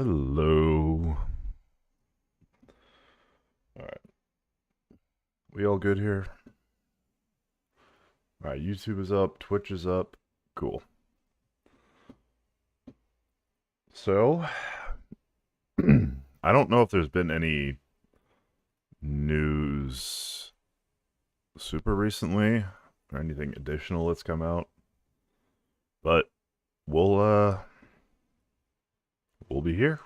Hello. Alright. We all good here? Alright, YouTube is up, Twitch is up. Cool. So, I don't know if there's been any news super recently or anything additional that's come out. But we'll be here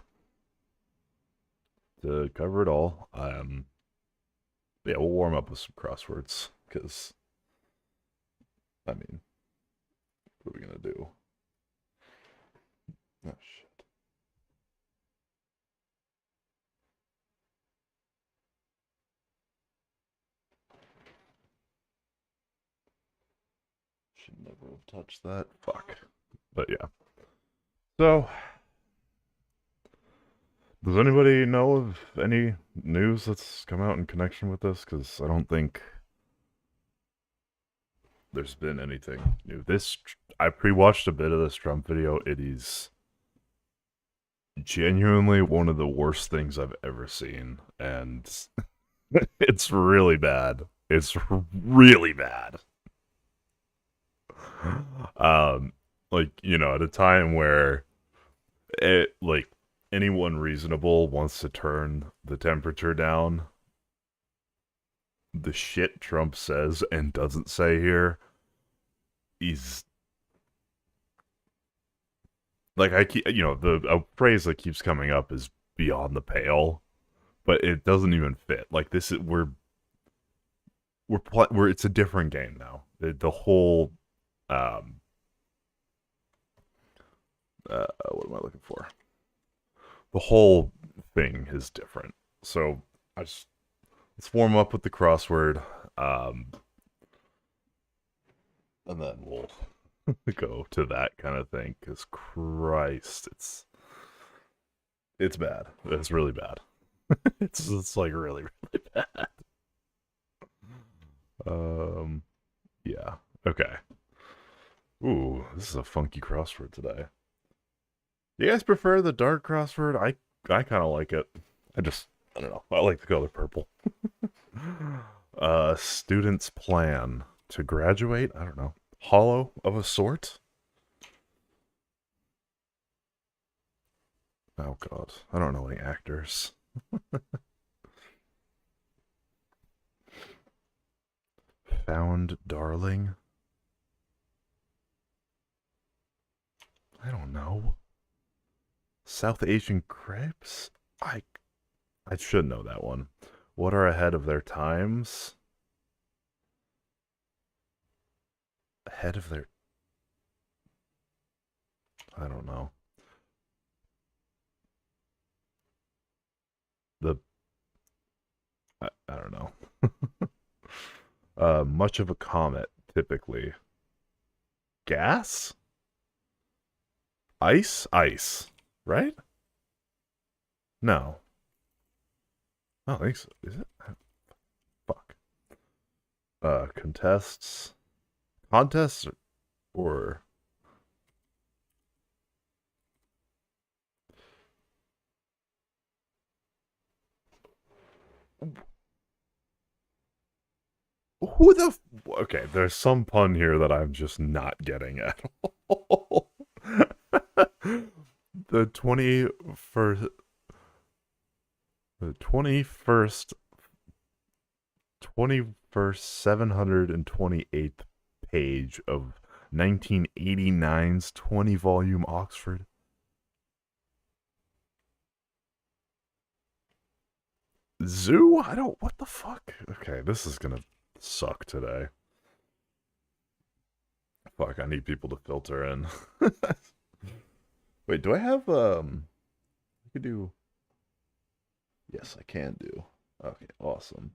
to cover it all. Yeah, we'll warm up with some crosswords because I mean, what are we gonna do? Oh shit. Should never have touched that. Fuck. But yeah. So, does anybody know of any news that's come out in connection with this? Because I don't think there's been anything new. I pre-watched a bit of this Trump video. It is genuinely one of the worst things I've ever seen, and it's really bad. It's really bad. Like, at a time where like anyone reasonable wants to turn the temperature down, the shit Trump says and doesn't say here is like I keep, a phrase that keeps coming up is beyond the pale, but it doesn't even fit. Like this is we're it's a different game now. The whole what am I looking for? The whole thing is different. So let's warm up with the crossword, and then we'll go to that kind of thing. Because Christ, it's bad. It's really bad. it's like really really bad. Yeah. Okay. Ooh, this is a funky crossword today. Do you guys prefer the dark crossword? I kind of like it. I don't know. I like the color purple. Student's plan to graduate. I don't know. Hollow of a sort. Oh god, I don't know any actors. Found darling. I don't know. South Asian crepes? I should know that one. What are ahead of their times? Ahead of their I don't know. The I don't know. Much of a comet, typically. Gas? Ice? Ice. Right? No. I don't think so. Is it? Fuck. Contests? Contests or who the okay, there's some pun here that I'm just not getting at all. the 21st the 21st 728th page of 1989's 20 volume Oxford. Zoo? I don't what the fuck? Okay, this is gonna suck today. Fuck, I need people to filter in. Wait, do I have I could do yes, I can do. Okay, awesome.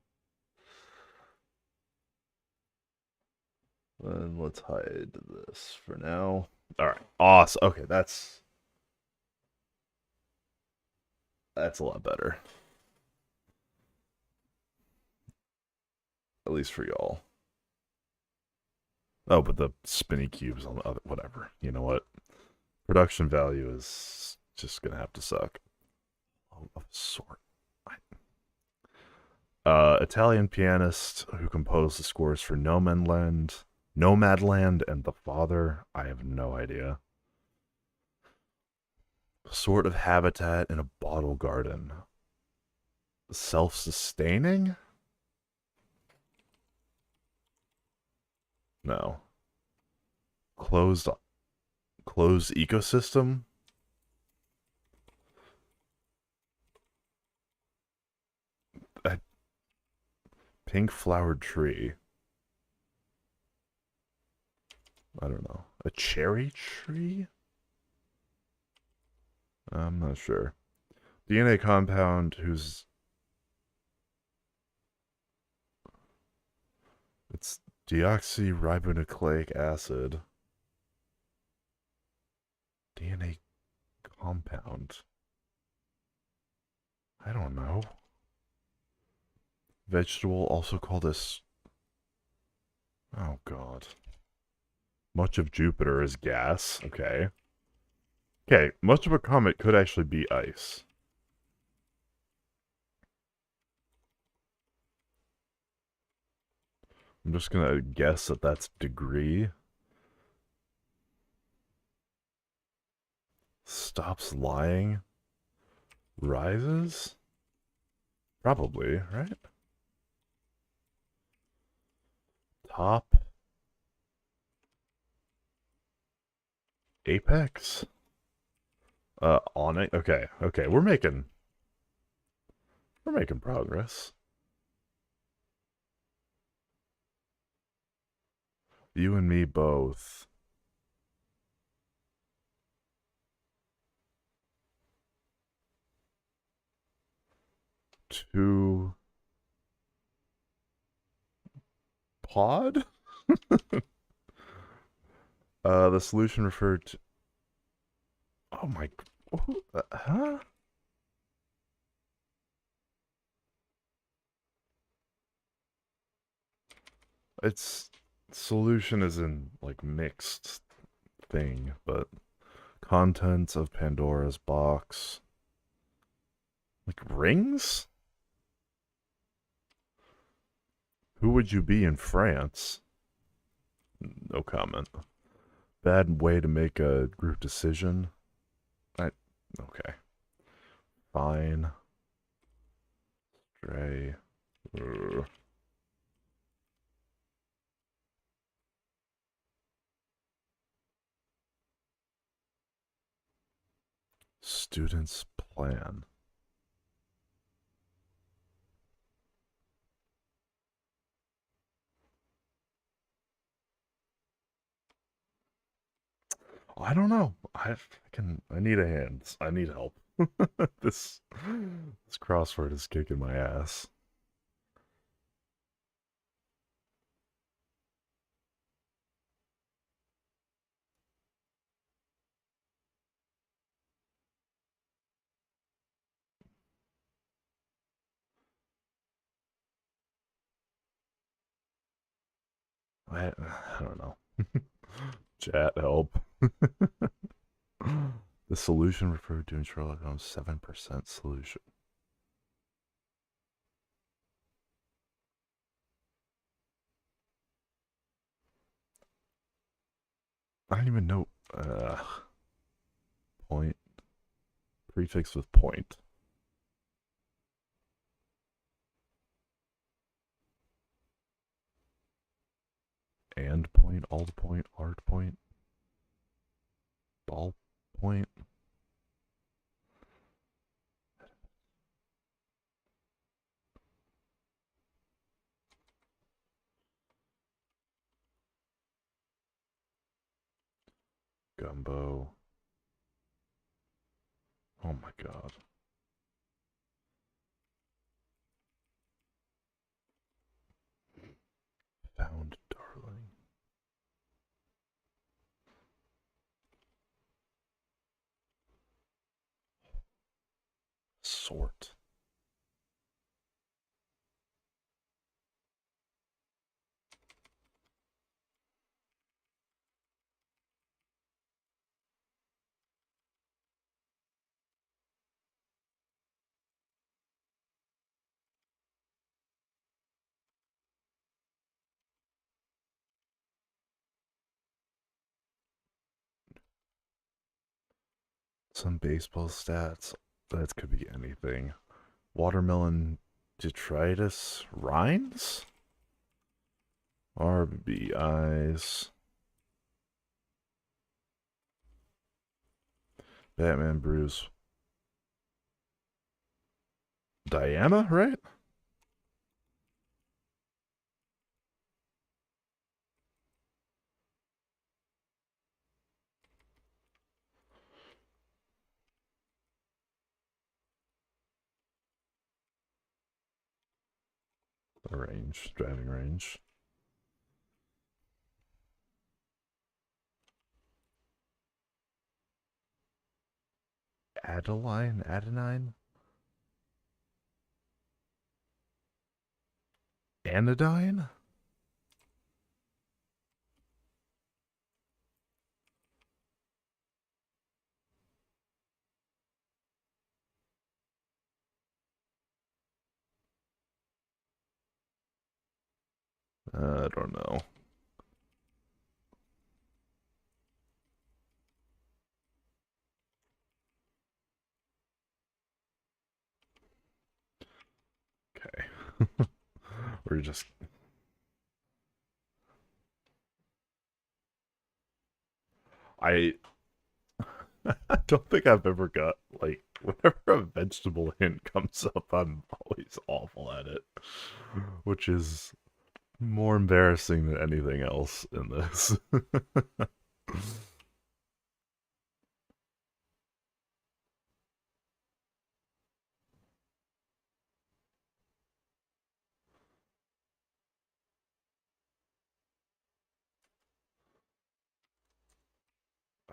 Then let's hide this for now. Alright, awesome. Okay, that's a lot better. At least for y'all. Oh, but the spinny cubes on the other whatever. You know what? Production value is just gonna have to suck. of a sort. Italian pianist who composed the scores for Nomadland, and The Father. I have no idea. Sort of habitat in a bottle garden. Self-sustaining? No. Closed ecosystem? A pink flowered tree. I don't know. A cherry tree? I'm not sure. DNA compound whose it's deoxyribonucleic acid. DNA compound. I don't know. Vegetable also called this. Oh god. Much of Jupiter is gas. Okay. Okay, much of a comet could actually be ice. I'm just gonna guess that that's degree. Stops lying. Rises? Probably, right? Top. Apex? On it. Okay, okay. We're making progress. You and me both. Two pod? The solution referred to. Oh my. Huh? It's solution is in like mixed thing, but contents of Pandora's box. Like rings? Who would you be in France? No comment. Bad way to make a group decision. Okay. Fine. Stray. Ugh. Student's plan. I don't know. I need a hand. I need help. this this crossword is kicking my ass. I don't know. Chat help. The solution referred to in Sherlock Holmes 7% solution. I don't even know. Point. Prefix with point. And point, alt point, art point, ball point. Gumbo. Oh my god. Found darling. Sort. Some baseball stats. That could be anything. Watermelon detritus rinds? RBIs. Batman Bruce. Diana, right? The range, driving range. Adenine? Anodyne? I don't know. Okay. We're just. I I don't think I've ever got like whenever a vegetable hint comes up, I'm always awful at it, which is more embarrassing than anything else in this.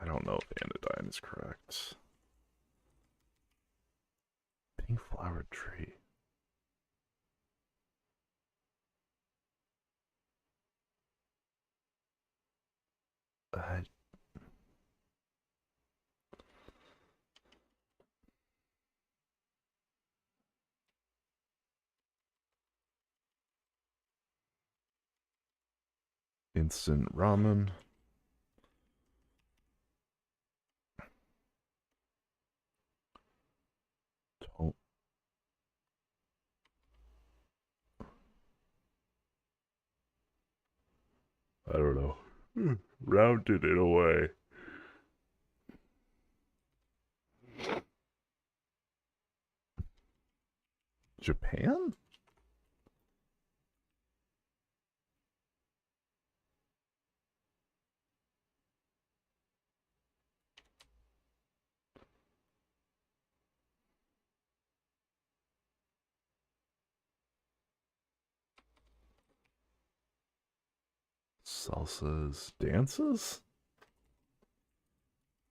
I don't know if anodyne is correct. Pink flowered tree. Uh, instant ramen. Don't. I don't know. Rounded it away. Japan? Salsas, dances?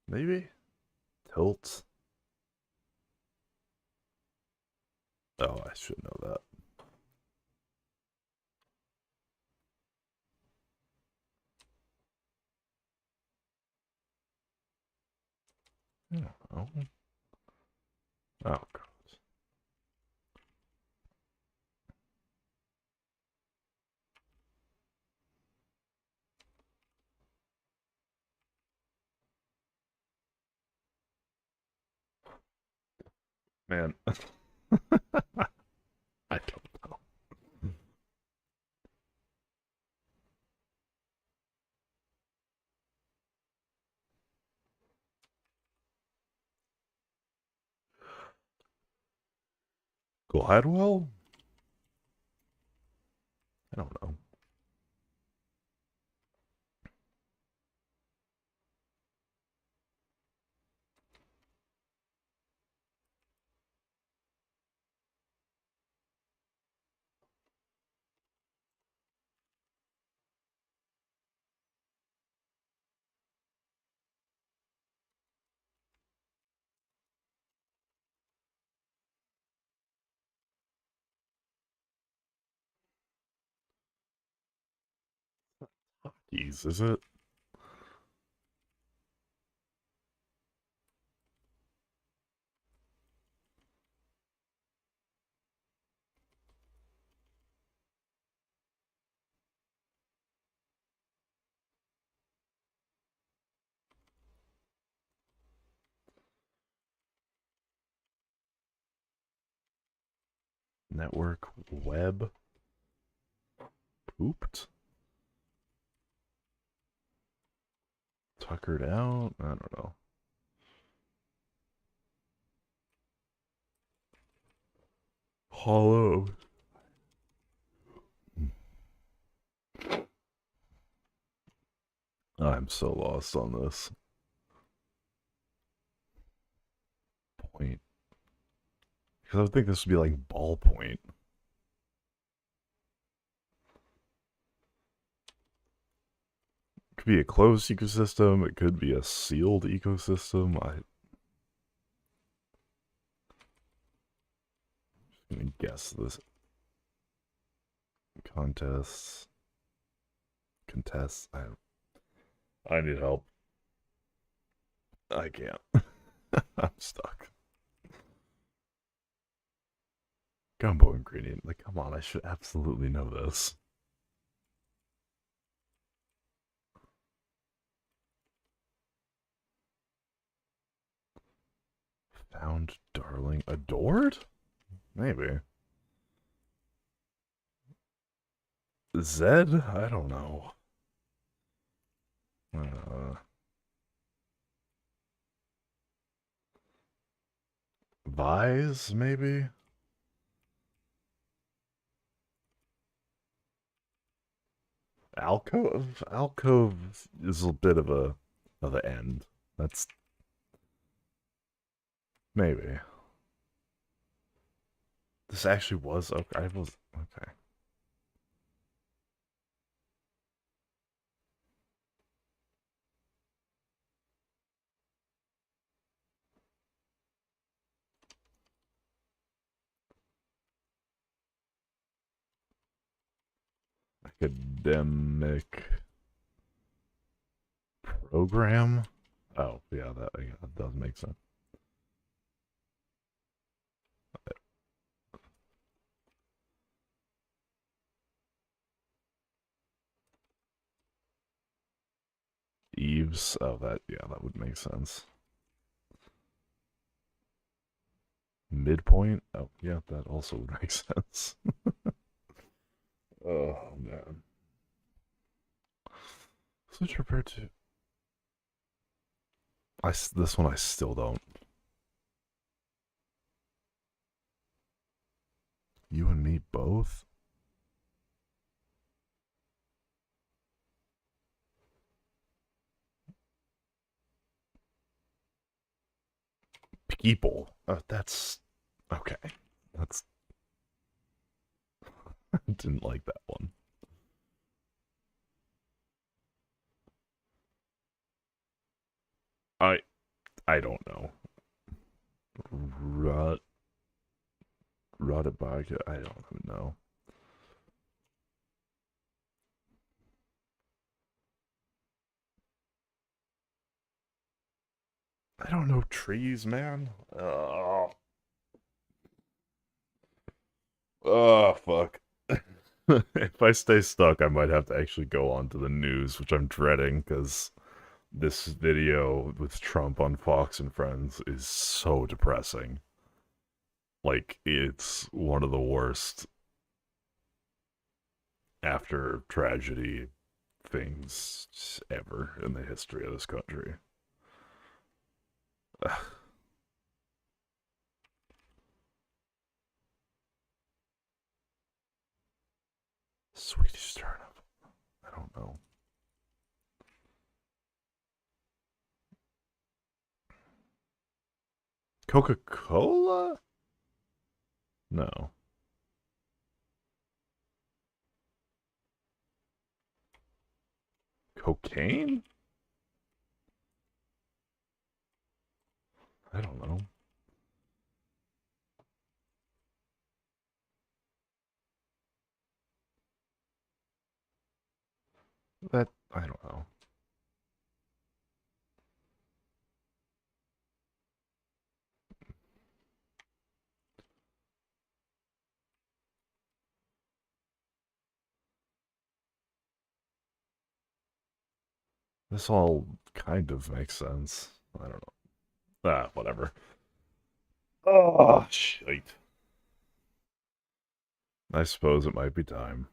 Maybe? Tilts? Oh, I should know that. Yeah. Oh. Oh, God. Man. I don't know. Gladwell? I don't know. Jeez, is it? Network web pooped? Tuckered out? I don't know. Hollow. I'm so lost on this. Point. Because I would think this would be like ballpoint. It could be a closed ecosystem. It could be a sealed ecosystem. I'm gonna guess this. Contests. Contests. I need help. I can't. I'm stuck. Gumbo ingredient. Like, come on, I should absolutely know this. Found darling. Adored? Maybe. Zed? I don't know. Vise, maybe? Alcove? Alcove is a bit of an end. That's maybe. This actually was okay. I was okay. Academic program. Oh yeah, that does make sense. Eves. Oh, that would make sense. Midpoint. Oh yeah, that also would make sense. Oh man. Switch repair to. This one I still don't. You and me both. People. That's okay. That's didn't like that one. I I don't know. Rut Rotted back. I don't even know. I don't know trees, man. Oh fuck. If I stay stuck, I might have to actually go on to the news, which I'm dreading because this video with Trump on Fox and Friends is so depressing. Like, it's one of the worst after tragedy things ever in the history of this country. Swedish turnip. I don't know. Coca Cola? No. Cocaine? I don't know. I don't know. This all kind of makes sense. I don't know. Ah, whatever. Oh, shit. I suppose it might be time.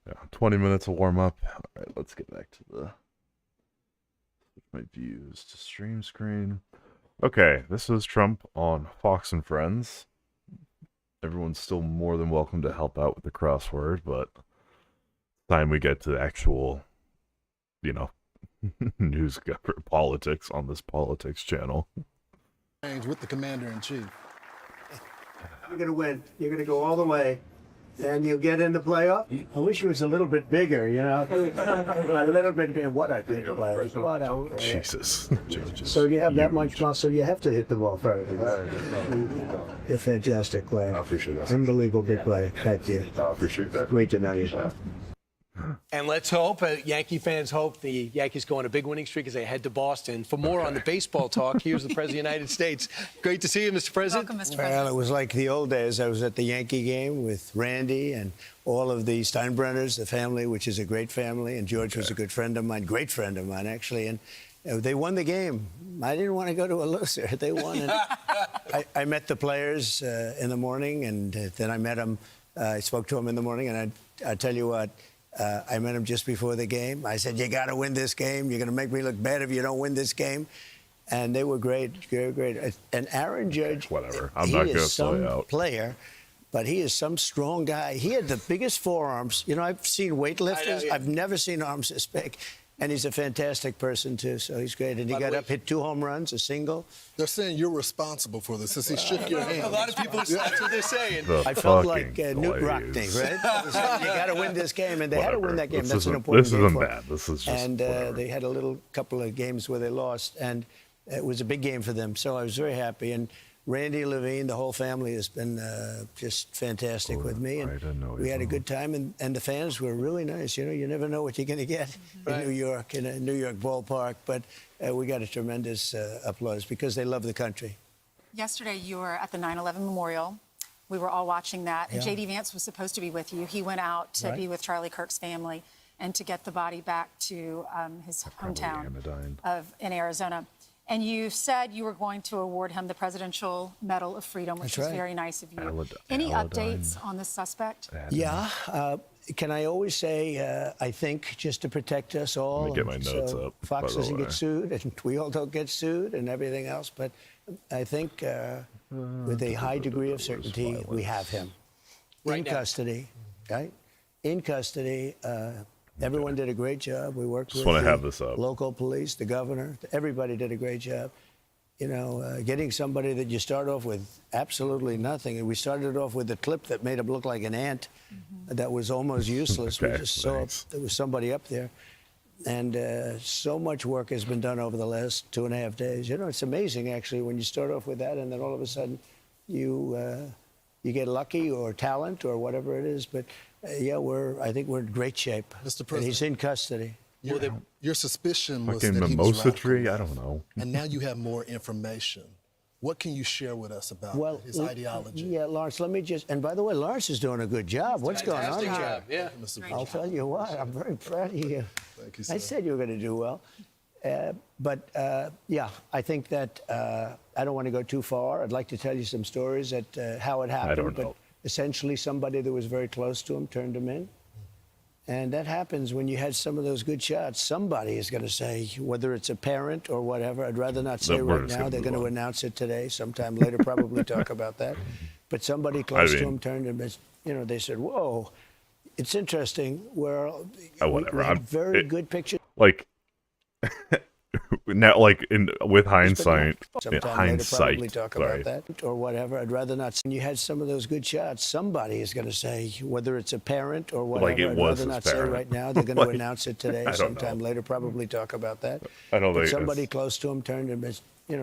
Yeah, 20 minutes of warm up. All right, let's get back to my views to stream screen. Okay, this is Trump on Fox and Friends. Everyone's still more than welcome to help out with the crossword, but time we get to actual, news politics on this politics channel. With the commander-in-chief. You're going to win. You're going to go all the way. And you'll get in the playoff. I wish it was a little bit bigger, a little bit bigger. What I think about Jesus. So you have that much muscle, you have to hit the ball further. A fantastic play. I appreciate that. Unbelievable big play. Thank you. I appreciate that. Great to know you. And let's hope, Yankee fans hope, the Yankees go on a big winning streak as they head to Boston. For more on the baseball talk, here's the President of the United States. Great to see you, Mr. President. Welcome, Mr. President. Well, it was like the old days. I was at the Yankee game with Randy and all of the Steinbrenners, the family, which is a great family. And George was a good friend of mine, great friend of mine, actually. And they won the game. I didn't want to go to a loser. They won. And I met the players in the morning, and then I met them. I spoke to them in the morning, and I tell you what, I met him just before the game. I said, you got to win this game. You're going to make me look bad if you don't win this game. And they were great, great. And Aaron Judge, whatever. I'm not going to play out. Player, but he is some strong guy. He had the biggest forearms. I've seen weightlifters. I've never seen arms this big. And he's a fantastic person, too, so he's great. And he got up, hit 2 home runs, a single. They're saying you're responsible for this since he shook your hand. A lot of people, that's what they're saying. I felt like Newt Rockney, right? You got to win this game, and they had to win that game. That's an important game. This isn't bad. This is just And they had a couple of games where they lost, and it was a big game for them. So I was very happy. And Randy, Levine, the whole family has been just fantastic with me. And we had a good time, and the fans were really nice. You never know what you're going to get in New York, in a New York ballpark. But we got a tremendous applause because they love the country. Yesterday, you were at the 9/11 memorial. We were all watching that. And J.D. Vance was supposed to be with you. He went out to be with Charlie Kirk's family and to get the body back to his hometown in Arizona. And you said you were going to award him the Presidential Medal of Freedom, which is very nice of you. Any updates on this suspect? Yeah. Can I always say, I think, just to protect us all. Let me get my notes up. Fox doesn't get sued, and we all don't get sued, and everything else. But I think with a high degree of certainty, we have him in custody, right? In custody. Everyone did a great job. We worked with the local police, the governor. Everybody did a great job. Getting somebody that you start off with absolutely nothing. And we started off with a clip that made him look like an ant that was almost useless. We just saw there was somebody up there. And so much work has been done over the last 2.5 days. It's amazing, actually, when you start off with that and then all of a sudden you get lucky or talent or whatever it is. But I think we're in great shape. Mr. President, and he's in custody. Your suspicion was that fucking he was mimosa tree? I don't know. And now you have more information. What can you share with us about his ideology? Yeah, Lawrence, let me just, and by the way, Lawrence is doing a good job. What's going on here? Yeah. I'll tell you what, I'm very proud of you. Thank you, sir. I said you were going to do well. I think that I don't want to go too far. I'd like to tell you some stories at how it happened. I don't know. But essentially, somebody that was very close to him turned him in. And that happens when you had some of those good shots. Somebody is going to say, whether it's a parent or whatever, I'd rather not say right now. They're going to announce it today, sometime later, probably talk about that. But somebody close to him turned him in. They said, whoa, it's interesting. We had very good pictures. Like, now, with hindsight, probably talk about that or whatever. I'd rather not. You had some of those good shots. Somebody is going to say, whether it's a parent or whatever. I'd rather not say right now. They're going to announce it today, sometime later. Probably talk about that. I don't think somebody close to him turned him.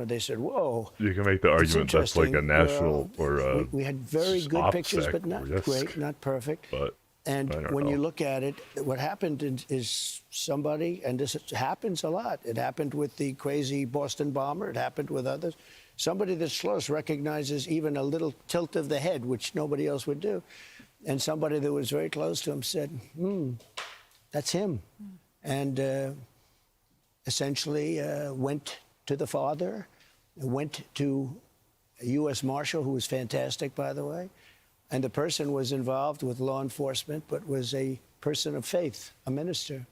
They said, "Whoa." You can make the argument that's like a national or we had very good pictures, but not great, not perfect. But and when you look at it, what happened is somebody, and this happens a lot. It happened with the crazy Boston bomber. It happened with others. Somebody that's close recognizes even a little tilt of the head, which nobody else would do. And somebody that was very close to him said, that's him. And essentially went to the father, went to U.S. Marshal who was fantastic, by the way. And the person was involved with law enforcement, but was a person of faith, a minister.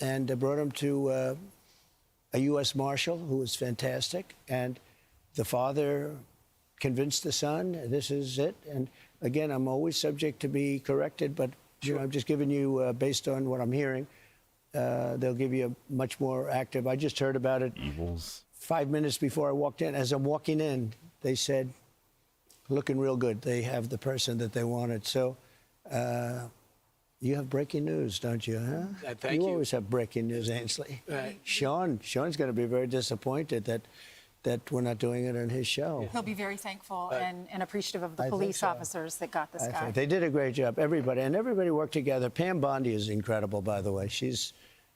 And brought him to a U.S. Marshal who was fantastic. And the father convinced the son, this is it. And again, I'm always subject to be corrected, but you know, I'm just giving you, based on what I'm hearing, they'll give you a much more active. I just heard about it Evils. 5 minutes before I walked in. As I'm walking in, they said, looking real good. They have the person that they wanted. So you have breaking news, don't you, huh? Thank you. You always have breaking news, Ainsley. Sean's going to be very disappointed that we're not doing it on his show. He'll be very thankful and appreciative of the I think police so. officers that got this guy. They did a great job, everybody, and everybody worked together. Pam Bondi is incredible, by the way.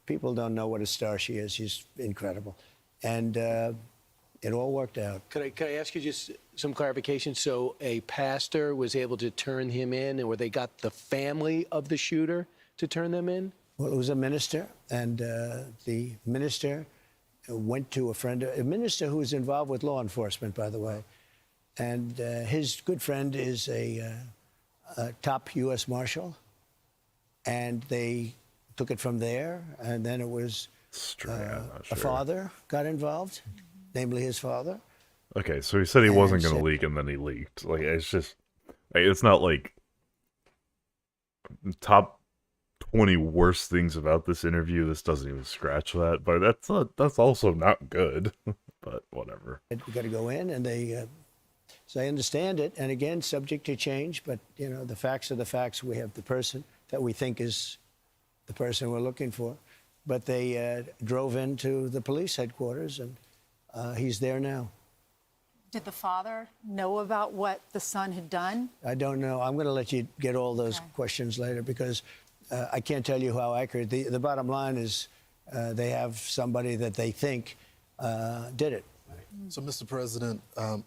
People don't know what a star she is. She's incredible. And it all worked out. Could I ask you just some clarification? So a pastor was able to turn him in, or they got the family of the shooter to turn them in? Well, it was a minister, and the minister went to a minister who was involved with law enforcement, by the way. And his good friend is a top U.S. Marshal. And they took it from there. And then it was a father got involved, namely his father. Okay, so he said he wasn't going to said- leak, and then he leaked. Like, it's just, like, it's not like top 20 worst things about this interview. This doesn't even scratch that, but that's also not good. But whatever. We got to go in, and they, so I understand it. And again, subject to change, but you know, the facts are the facts. We have the person that we think is the person we're looking for. But they drove into the police headquarters, and he's there now. Did the father know about what the son had done? I don't know. I'm going to let you get all those questions later because I can't tell you how accurate. The bottom line is they have somebody that they think did it. So, Mr. President,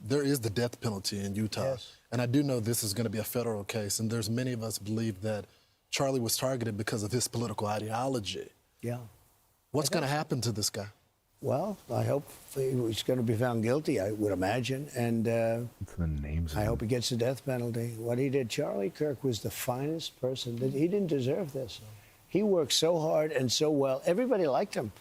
there is the death penalty in Utah. Yes. And I do know this is going to be a federal case. And there's many of us believe that Charlie was targeted because of his political ideology. Yeah. What's going to happen to this guy? Well, I hope he's going to be found guilty, I would imagine. And What's the names? I hope he gets the death penalty. What he did, Charlie Kirk was the finest person. He didn't deserve this. He worked so hard and so well. Everybody liked him.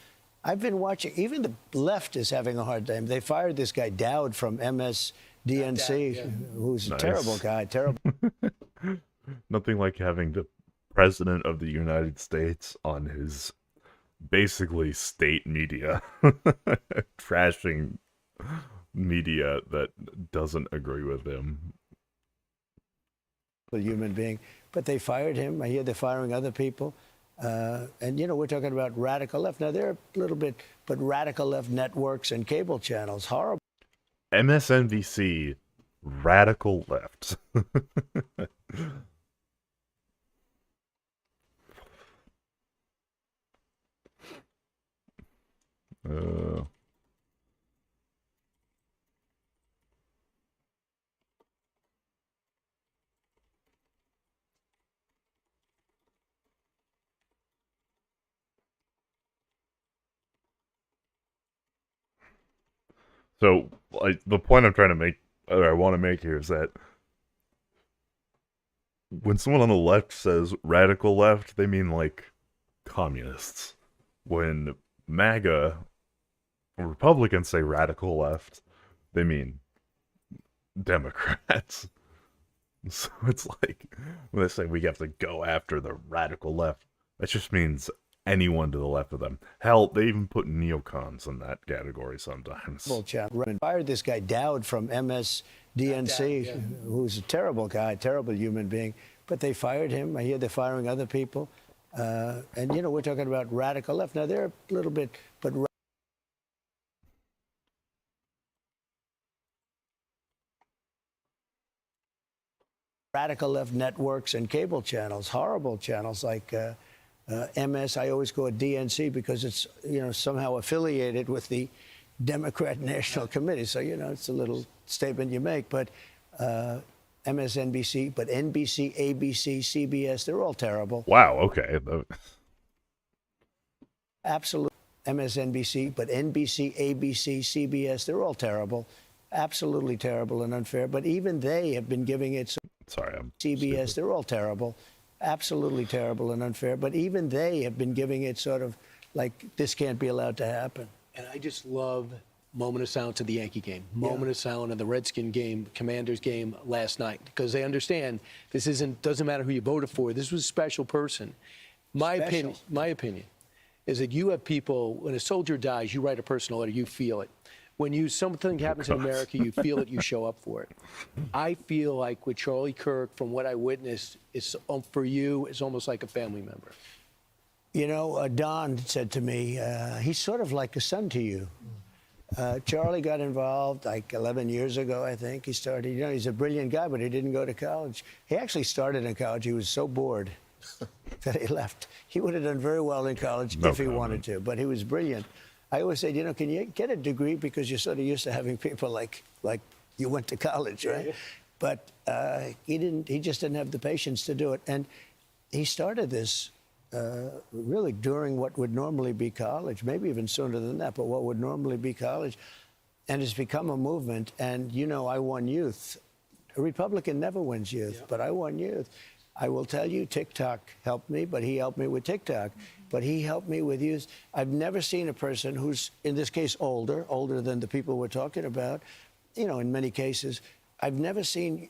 I've been watching. Even the left is having a hard time. They fired this guy Dowd from MSDNC, who's a terrible guy. Terrible. Nothing like having the president of the United States on his basically state media, trashing media that doesn't agree with him. A human being. But they fired him. I hear they're firing other people. And, you know, we're talking about radical left. Now, they're a little bit, but radical left networks and cable channels, horrible. MSNBC, radical left. So, like, the point I'm trying to make, or I want to make here, is that when someone on the left says radical left, they mean, like, communists. When MAGA or Republicans say radical left, they mean Democrats. So it's like, when they say we have to go after the radical left, that just means anyone to the left of them. Hell, they even put neocons in that category sometimes. Fired this guy Dowd from MSDNC, who's a terrible guy, terrible human being. But they fired him. I hear they're firing other people. And, you know, we're talking about radical left. Now, they're a little bit, but radical left networks and cable channels, horrible channels like MS. I always go at DNC because it's, you know, somehow affiliated with the Democrat National Committee. So, you know, it's a little statement you make. But MSNBC, but NBC, ABC, CBS, they're all terrible. Wow, okay. Absolutely. MSNBC, but NBC, ABC, CBS, they're all terrible. absolutely terrible and unfair. But even they have been giving it. Sorry, I'm CBS, stupid. they're all terrible, absolutely terrible and unfair. But even they have been giving it sort of like this can't be allowed to happen. And I just love moment of silence at the Yankee game, moment of silence at the Redskin game, Commanders game last night, because they understand this doesn't matter who you voted for. This was a special person. My opinion is that you have people, when a soldier dies, you write a personal letter, you feel it. When something happens in America, you feel it, you show up for it. I feel like with Charlie Kirk, from what I witnessed, for you, it's almost like a family member. You know, Don said to me, he's sort of like a son to you. Charlie got involved like 11 years ago, I think. He started, you know, he's a brilliant guy, but he didn't go to college. He actually started in college. He was so bored that he left. He would have done very well in college if he wanted to, but he was brilliant. I always said, you know, can you get a degree because you're sort of used to having people like you went to college, right? Yeah. But he just didn't have the patience to do it. And he started this really during what would normally be college, maybe even sooner than that, but what would normally be college. And it's become a movement. And, you know, I won youth. A Republican never wins youth, but I won youth. I will tell you, TikTok helped me, but he helped me with TikTok. But he helped me with youth. I've never seen a person who's, in this case, older than the people we're talking about, you know, in many cases. I've never seen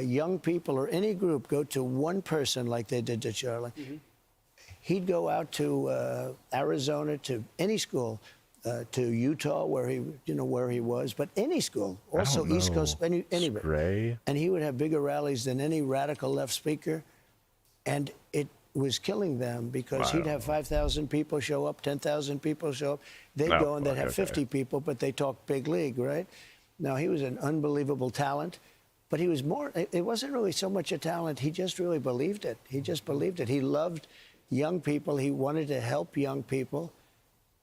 young people or any group go to one person like they did to Charlie. He'd go out to Arizona, to any school, to Utah, where he was, but any school, also East Coast, anywhere. And he would have bigger rallies than any radical left speaker, and it was killing them because he'd have 5,000 people show up, 10,000 people show up. They'd go and they'd have 50 people, but they talk big league, right? Now, he was an unbelievable talent, but he was more, it wasn't really so much a talent. He just really believed it. He just believed it. He loved young people. He wanted to help young people,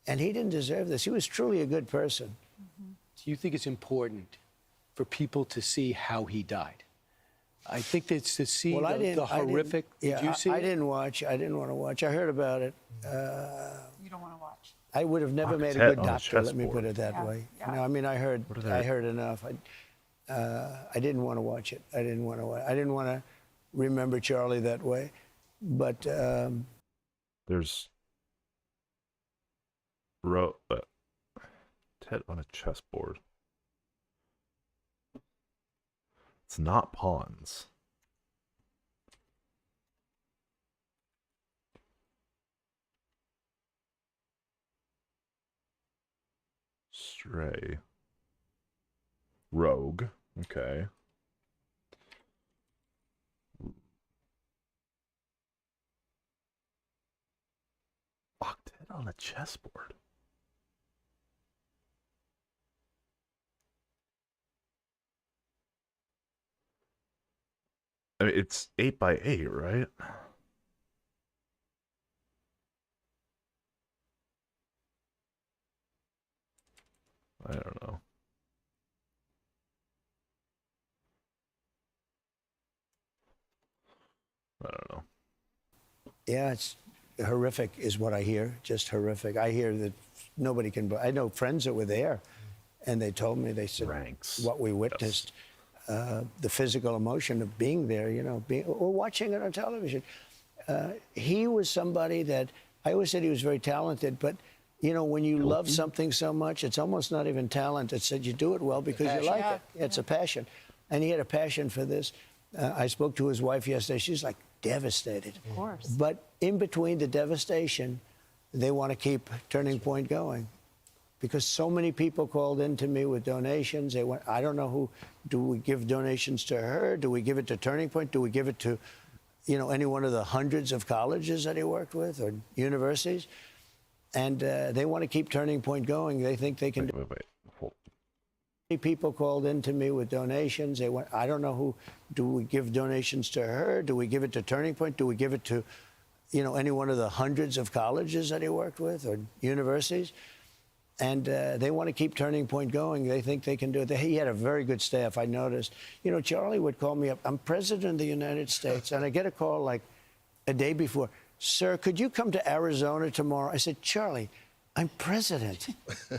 and he didn't deserve this. He was truly a good person. Do you think it's important for people to see how he died? I think it's to see the horrific. Did you see it? I didn't watch. I didn't want to watch. I heard about it. You don't want to watch. I would have never made a good doctor. Let me put it that way. Yeah. No, I mean, I heard enough. I didn't want to watch it. I didn't want to remember Charlie that way. But there's Ted on a chessboard. It's not pawns. Stray. Rogue. Okay. Octet on a chessboard. I mean, it's 8 by 8, right? I don't know. I don't know. yeah, it's horrific is what I hear, just horrific. I hear that nobody can, I know friends that were there, and they told me, they said, what we witnessed, the physical emotion of being there, you know, or watching it on television. He was somebody that, I always said he was very talented, but, you know, when you love something so much, it's almost not even talent. It's that you do it well because you like it. It's a passion. And he had a passion for this. I spoke to his wife yesterday. She's like devastated. Of course. But in between the devastation, they want to keep Turning Point going. Because so many people called in to me with donations. They went, I don't know who, do we give donations to her? Do we give it to Turning Point? Do we give it to, you know, any one of the hundreds of colleges that he worked with or universities? And they want to keep Turning Point going. They think they can. Wait. People called in to me with donations. They went, I don't know who, do we give donations to her? Do we give it to Turning Point? Do we give it to, you know, any one of the hundreds of colleges that he worked with or universities? And they want to keep Turning Point going. They think they can do it. He had a very good staff, I noticed. You know, Charlie would call me up. I'm president of the United States. And I get a call like a day before. Sir, could you come to Arizona tomorrow? I said, Charlie, I'm president.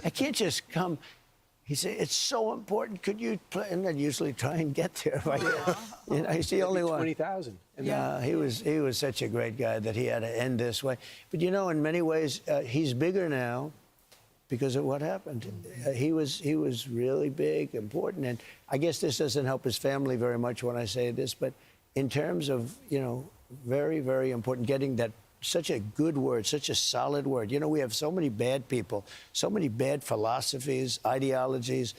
I can't just come. He said, it's so important. Could you play? And I'd usually try and get there. He's the only one. 20,000. Yeah, he was such a great guy that he had to end this way. But you know, in many ways, he's bigger now because of what happened. He was really big, important, and I guess this doesn't help his family very much when I say this, but in terms of, you know, very, very important, getting that such a good word, such a solid word. You know, we have so many bad people, so many bad philosophies, ideologies,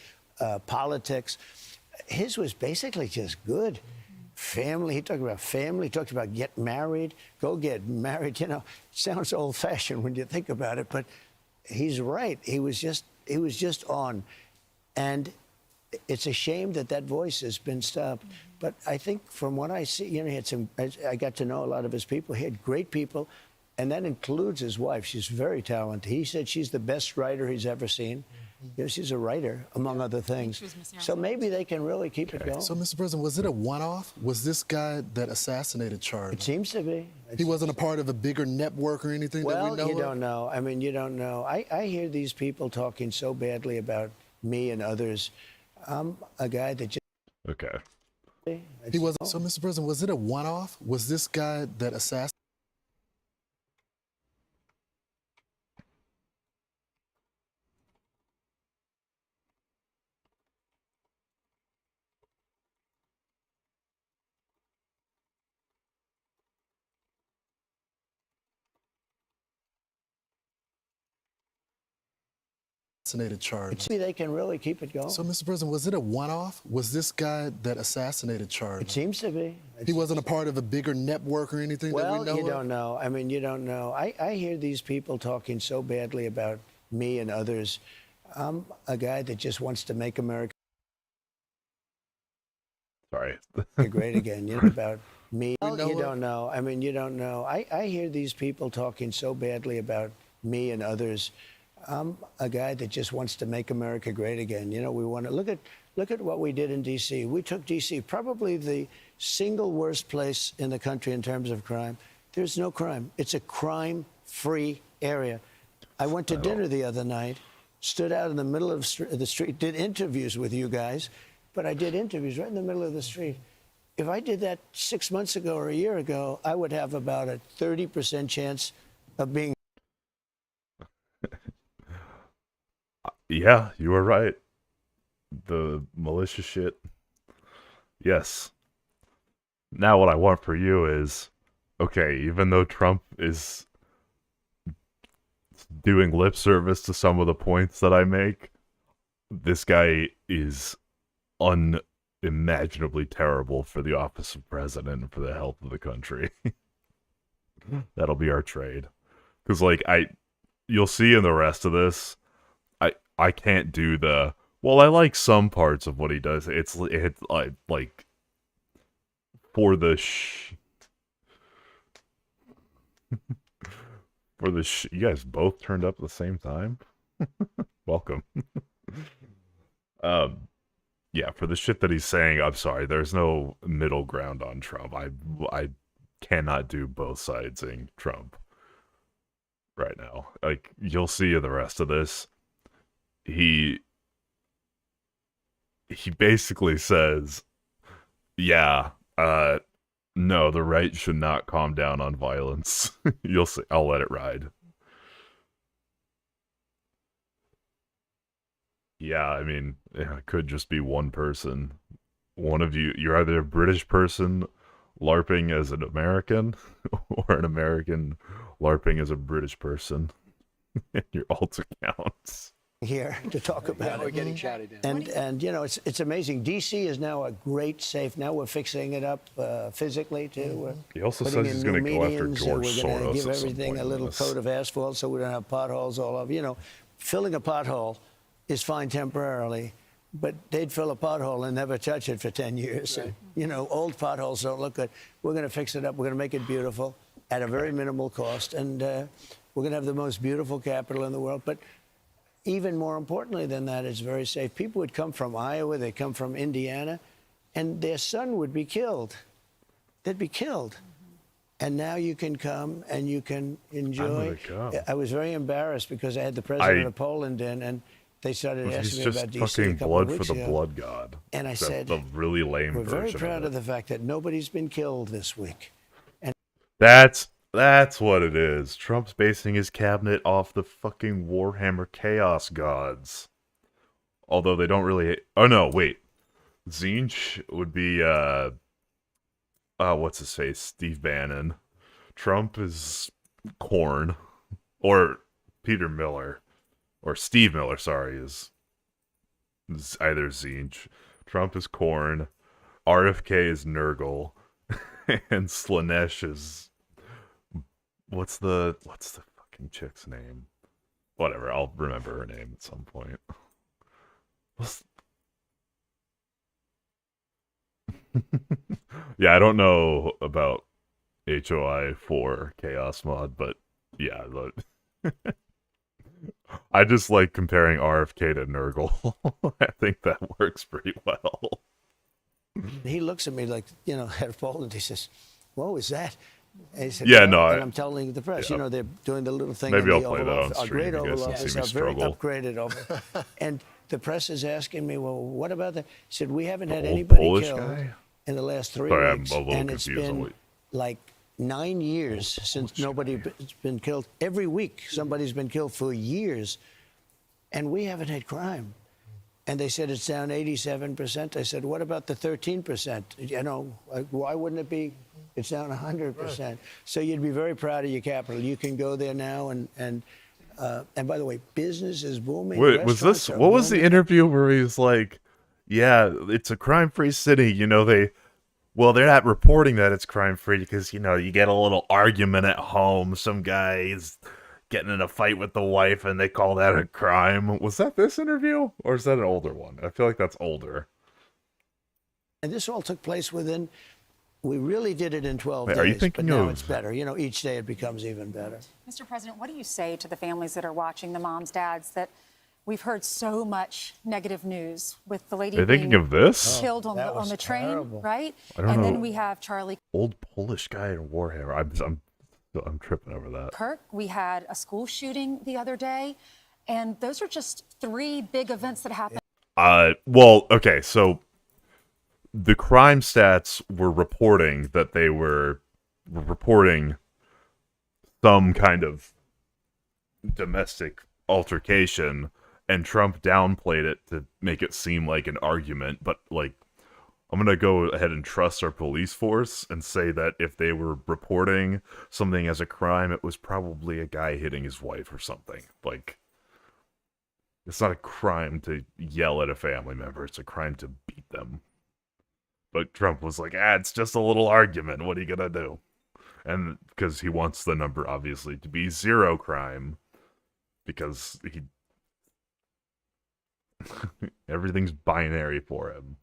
politics. His was basically just good. Family, he talked about family, he talked about get married, go get married. You know, sounds old-fashioned when you think about it, but he's right. He was just on. And it's a shame that that voice has been stopped. But I think from what I see, you know, I got to know a lot of his people. He had great people, and that includes his wife. She's very talented. He said she's the best writer he's ever seen. You know, she's a writer, among other things. So maybe they can really keep it going. So, Mr. President, was it a one-off? Was this guy that assassinated Charlie? It seems to be. He wasn't a part of a bigger network or anything that we know of? Well, you don't know. I mean, you don't know. I hear these people talking so badly about me and others. I'm a guy that just... Okay. He wasn't. So, Mr. President, was it a one-off? Was this guy that assassinated? Charlie. Maybe they can really keep it going. So, Mr. President, was it a one-off? Was this guy that assassinated Charlie? It seems to be. He wasn't a part of a bigger network or anything that we know of? Well, you don't know. I mean, you don't know. I hear these people talking so badly about me and others. I'm a guy that just wants to make America Sorry. great again. You know, about me. Well, you don't know. I mean, you don't know. I hear these people talking so badly about me and others. I'm a guy that just wants to make America great again. You know, we want to look at what we did in D.C. We took D.C., probably the single worst place in the country in terms of crime. There's no crime. It's a crime-free area. I went to dinner the other night, stood out in the middle of the street, did interviews with you guys, but I did interviews right in the middle of the street. If I did that 6 months ago or a year ago, I would have about a 30% chance of being... Yeah, you were right. The militia shit. Yes. Now what I want for you is, okay, even though Trump is doing lip service to some of the points that I make, this guy is unimaginably terrible for the office of president and for the health of the country. That'll be our trade. Because, like, you'll see in the rest of this, I can't do the, well, I like some parts of what he does. It's like, for the you guys both turned up at the same time? Welcome. Yeah, for the shit that he's saying, I'm sorry, there's no middle ground on Trump. I cannot do both sides saying Trump right now. Like, you'll see in the rest of this, he basically says, yeah, no, the right should not calm down on violence. You'll see. I'll let it ride. Yeah, I mean, it could just be one person. One of you, you're either a British person LARPing as an American, or an American LARPing as a British person. Your alt accounts. Here to talk about We're it. getting shouted down. And you know, it's amazing. D.C. is now a great safe. Now we're fixing it up physically too. He also Putting says he's in going to new go after medians, George we're going Soros to give at some everything point a in little this. coat of asphalt so we don't have potholes all over. You know, filling a pothole is fine temporarily, but they'd fill a pothole and never touch it for 10 years. Right. You know, old potholes don't look good. We're going to fix it up. We're going to make it beautiful at a very minimal cost, and we're going to have the most beautiful capital in the world. But even more importantly than that, it's very safe. People would come from Iowa, they come from Indiana, and their son would be killed. They'd be killed. And now you can come and you can enjoy. I'm gonna go. I was very embarrassed because I had the president of Poland in, and They started He's asking me just about DC a fucking couple of blood for weeks the ago. blood god. And I That's said, the really lame we're very version proud of of it. the fact that nobody's been killed this week. That's what it is. Trump's basing his cabinet off the fucking Warhammer Chaos gods. Although they don't really. Oh no, wait. Zinch would be what's his face? Steve Bannon. Trump is Korn, or Peter Miller, or Steve Miller. Sorry, is either Zinch. Trump is Korn. RFK is Nurgle, and Slanesh is what's the fucking chick's name? Whatever, I'll remember her name at some point. Yeah, I don't know about HOI for Chaos Mod, but yeah, I just like comparing RFK to Nurgle. I think that works pretty well. He looks at me like, head of Poland. He says, "Whoa, is that?" And he said, Yeah, "Well," no, and I'm telling the press, yeah. they're doing the little thing. Maybe in I'll the play Oval that on Office. Our stream. great You guys Oval can Office, see me our very struggle. upgraded Oval. And the press is asking me, "Well, what about that?" He said, "We haven't had old anybody Polish killed guy? in the last 3 Sorry, I'm weeks, a little and it's confused on been what- like 9 years since nobody's been killed. Every week, somebody's been killed for years, and we haven't had crime." And they said it's down 87%. I said, "What about the 13%? Why wouldn't it be? It's down 100%." So you'd be very proud of your capital. You can go there now, and by the way, business is booming. Wait, was this? Restaurants are What was the booming. interview where he was like, "Yeah, it's a crime-free city." They're not reporting that it's crime-free because you get a little argument at home. Some guy's getting in a fight with the wife, and they call that a crime. Was that this interview, or is that an older one? I feel like that's older. And this all took place within. We really did it in 12 Wait, days. are you thinking but now of- it's better. Each day it becomes even better. Mr. President, what do you say to the families that are watching, the moms, dads, that we've heard so much negative news with the lady Are you thinking being of this? killed on that was the train, terrible. right? I don't and know. then we have Charlie Old Polish guy in Warhammer. I'm tripping over that. Kirk. We had a school shooting the other day. And those are just 3 big events that happened. Well, okay, so the crime stats were reporting that they were reporting some kind of domestic altercation, and Trump downplayed it to make it seem like an argument. But I'm gonna go ahead and trust our police force and say that if they were reporting something as a crime, it was probably a guy hitting his wife or something. It's not a crime to yell at a family member. It's a crime to beat them. But Trump was like, it's just a little argument. What are you going to do? And because he wants the number, obviously, to be 0 crime. Because everything's binary for him.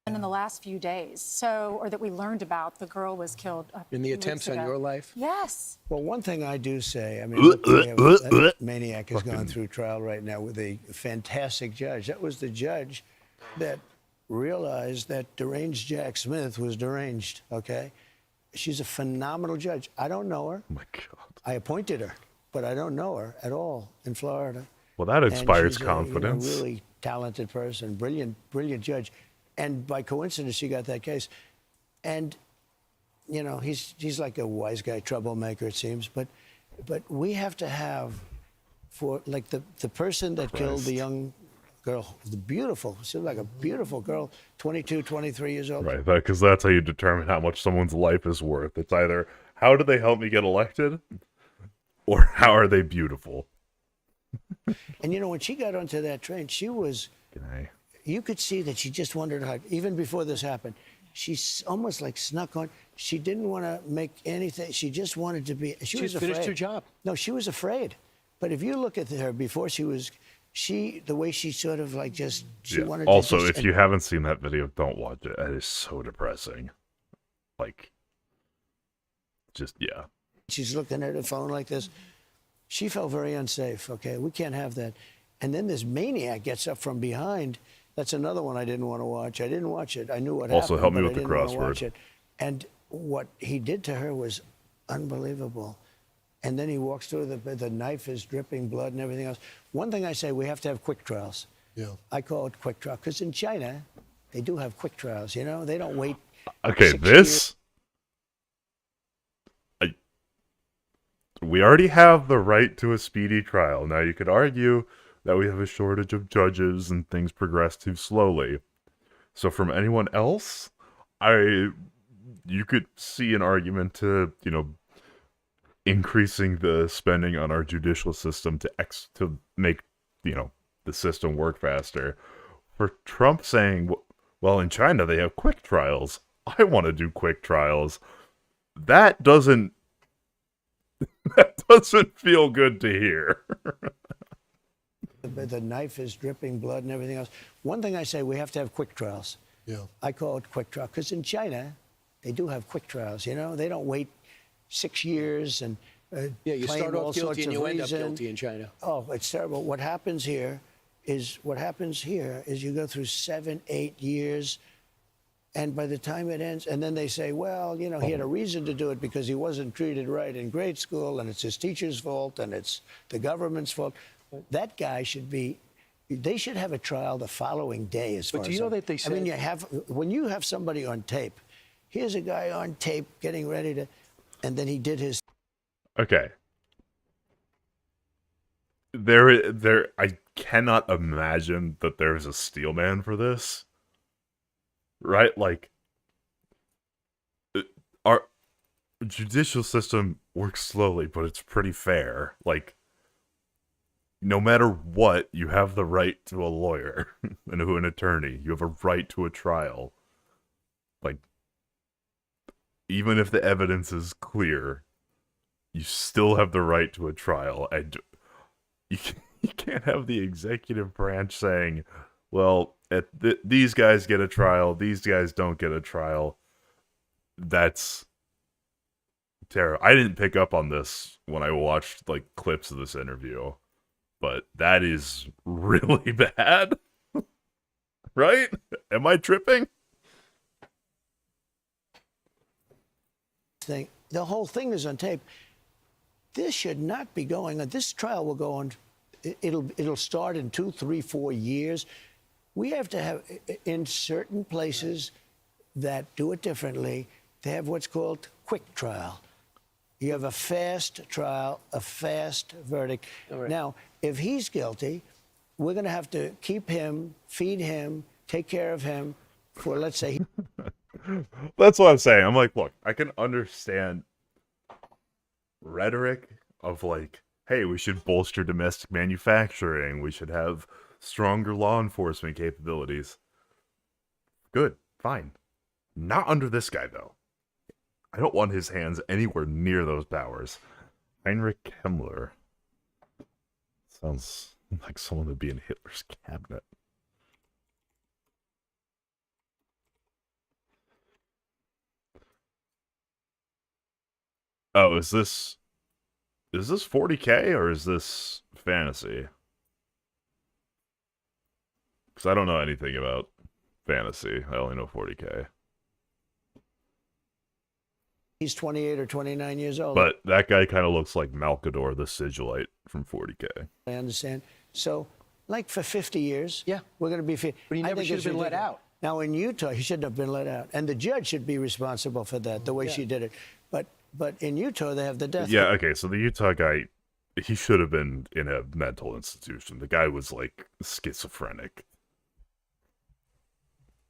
And in the last few days, or that we learned about, the girl was killed In the attempts on your life? Yes. Well, one thing I do say, look, that maniac has gone through trial right now with a fantastic judge. That was the judge that realized that deranged Jack Smith was deranged, okay? She's a phenomenal judge. I don't know her. Oh my God. I appointed her, but I don't know her at all in Florida. Well, that inspires And she's confidence. A really talented person, brilliant judge. And by coincidence, she got that case. And, he's like a wise guy, troublemaker, it seems. But we have to have, for like the person that killed the young girl, she was like a beautiful girl, 22, 23 years old. Right, because that's how you determine how much someone's life is worth. It's either, how do they help me get elected? Or how are they beautiful? And, when she got onto that train, she was... You could see that she just wanted to hide. Even before this happened, she almost like snuck on. She didn't want to make anything. She just wanted to be. She was afraid. Finished her job. No, she was afraid. But if you look at her before the way she sort of like just, she wanted also, to just... if you haven't seen that video, don't watch it. It is so depressing. She's looking at her phone like this. She felt very unsafe, okay? We can't have that. And then this maniac gets up from behind. That's another one I didn't want to watch. I didn't watch it. I knew what happened. Also, help me but with I the didn't want to crossword. watch it. And what he did to her was unbelievable. and then he walks through, the knife is dripping blood and everything else. One thing I say, we have to have quick trials. Yeah. I call it quick trial because in China, they do have quick trials. You know, they don't wait. Okay, 6 years. We already have the right to a speedy trial. Now, you could argue that we have a shortage of judges and things progress too slowly. So from anyone else, you could see an argument to, increasing the spending on our judicial system to make, the system work faster. For Trump saying, well, in China they have quick trials. I want to do quick trials. That doesn't feel good to hear. The knife is dripping blood and everything else. One thing I say, we have to have quick trials. Yeah. I call it quick trial because in China, they do have quick trials. You know, they don't wait 6 years and you claim start all off sorts guilty and of you end up reason. guilty in China. Oh, it's terrible. What happens here is you go through 7, 8 years, and by the time it ends, and then they say, well, he had a reason to do it because he wasn't treated right in grade school, and it's his teacher's fault, and it's the government's fault. That guy they should have a trial the following day, as far as. But do you know that they said? I mean, when you have somebody on tape, here's a guy on tape getting ready to, and then he did his. Okay. I cannot imagine that there's a steel man for this. Right? Like, our judicial system works slowly, but it's pretty fair. Like, no matter what, you have the right to a lawyer and to an attorney. You have a right to a trial. Like, even if the evidence is clear, you still have the right to a trial. And you can't have the executive branch saying, well, these guys get a trial, these guys don't get a trial. That's terrible. I didn't pick up on this when I watched clips of this interview, but that is really bad. Right? Am I tripping? The whole thing is on tape. This should not be going on. This trial will go on. It'll start in 2, 3, 4 years. We have to have, in certain places that do it differently, they have what's called quick trial. You have a fast trial, a fast verdict. Right. Now, if he's guilty, we're going to have to keep him, feed him, take care of him for, let's say. That's what I'm saying. I'm like, look, I can understand rhetoric of hey, we should bolster domestic manufacturing. We should have stronger law enforcement capabilities. Good, fine. Not under this guy, though. I don't want his hands anywhere near those powers. Heinrich Himmler. Sounds like someone would be in Hitler's cabinet. Oh, is this 40K or is this fantasy? Because I don't know anything about fantasy. I only know 40K. He's 28 or 29 years old. But that guy kind of looks like Malkador the Sigilite from 40K. I understand. So, for 50 years, yeah, we're going to be. But he never should have been let out. Now, in Utah, he shouldn't have been let out, and the judge should be responsible for that, the way she did it. But in Utah, they have the death. Yeah, okay. So the Utah guy, he should have been in a mental institution. The guy was schizophrenic.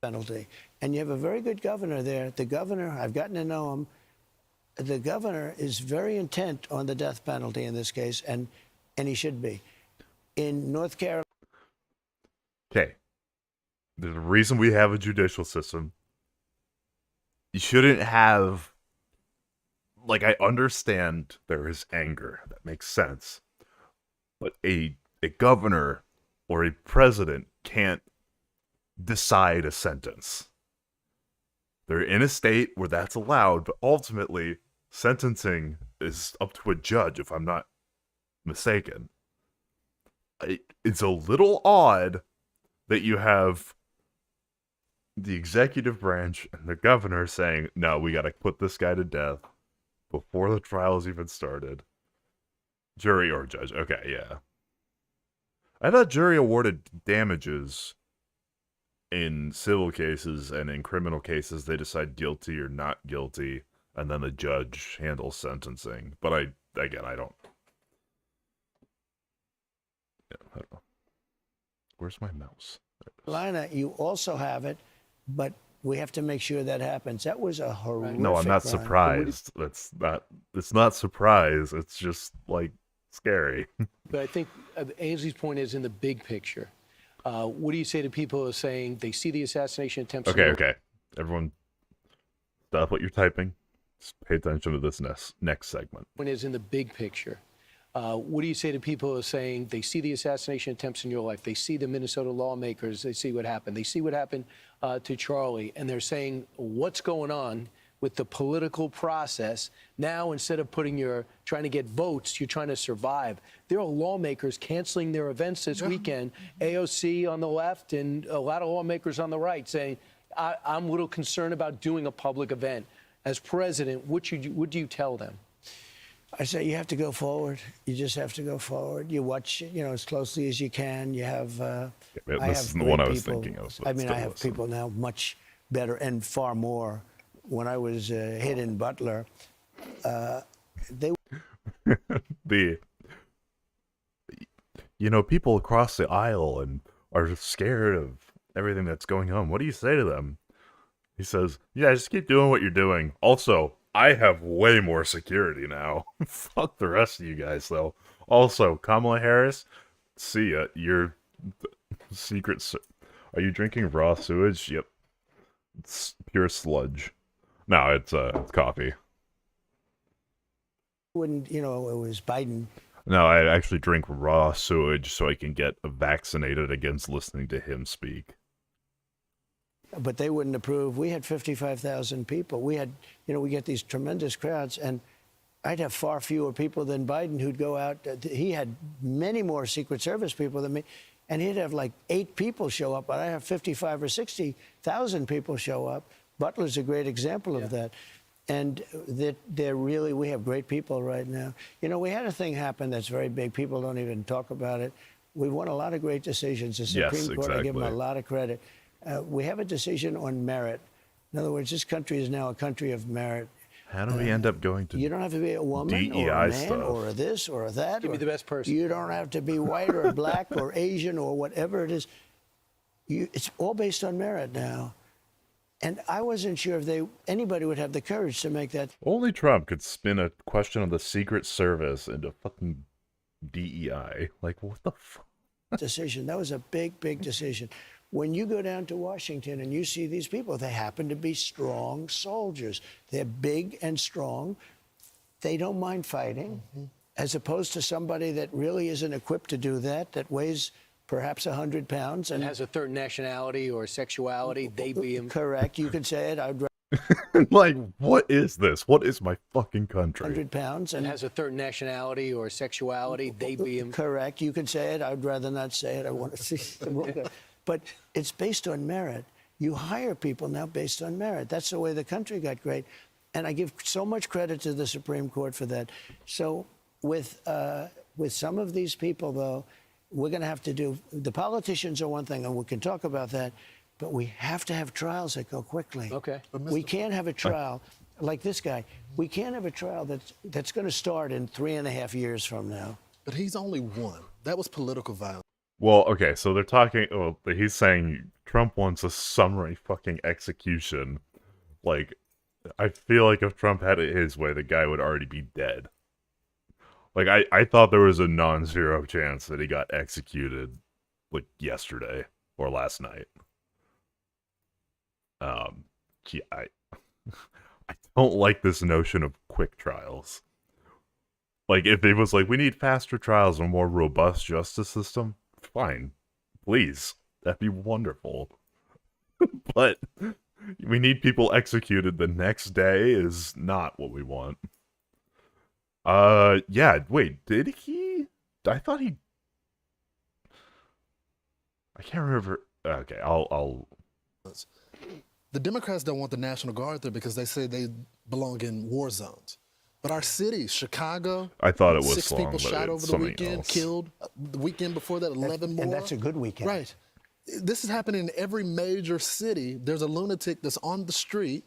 Penalty, and you have a very good governor there. The governor, I've gotten to know him. The governor is very intent on the death penalty in this case, and he should be. In North Carolina. Okay. There's a reason we have a judicial system. You shouldn't have. I understand there is anger. That makes sense. But a governor or a president can't decide a sentence. They're in a state where that's allowed, but ultimately, sentencing is up to a judge, if I'm not mistaken. It's a little odd that you have the executive branch and the governor saying, no, we got to put this guy to death before the trial's even started. Jury or judge. Okay, yeah. I thought jury awarded damages in civil cases, and in criminal cases they decide guilty or not guilty, and then the judge handles sentencing. But I don't. Yeah, I don't know. Where's my mouse? Carolina, you also have it, but we have to make sure that happens. That was a horrific No, I'm not crime. surprised. It's not surprise. It's just like scary. But I think Ainsley's point is in the big picture. What do you say to people who are saying they see the assassination attempts? Okay. Everyone, stop what you're typing. Just pay attention to this next segment. Point is in the big picture. What do you say to people who are saying they see the assassination attempts in your life? They see the Minnesota lawmakers. They see what happened. They see what happened to Charlie, and they're saying, what's going on with the political process? Now, instead of trying to get votes, you're trying to survive. There are lawmakers canceling their events this weekend. AOC on the left and a lot of lawmakers on the right saying, I'm a little concerned about doing a public event. As president, what do you tell them? I say you have to go forward. You just have to go forward. You watch, as closely as you can. You have. This is the one I was thinking of. I mean, I have people now much better and far more. When I was hit in Butler, people across the aisle and are scared of everything that's going on. What do you say to them? He says, "Yeah, just keep doing what you're doing. Also, I have way more security now. Fuck the rest of you guys, though. Also, Kamala Harris, see ya. You're secret. Are you drinking raw sewage? Yep. It's pure sludge. No, it's coffee. When it was Biden. No, I actually drink raw sewage so I can get vaccinated against listening to him speak. But they wouldn't approve. We had 55,000 people. We had, we get these tremendous crowds, and I'd have far fewer people than Biden who'd go out. He had many more Secret Service people than me, and he'd have like 8 people show up, but I have 55 or 60,000 people show up. Butler's a great example of that. And we have great people right now. We had a thing happen that's very big. People don't even talk about it. We won a lot of great decisions. The Supreme Court, I give them a lot of credit. We have a decision on merit. In other words, this country is now a country of merit. How do we end up going to You don't have to be a woman DEI or a man stuff. or a this or a that. Give me the best person. You don't have to be white or black or Asian or whatever it is. It's all based on merit now. And I wasn't sure if anybody would have the courage to make that. Only Trump could spin a question of the Secret Service into fucking DEI. Like, what the fuck? Decision. That was a big, big decision. When you go down to Washington and you see these people, they happen to be strong soldiers. They're big and strong. They don't mind fighting, as opposed to somebody that really isn't equipped to do that weighs perhaps 100 pounds. And has a third nationality or sexuality. They be him. Correct. You can say it. I'd Like, what is this? What is my fucking country? 100 pounds. And has a third nationality or sexuality. They be him. Correct. You can say it. I'd rather not say it. I want to see some. But it's based on merit. You hire people now based on merit. That's the way the country got great. And I give so much credit to the Supreme Court for that. So with some of these people, though, we're going to have to do, the politicians are one thing, and we can talk about that, but we have to have trials that go quickly. Okay. We can't have a trial like this guy. We can't have a trial that's going to start in 3.5 years from now. But he's only one. That was political violence. Well, okay, so they're talking. Well, he's saying Trump wants a summary fucking execution. Like, I feel like if Trump had it his way, the guy would already be dead. Like, I thought there was a non-zero chance that he got executed, like, yesterday or last night. Yeah, I don't like this notion of quick trials. Like, if it was like, we need faster trials and a more robust justice system, fine. Please. That'd be wonderful. But we need people executed the next day is not what we want. Yeah, wait, did he? I thought he... I can't remember. Okay, I'll... The Democrats don't want the National Guard there because they say they belong in war zones. But our cities, Chicago, I thought it was 6 Slong, people but shot it's over the something weekend, else. killed. The weekend before that, 11 more. And that's a good weekend. Right. This is happening in every major city. There's a lunatic that's on the street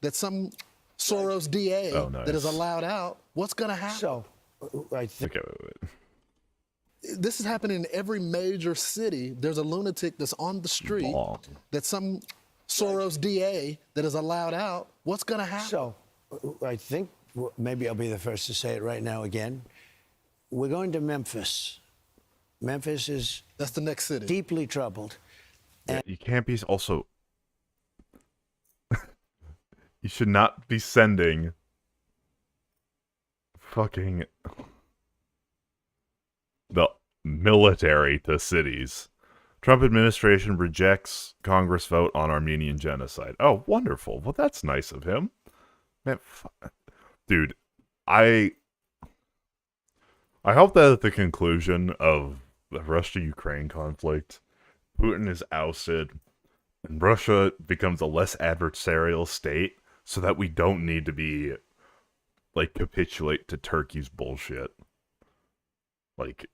that some Soros DA Oh, nice. that is allowed out. What's going to happen? So, I think Okay, wait. This is happening in every major city. There's a lunatic that's on the street Long. that some Soros DA that is allowed out. What's going to happen? so. I think maybe I'll be the first to say it right now again. We're going to Memphis. Memphis is That's the next city. deeply troubled. Yeah, you can't be also. You should not be sending fucking the military to cities. Trump administration rejects Congress vote on Armenian genocide. Oh, wonderful. Well, that's nice of him. Man, dude, I hope that at the conclusion of the Russia-Ukraine conflict, Putin is ousted and Russia becomes a less adversarial state so that we don't need to be, like, capitulate to Turkey's bullshit. Like,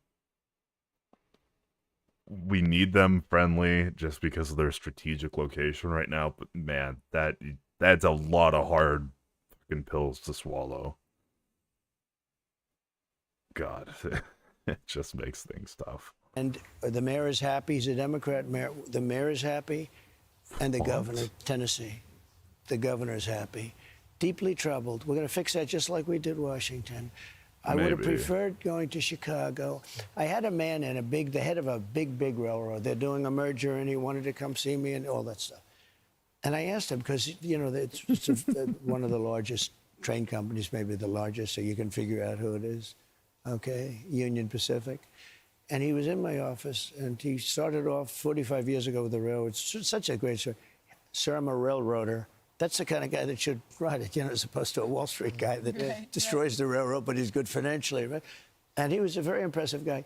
we need them friendly just because of their strategic location right now, but man, that's a lot of hard fucking pills to swallow. God, it just makes things tough. And the mayor is happy. He's a Democrat mayor. The mayor is happy. And the governor, Tennessee, the governor is happy. Deeply troubled. We're going to fix that just like we did Washington. I would have Maybe. preferred going to Chicago. I had a man in the head of a big railroad. They're doing a merger, and he wanted to come see me and all that stuff. And I asked him, because, you know, it's one of the largest train companies, maybe the largest, so you can figure out who it is. Okay, Union Pacific. And he was in my office, and he started off 45 years ago with the railroad. It's such a great story. Sir, I'm a railroader. That's the kind of guy that should ride it, you know, as opposed to a Wall Street guy that destroys the railroad, but he's good financially, right? And he was a very impressive guy.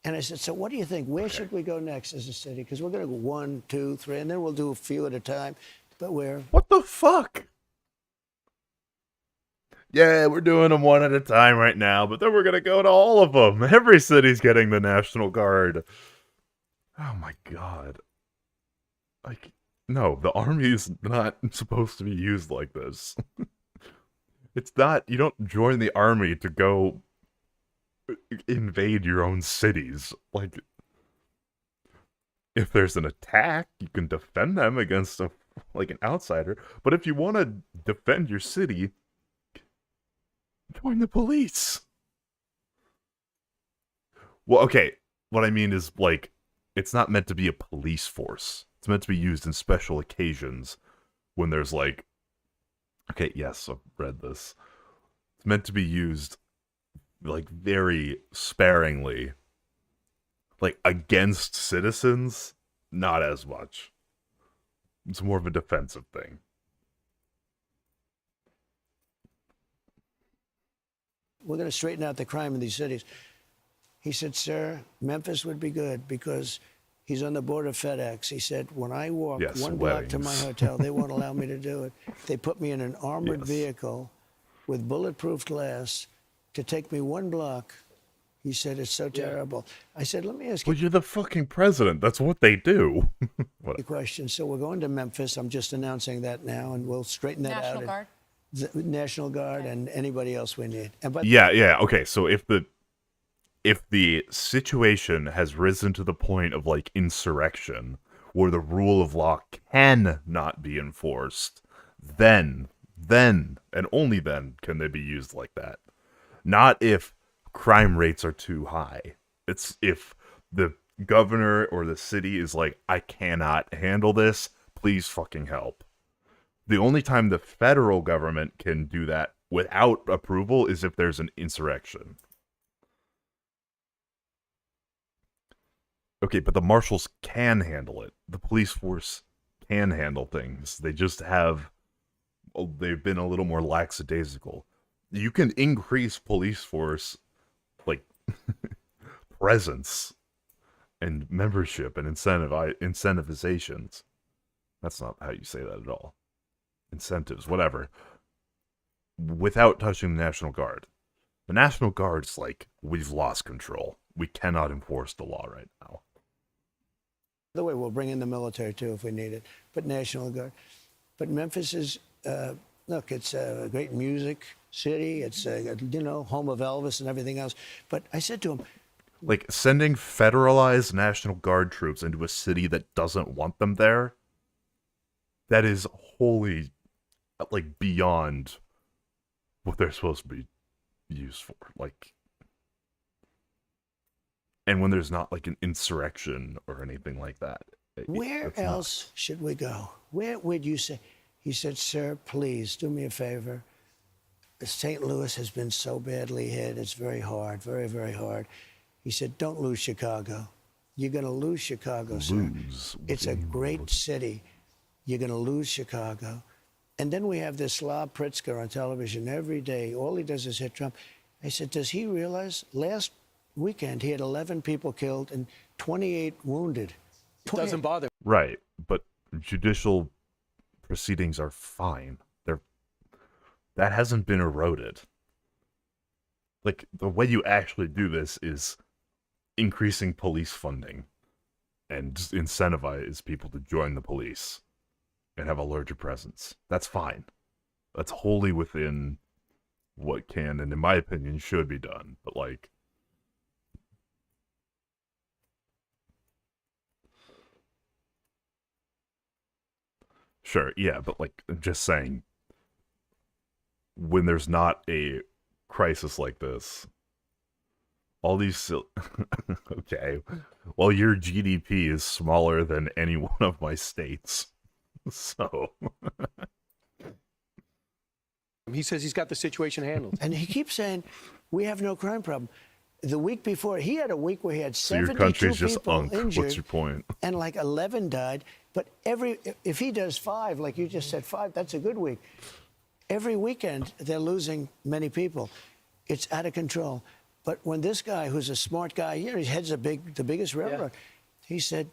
And I said, so what do you think? Where should we go next as a city? Because we're going to go 1, 2, 3, and then we'll do a few at a time. But we're... What the fuck? Yeah, we're doing them one at a time right now, but then we're gonna go to all of them. Every city's getting the National Guard. Oh my god. Like, no, the army is not supposed to be used like this. It's not, you don't join the army to go invade your own cities. Like, if there's an attack, you can defend them against an outsider. But if you want to defend your city, join the police. Well, okay, what I mean is, like, it's not meant to be a police force. It's meant to be used in special occasions when there's, like, okay, yes, I've read this. It's meant to be used, like, very sparingly. Like, against citizens, not as much. It's more of a defensive thing. We're going to straighten out the crime in these cities. He said, sir, Memphis would be good because he's on the board of FedEx. He said, when I walk one block to my hotel, they won't allow me to do it. They put me in an armored vehicle with bulletproof glass to take me 1 block. He said, it's so terrible. I said, let me ask you Well, you're the fucking president. That's what they do. a question. So we're going to Memphis. I'm just announcing that now, and we'll straighten that National out. Guard. The National Guard and anybody else we need. And Yeah. Okay, so if the situation has risen to the point of, like, insurrection, where the rule of law cannot be enforced, then, and only then, can they be used like that. Not if crime rates are too high. It's if the governor or the city is like, I cannot handle this, please fucking help. The only time the federal government can do that without approval is if there's an insurrection. Okay, but the marshals can handle it. The police force can handle things. They just have... they've been a little more lackadaisical. You can increase police force, like, presence and membership and incentivizations. That's not how you say that at all. Incentives, whatever. without touching the National Guard. The National Guard's like, we've lost control. We cannot enforce the law right now. By the way, we'll bring in the military too if we need it, but National Guard. But Memphis is, look, it's a great music city. It's, home of Elvis and everything else. But I said to him, like, sending federalized National Guard troops into a city that doesn't want them there, that is wholly, like, beyond what they're supposed to be used for. Like, and when there's not, like, an insurrection or anything like that. Where else should we go? Where would you say? He said, sir, please do me a favor. St. Louis has been so badly hit. It's very hard, very, very hard. He said, don't lose Chicago. You're going to lose Chicago, sir. It's a great city. You're going to lose Chicago. And then we have this Slav Pritzker on television every day. All he does is hit Trump. I said, does he realize last weekend he had 11 people killed and 28 wounded? It doesn't bother. Right, but judicial proceedings are fine. That hasn't been eroded. Like, the way you actually do this is increasing police funding and incentivize people to join the police and have a larger presence. That's fine. That's wholly within what can, and in my opinion, should be done. But, like, sure, yeah, but, like, I'm just saying, when there's not a crisis like this, all these okay, well, your GDP is smaller than any one of my states, so He says he's got the situation handled. And he keeps saying, we have no crime problem. The week before, he had a week where he had so your 72 country's just people injured. What's your point? And like 11 died. But if he does 5, like you just said 5, that's a good week. Every weekend, they're losing many people. It's out of control. But when this guy, who's a smart guy, he heads the biggest railroad, he said,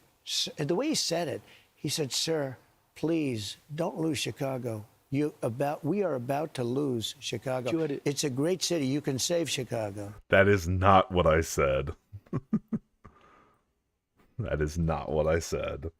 the way he said it, he said, sir, please don't lose Chicago. We are about to lose Chicago. It's a great city. You can save Chicago. That is not what I said. That is not what I said.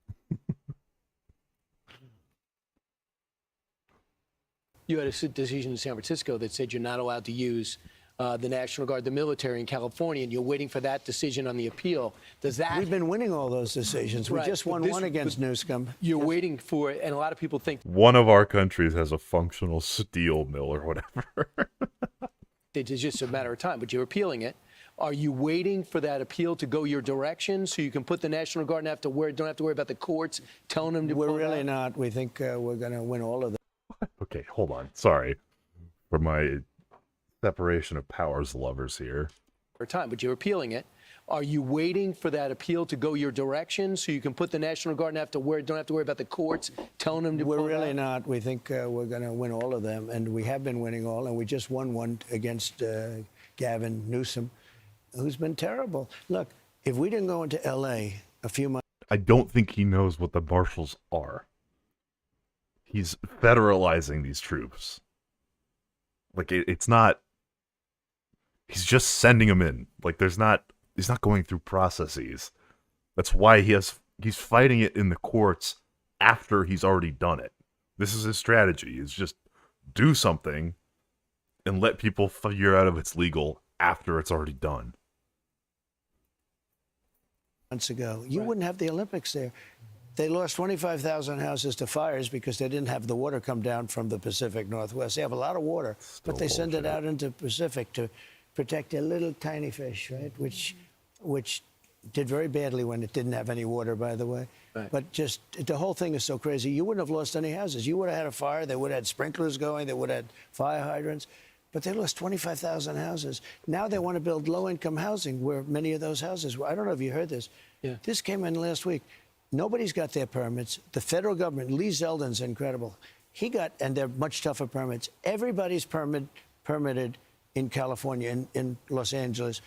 You had a decision in San Francisco that said you're not allowed to use the National Guard, the military in California, and you're waiting for that decision on the appeal. Does that? We've been winning all those decisions. We just won one against Newsom. You're waiting for it, and a lot of people think one of our countries has a functional steel mill or whatever. it's just a matter of time, but you're appealing it. Are you waiting for that appeal to go your direction so you can put the National Guard and don't have to worry about the courts telling them to? We're really not. We think we're going to win all of them. Okay, hold on. Sorry for my separation of powers lovers here. Time, but you're appealing it. Are you waiting for that appeal to go your direction so you can put the National Guard and don't have to worry about the courts telling them to? We're really not. We think we're going to win all of them, and we have been winning all, and we just won one against Gavin Newsom, who's been terrible. Look, if we didn't go into L.A. a few months, I don't think he knows what the marshals are. He's federalizing these troops. Like, it's not. He's just sending them in. Like, he's not going through processes. That's why he's fighting it in the courts after he's already done it. This is his strategy, is just do something and let people figure out if it's legal after it's already done. Months ago, you wouldn't have the Olympics there. They lost 25,000 houses to fires because they didn't have the water come down from the Pacific Northwest. They have a lot of water, but they send it out into the Pacific to protect a little tiny fish, right? Which did very badly when it didn't have any water, by the way. Right. But just the whole thing is so crazy. You wouldn't have lost any houses. You would have had a fire. They would have had sprinklers going. They would have had fire hydrants. But they lost 25,000 houses. Now they want to build low-income housing where many of those houses were. I don't know if you heard this. Yeah. This came in last week. Nobody's got their permits. The federal government, Lee Zeldin's incredible. He got, and they're much tougher permits. Everybody's permitted in California, in Los Angeles.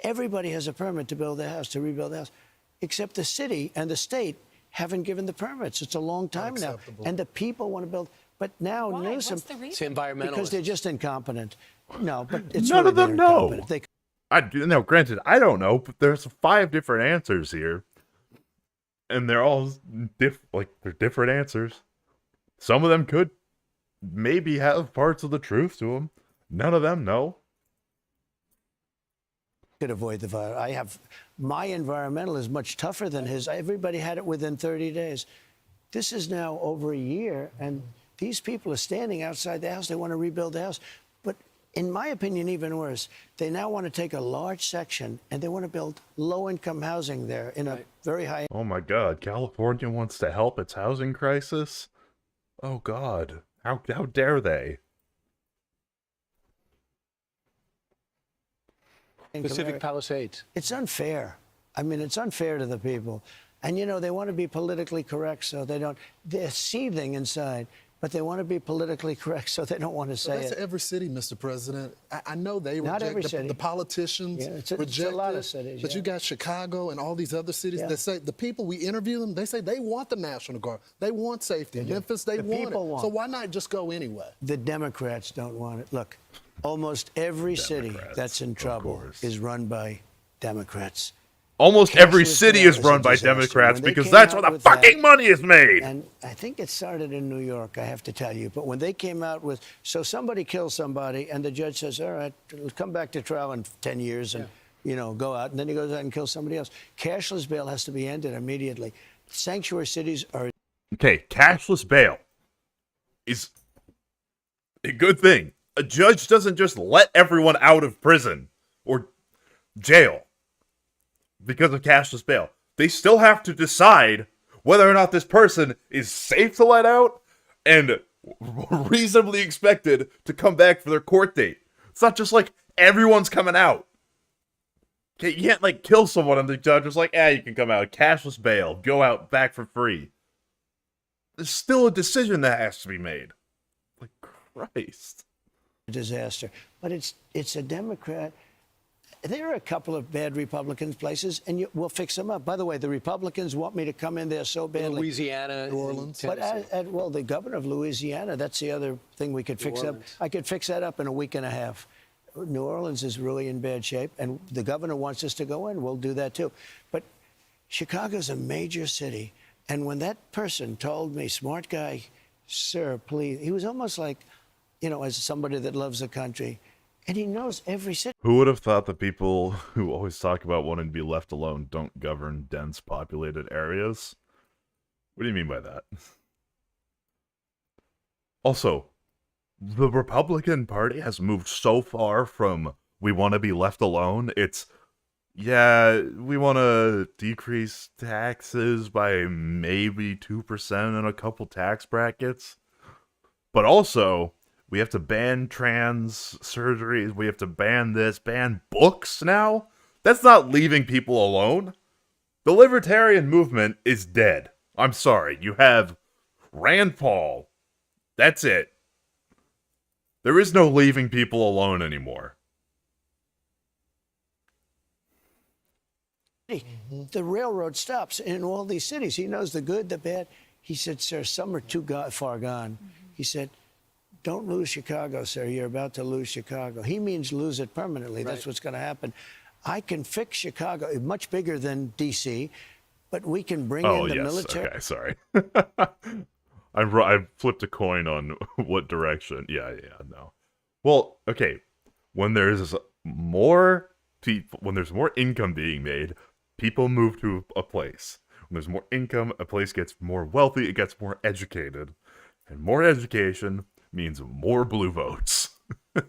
Everybody has a permit to build their house, to rebuild their house, except the city and the state haven't given the permits. It's a long time now. And the people want to build. But now Why? Newsom, What's the reason? It's environmentalist. because they're just incompetent. No, but it's None really of them they're know. incompetent. They I do now. Granted, I don't know, but there's 5 different answers here, and they're all they're different answers. Some of them could maybe have parts of the truth to them. None of them know. could avoid the virus. My environmental is much tougher than his. Everybody had it within 30 days. This is now over a year, and these people are standing outside the house. They want to rebuild the house. But in my opinion, even worse, they now want to take a large section and they want to build low-income housing there in a very high. Oh my God, California wants to help its housing crisis? Oh God, how dare they? Pacific Palisades. It's unfair. I mean, it's unfair to the people. And, you know, they want to be politically correct, so they don't. They're seething inside, but they want to be politically correct, so they don't want to say That's it. every city, Mr. President. I know they Not reject every city. the politicians. Yeah, it's a reject lot it, of cities, but yeah. you got Chicago and all these other cities Yeah. that say the people we interview them. They say they want the National Guard. They want safety. Memphis, they The want it. people want So it. why not just go anyway? The Democrats don't want it. Look, almost every city Democrats, that's in of trouble course. is run by Democrats. Almost every Cashless city bill is is a run by disaster. Democrats When they because came that's out where the with that- fucking money is made. And I think it started in New York, I have to tell you. But when they came out with, so somebody kills somebody, and the judge says, all right, come back to trial in 10 years and, you know, go out. And then he goes out and kills somebody else. Cashless bail has to be ended immediately. Sanctuary cities are. Okay, cashless bail is a good thing. A judge doesn't just let everyone out of prison or jail because of cashless bail. They still have to decide whether or not this person is safe to let out and reasonably expected to come back for their court date. It's not just like everyone's coming out. Okay, you can't like kill someone and the judge is like, you can come out. Cashless bail. Go out back for free. There's still a decision that has to be made. Like, Christ. Disaster. But it's a Democrat. There are a couple of bad Republicans places, and we'll fix them up. By the way, the Republicans want me to come in there so badly. Louisiana, New Orleans. But well, the governor of Louisiana, that's the other thing we could fix up. Orleans. I could fix that up in a week and a half. New Orleans is really in bad shape, and the governor wants us to go in. We'll do that too. But Chicago's a major city, and when that person told me, smart guy, sir, please, he was almost like, you know, as somebody that loves the country, and he knows every city. Who would have thought that people who always talk about wanting to be left alone don't govern dense populated areas? What do you mean by that? Also, the Republican Party has moved so far from we want to be left alone. It's, we want to decrease taxes by maybe 2% in a couple tax brackets. But also, we have to ban trans surgeries. We have to ban this, ban books now. That's not leaving people alone. The libertarian movement is dead. I'm sorry. You have Rand Paul. That's it. There is no leaving people alone anymore. The railroad stops in all these cities. He knows the good, the bad. He said, sir, some are too far gone. He said, don't lose Chicago, sir. You're about to lose Chicago. He means lose it permanently. That's what's going to happen. I can fix Chicago, much bigger than D.C., but we can bring in the military. Okay, sorry. I flipped a coin on what direction. Yeah, no. Well, okay. When there's more people, when there's more income being made, people move to a place. When there's more income, a place gets more wealthy, it gets more educated. And more education means more blue votes.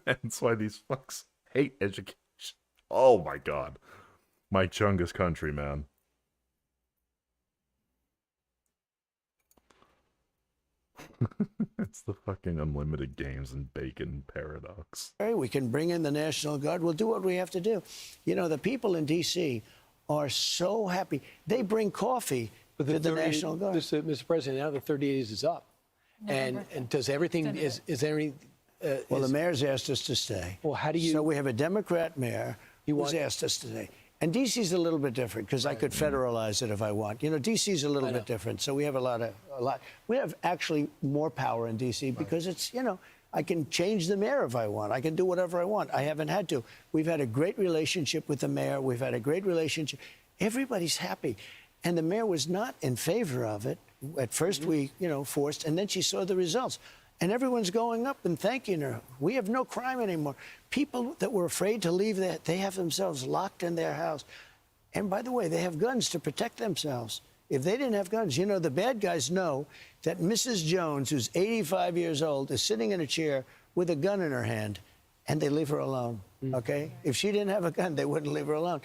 That's why these fucks hate education. Oh my God. My Chungus country, man. It's the fucking unlimited games and bacon paradox. We can bring in the National Guard. We'll do what we have to do. You know, the people in D.C. are so happy. They bring coffee to the National Guard. Mr. President, now the 30 days is up. And does everything, is there any... Well, the mayor's asked us to stay. Well, how do you... So we have a Democrat mayor who's asked us to stay. And D.C.'s a little bit different because I could federalize it if I want. You know, D.C.'s a little bit different. So we have a lot. We have actually more power in D.C. because it's, you know, I can change the mayor if I want. I can do whatever I want. I haven't had to. We've had a great relationship with the mayor. We've had a great relationship. Everybody's happy. And the mayor was not in favor of it. At first we, you know, forced, and then she saw the results. And everyone's going up and thanking her. We have no crime anymore. People that were afraid to leave, they have themselves locked in their house. And by the way, they have guns to protect themselves. If they didn't have guns, you know, the bad guys know that Mrs. Jones, who's 85 years old, is sitting in a chair with a gun in her hand, and they leave her alone, okay? If she didn't have a gun, they wouldn't leave her alone.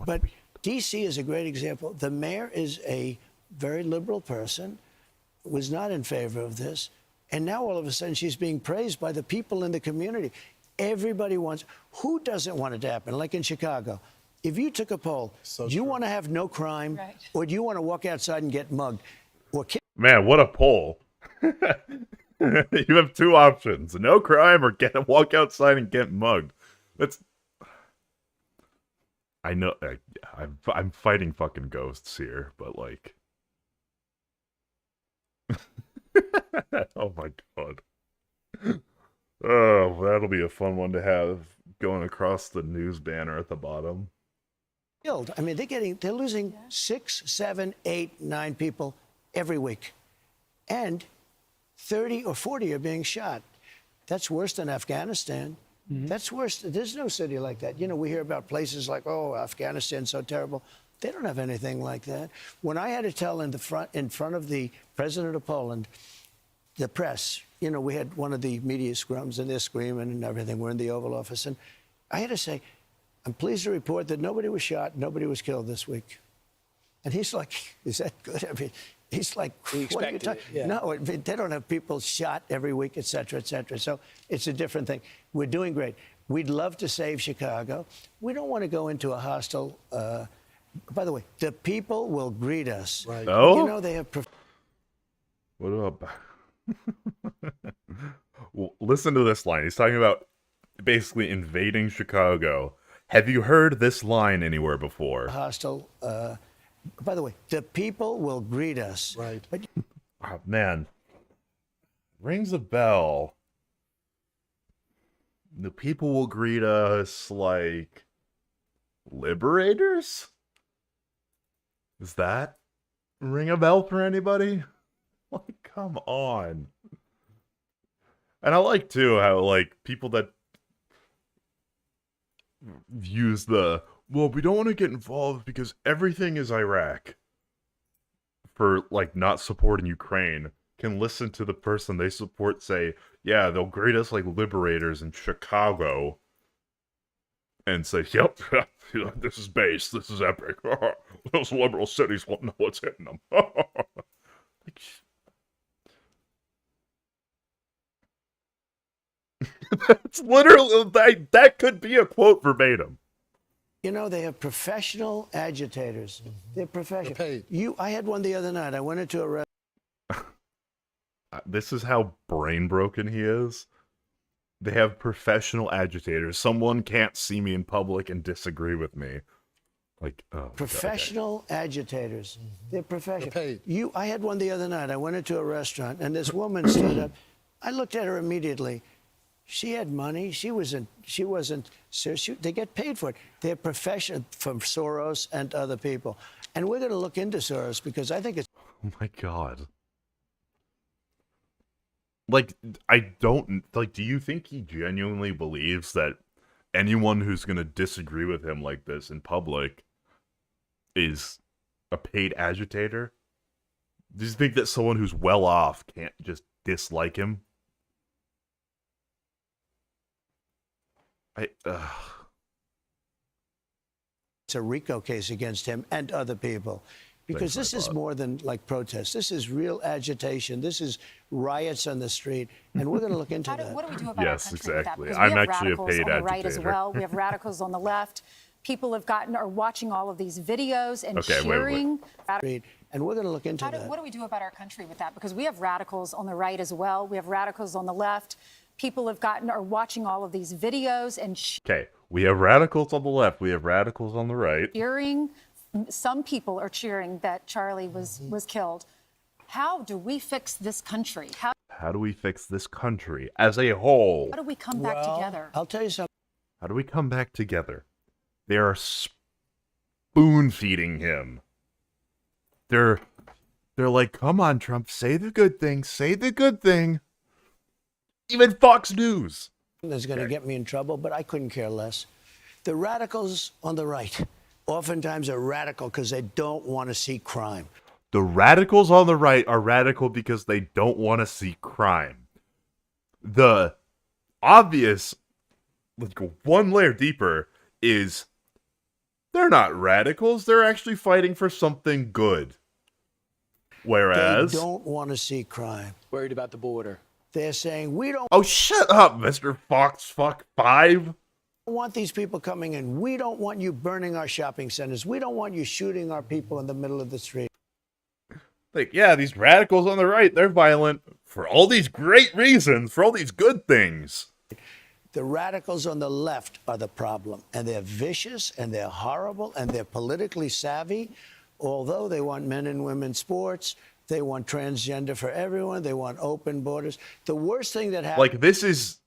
But D.C. is a great example. The mayor is a very liberal person, was not in favor of this. And now all of a sudden she's being praised by the people in the community. Everybody wants, who doesn't want it to happen? Like in Chicago, if you took a poll, do you want to have no crime or do you want to walk outside and get mugged? Or Man, what a poll. You have two options, no crime or walk outside and get mugged. That's... I know, I'm fighting fucking ghosts here, but like... Oh my god. Oh, that'll be a fun one to have going across the news banner at the bottom. Killed. I mean, they're losing 6, 7, 8, 9 people every week. And 30 or 40 are being shot. That's worse than Afghanistan. That's worse. There's no city like that. You know, we hear about places like, oh, Afghanistan's so terrible. They don't have anything like that. When I had to tell in front of the president of Poland, the press, you know, we had one of the media scrums and they're screaming and everything. We're in the Oval Office. And I had to say, I'm pleased to report that nobody was shot, nobody was killed this week. And he's like, is that good? I mean, he's like, what are you talking? Yeah. No, they don't have people shot every week, et cetera, et cetera. So it's a different thing. We're doing great. We'd love to save Chicago. We don't want to go into a hostile... by the way, the people will greet us. Right. Oh? You know, they have... What about... Well, listen to this line. He's talking about basically invading Chicago. Have you heard this line anywhere before? Hostile... by the way, the people will greet us. Right. But Oh, man. Rings a bell. The people will greet us like... liberators? Does that ring a bell for anybody? Like, come on. And I like, too, how, like, people that use the, well, we don't want to get involved because everything is Iraq, for, like, not supporting Ukraine, can listen to the person they support say, yeah, they'll greet us like liberators in Chicago, and say, yep, this is base, this is epic. Those liberal cities won't know what's hitting them. Like, that's literally, that could be a quote verbatim. you know, they have professional agitators. They're professional. They're paid. I had one the other night. I went into a restaurant. This is how brain broken he is. They have professional agitators. Someone can't see me in public and disagree with me. Like, oh, Professional agitators. They're professional. They're paid. I had one the other night. I went into a restaurant, and this woman stood up. I looked at her immediately. She had money. She wasn't. They get paid for it. They're professional, from Soros and other people. And we're going to look into Soros because I think it's. Oh my god. Like, I don't, like, do you think he genuinely believes that anyone who's going to disagree with him like this in public is a paid agitator? Do you think that someone who's well off can't just dislike him? It's a RICO case against him and other people. Because this is more than like protests. This is real agitation. This is riots on the street, and we're going to look into that. What do we do about Yes, our country with that? exactly. Because I'm we have actually a radicals paid on the right as agitator. well. We have radicals on the left. People are watching all of these videos and cheering. And we're going to look into that. What do we do about our country with that? Because we have radicals on the right as well. We have radicals on the left. People are watching all of these videos and. Okay, We have radicals on the left. We have radicals on the right. Cheering, some people are cheering that Charlie was killed. How do we fix this country? How do we fix this country as a whole? How do we come back together? I'll tell you something. How do we come back together? They are spoon feeding him. They're like, come on, Trump, say the good thing, say the good thing. Even Fox News. That's going to get me in trouble, but I couldn't care less. The radicals on the right oftentimes are radical because they don't want to see crime. The radicals on the right are radical because they don't want to see crime. The obvious, let's go one layer deeper, is they're not radicals. They're actually fighting for something good. Whereas... They don't want to see crime. Worried about the border. They're saying, we don't Oh, shut up, Mr. Fox Fuck 5. want these people coming in. We don't want you burning our shopping centers. We don't want you shooting our people in the middle of the street. Like, yeah, these radicals on the right, they're violent for all these great reasons, for all these good things. The radicals on the left are the problem, and they're vicious, and they're horrible, and they're politically savvy. Although they want men and women sports, they want transgender for everyone, they want open borders. The worst thing that happened... Like, this is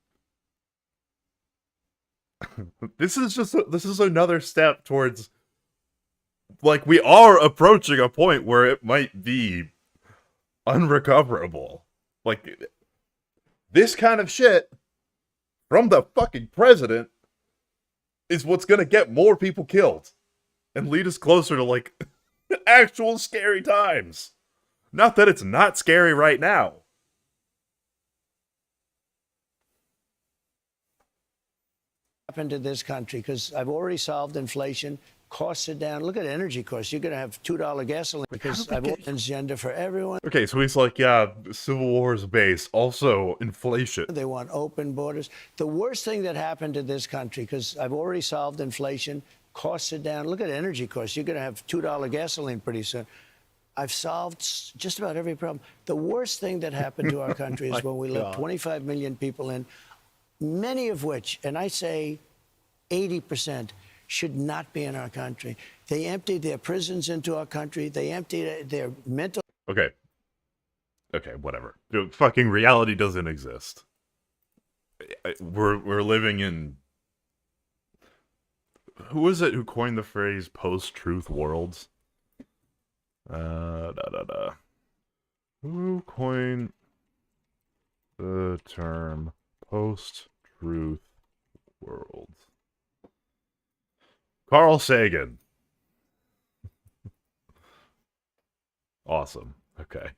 another step towards, like, we are approaching a point where it might be unrecoverable. Like, this kind of shit from the fucking president is what's gonna get more people killed and lead us closer to, like, actual scary times. Not that it's not scary right now. happened to this country, because I've already solved inflation. Costs are down. Look at energy costs. You're going to have $2 gasoline because I've transgender for everyone. Okay, so he's like, yeah, Civil War's base, also inflation. They want open borders. The worst thing that happened to this country, because I've already solved inflation, costs are down. Look at energy costs. You're going to have $2 gasoline pretty soon. I've solved just about every problem. The worst thing that happened to our country is when we let 25 million people in, many of which, and I say 80%, should not be in our country. They emptied their prisons into our country. They emptied their mental... Okay, whatever. Dude, fucking reality doesn't exist. We're living in... Who was it who coined the phrase post-truth worlds? Who coined the term post-truth worlds? Carl Sagan. Awesome. Okay.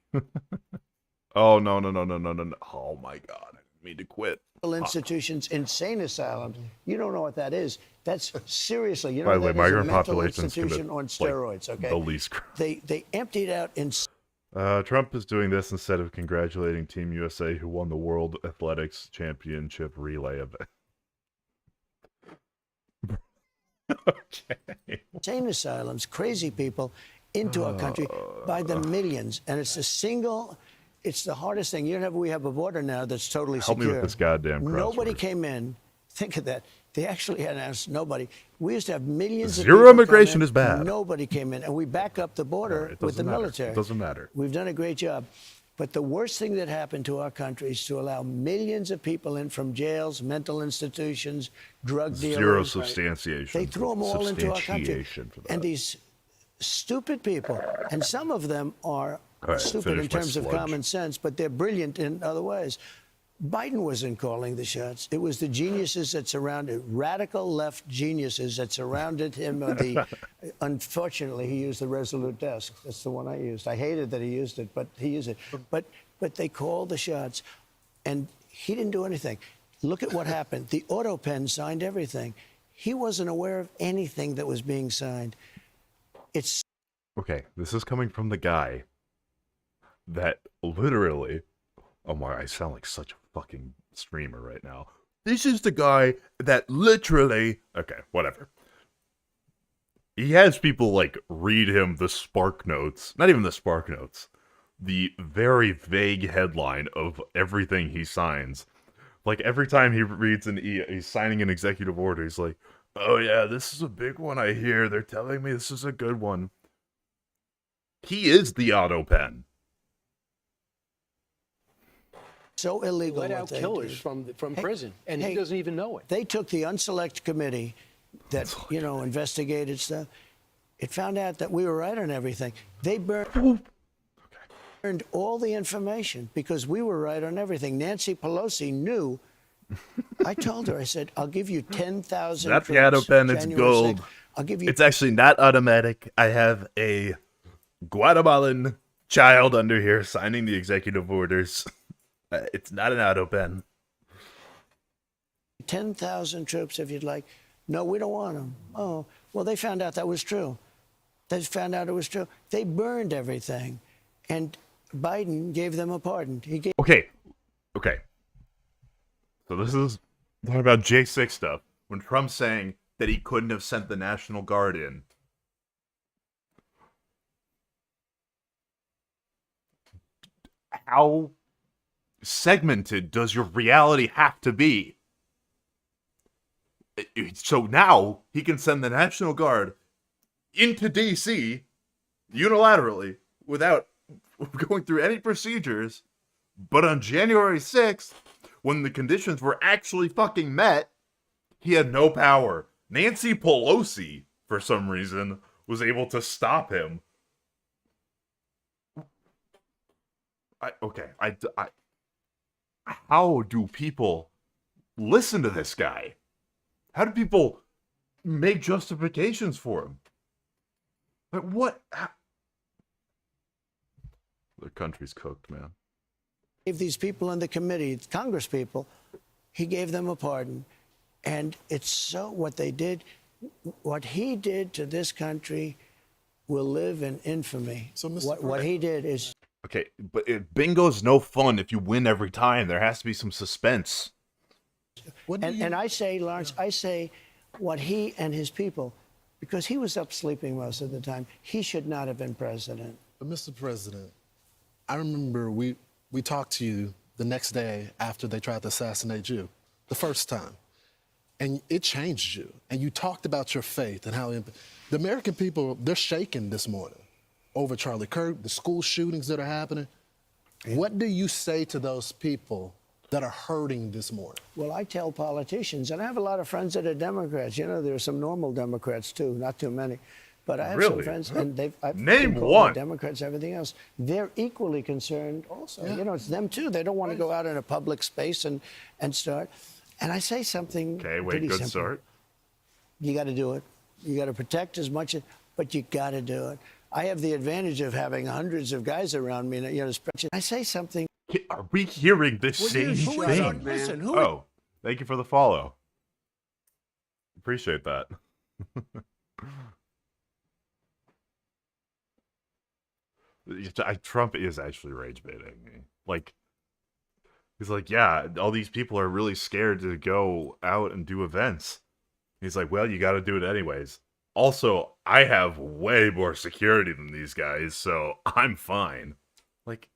Oh, no. Oh, my God. I didn't mean to quit. Institutions, insane asylums. You don't know what that is. That's seriously, you know, By the way, that is a migrant mental populations institution commit, on steroids, like, okay? the least crime. They emptied out in... Trump is doing this instead of congratulating Team USA, who won the World Athletics Championship relay event. Okay. insane asylums, crazy people into our country by the millions. And it's it's the hardest thing. We have a border now that's totally Help secure. me with this goddamn crossword. Nobody came in. Think of that. They actually had asked nobody. We used to have millions of Zero people immigration come in. is bad. Nobody came in. And we back up the border with the military. It doesn't matter. We've done a great job. But the worst thing that happened to our country is to allow millions of people in from jails, mental institutions, drug dealers. Zero substantiation. They threw them all into our country. For that. And these stupid people, and some of them are stupid in terms of common sense, but they're brilliant in other ways. Biden wasn't calling the shots. It was the geniuses that surrounded, radical left geniuses that surrounded him. Unfortunately, he used the Resolute desk. That's the one I used. I hated that he used it, but he used it. But they called the shots, and he didn't do anything. Look at what happened. The auto pen signed everything. He wasn't aware of anything that was being signed. It's... Okay, this is coming from the guy that literally... Oh my, I sound like such a fucking streamer right now. This is the guy that literally... Okay, whatever. He has people, like, read him the Spark Notes. Not even the Spark Notes. The very vague headline of everything he signs. Like, every time he reads he's signing an executive order, he's like, Oh yeah, this is a big one I hear. They're telling me this is a good one. He is the auto pen. So illegal Let what out they killers did. from prison, and hey, he doesn't even know it. They took the unselect committee that, investigated stuff. It found out that we were right on everything. They burned all the information because we were right on everything. Nancy Pelosi knew. I told her, I said, I'll give you 10,000 That troops. piano pen, it's January gold. 6th. I'll give you. It's actually not automatic. I have a Guatemalan child under here signing the executive orders. It's not an auto pen. 10,000 troops if you'd like. No, we don't want them. Oh, well, they found out that was true. They found out it was true. They burned everything. And Biden gave them a pardon. He gave. Okay. So this is talking about J6 stuff. When Trump's saying that he couldn't have sent the National Guard in. How segmented does your reality have to be? So now he can send the National Guard into D.C. unilaterally without going through any procedures. But on January 6th, when the conditions were actually fucking met, he had no power. Nancy Pelosi, for some reason, was able to stop him. How do people listen to this guy? How do people make justifications for him? Like, what? The country's cooked, man. Gave these people in the committee, Congress people, he gave them a pardon. And it's so what they did, what he did to this country will live in infamy. So, Mr. What he did is. Okay, but bingo's no fun if you win every time. There has to be some suspense. And I say, Lawrence, I say what he and his people, because he was up sleeping most of the time, he should not have been president. But Mr. President, I remember we talked to you the next day after they tried to assassinate you, the first time. And it changed you. And you talked about your faith and how the American people, they're shaken this morning over Charlie Kirk, the school shootings that are happening. What do you say to those people that are hurting this morning? Well, I tell politicians, and I have a lot of friends that are Democrats. You know, there are some normal Democrats, too, not too many. But I have some friends, and I've Name been one. Democrats, everything else. They're equally concerned also. Yeah. You know, it's them, too. They don't want to go out in a public space and start. And I say something pretty simple. Start. You got to do it. You got to protect as much, but you got to do it. I have the advantage of having hundreds of guys around me. You know, I say something. Are we hearing this same thing? Listen, Oh, thank you for the follow. Appreciate that. Trump is actually rage baiting me. Like, he's like, yeah, all these people are really scared to go out and do events. He's like, well, you got to do it anyways. Also, I have way more security than these guys, so I'm fine. Like,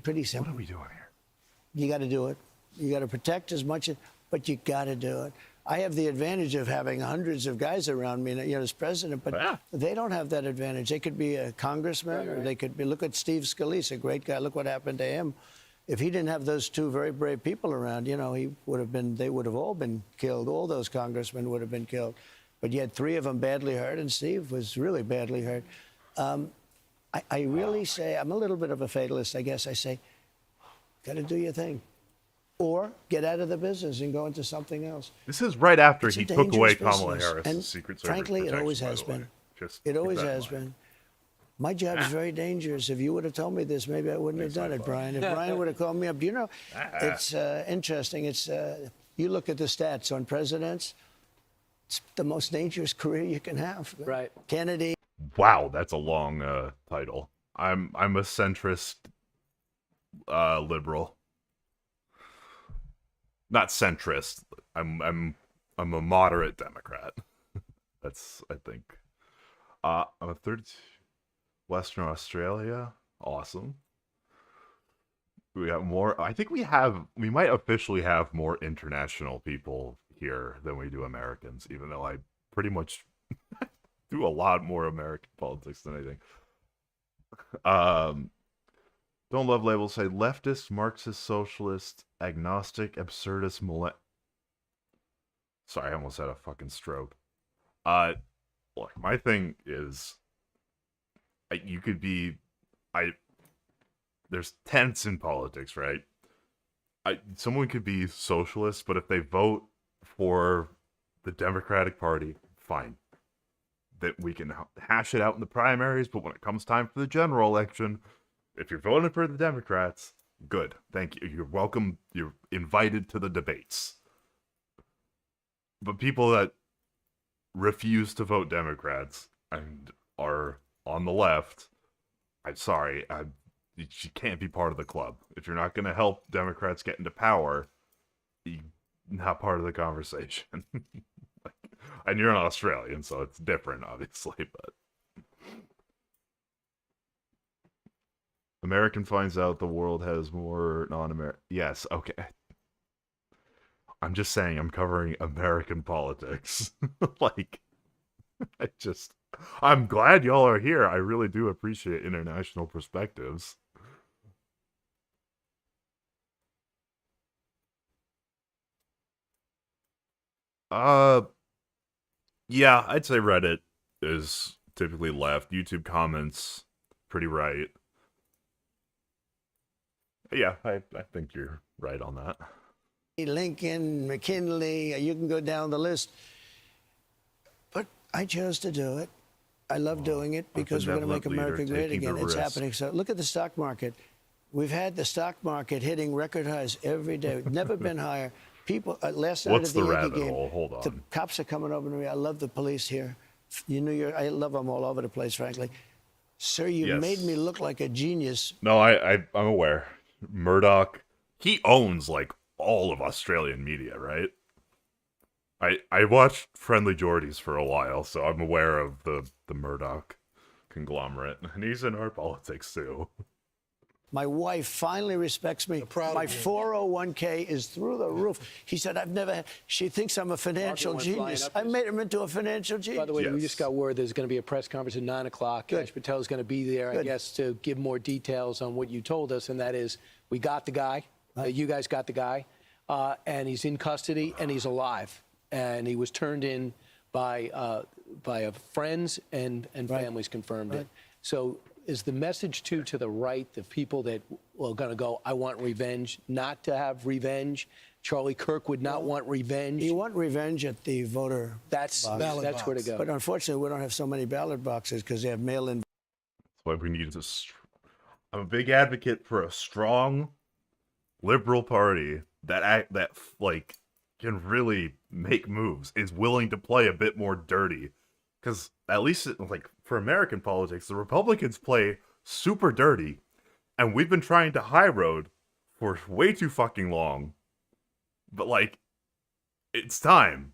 pretty simple. What are we doing here? You got to do it. You got to protect as much, but you got to do it. I have the advantage of having hundreds of guys around me, you know, as president, but they don't have that advantage. They could be a congressman, or they could be. Look at Steve Scalise, a great guy. Look what happened to him. If he didn't have those two very brave people around, you know, he would have been. They would have all been killed. All those congressmen would have been killed. But you had three of them badly hurt, and Steve was really badly hurt. I really say, I'm a little bit of a fatalist, I guess. I say, got to do your thing. Or get out of the business and go into something else. This is right after he took away business. Kamala Harris' And Secret Service frankly, it always has been. It always has been. My job is very dangerous. If you would have told me this, maybe I wouldn't have done it, Brian. If Brian would have called me up, do you know, it's interesting. It's you look at the stats on presidents, it's the most dangerous career you can have. Right. Kennedy. Wow, that's a long title. I'm a centrist liberal. Not centrist. I'm a moderate Democrat. That's, I think. I'm a third Western Australia. Awesome. We got more. I think we might officially have more international people here than we do Americans, even though I pretty much do a lot more American politics than anything. Don't love labels. Say leftist, Marxist, socialist, agnostic, absurdist, Sorry, I almost had a fucking stroke. Look, my thing is, you could be, there's tenets in politics, right? Someone could be socialist, but if they vote for the Democratic Party, fine. That we can hash it out in the primaries, but when it comes time for the general election, if you're voting for the Democrats, good. Thank you. You're welcome. You're invited to the debates. But people that refuse to vote Democrats and are on the left, I'm sorry, you can't be part of the club. If you're not going to help Democrats get into power, you're not part of the conversation. And you're an Australian, so it's different, obviously, but... American finds out the world has more non-American... Yes, okay. I'm just saying I'm covering American politics. Like, I'm glad y'all are here. I really do appreciate international perspectives. Yeah, I'd say Reddit is typically left. YouTube comments, pretty right. Yeah, I think you're right on that. Lincoln, McKinley, you can go down the list. But I chose to do it. I love doing it because we're going to make America great again. It's happening. So look at the stock market. We've had the stock market hitting record highs every day. Never been higher. People, last night at the Yankee game, hold on. the cops are coming over to me. I love the police here. I love them all over the place, frankly. Sir, you made me look like a genius. No, I'm aware. Murdoch, he owns, like, all of Australian media, right? I watched Friendly Jordies for a while, so I'm aware of the Murdoch conglomerate. And he's in our politics, too. My wife finally respects me. My 401k is through the roof. He said, I've never had... She thinks I'm a financial genius. I made him into a financial genius. By the way, we just got word there's going to be a press conference at 9 o'clock. Ash Patel is going to be there, I guess, to give more details on what you told us, and that is we got the guy. You guys got the guy. And he's in custody, and he's alive. And he was turned in by friends and families confirmed it. So is the message to the right, the people that are going to go, I want revenge, not to have revenge? Charlie Kirk would not want revenge. You want revenge at the voter That's where to go. But unfortunately, we don't have so many ballot boxes because they have mail-in. That's why we need to... I'm a big advocate for a strong liberal party that like can really make moves, is willing to play a bit more dirty. Because at least, like, for American politics, the Republicans play super dirty, and we've been trying to high road for way too fucking long. But, like, it's time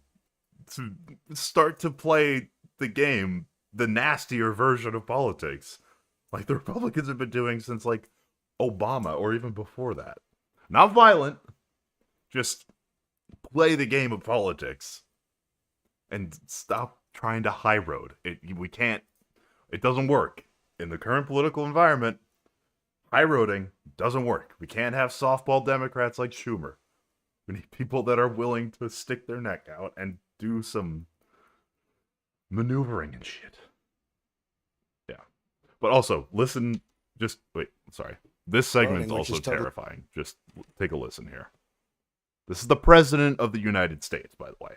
to start to play the game, the nastier version of politics, like the Republicans have been doing since, like, Obama, or even before that. Not violent, just play the game of politics and stop trying to high road. It doesn't work. In the current political environment, high roading doesn't work. We can't have softball Democrats like Schumer. We need people that are willing to stick their neck out and do some maneuvering and shit. Yeah. But also, listen, sorry. This segment's also terrifying. Just take a listen here. This is the President of the United States, by the way.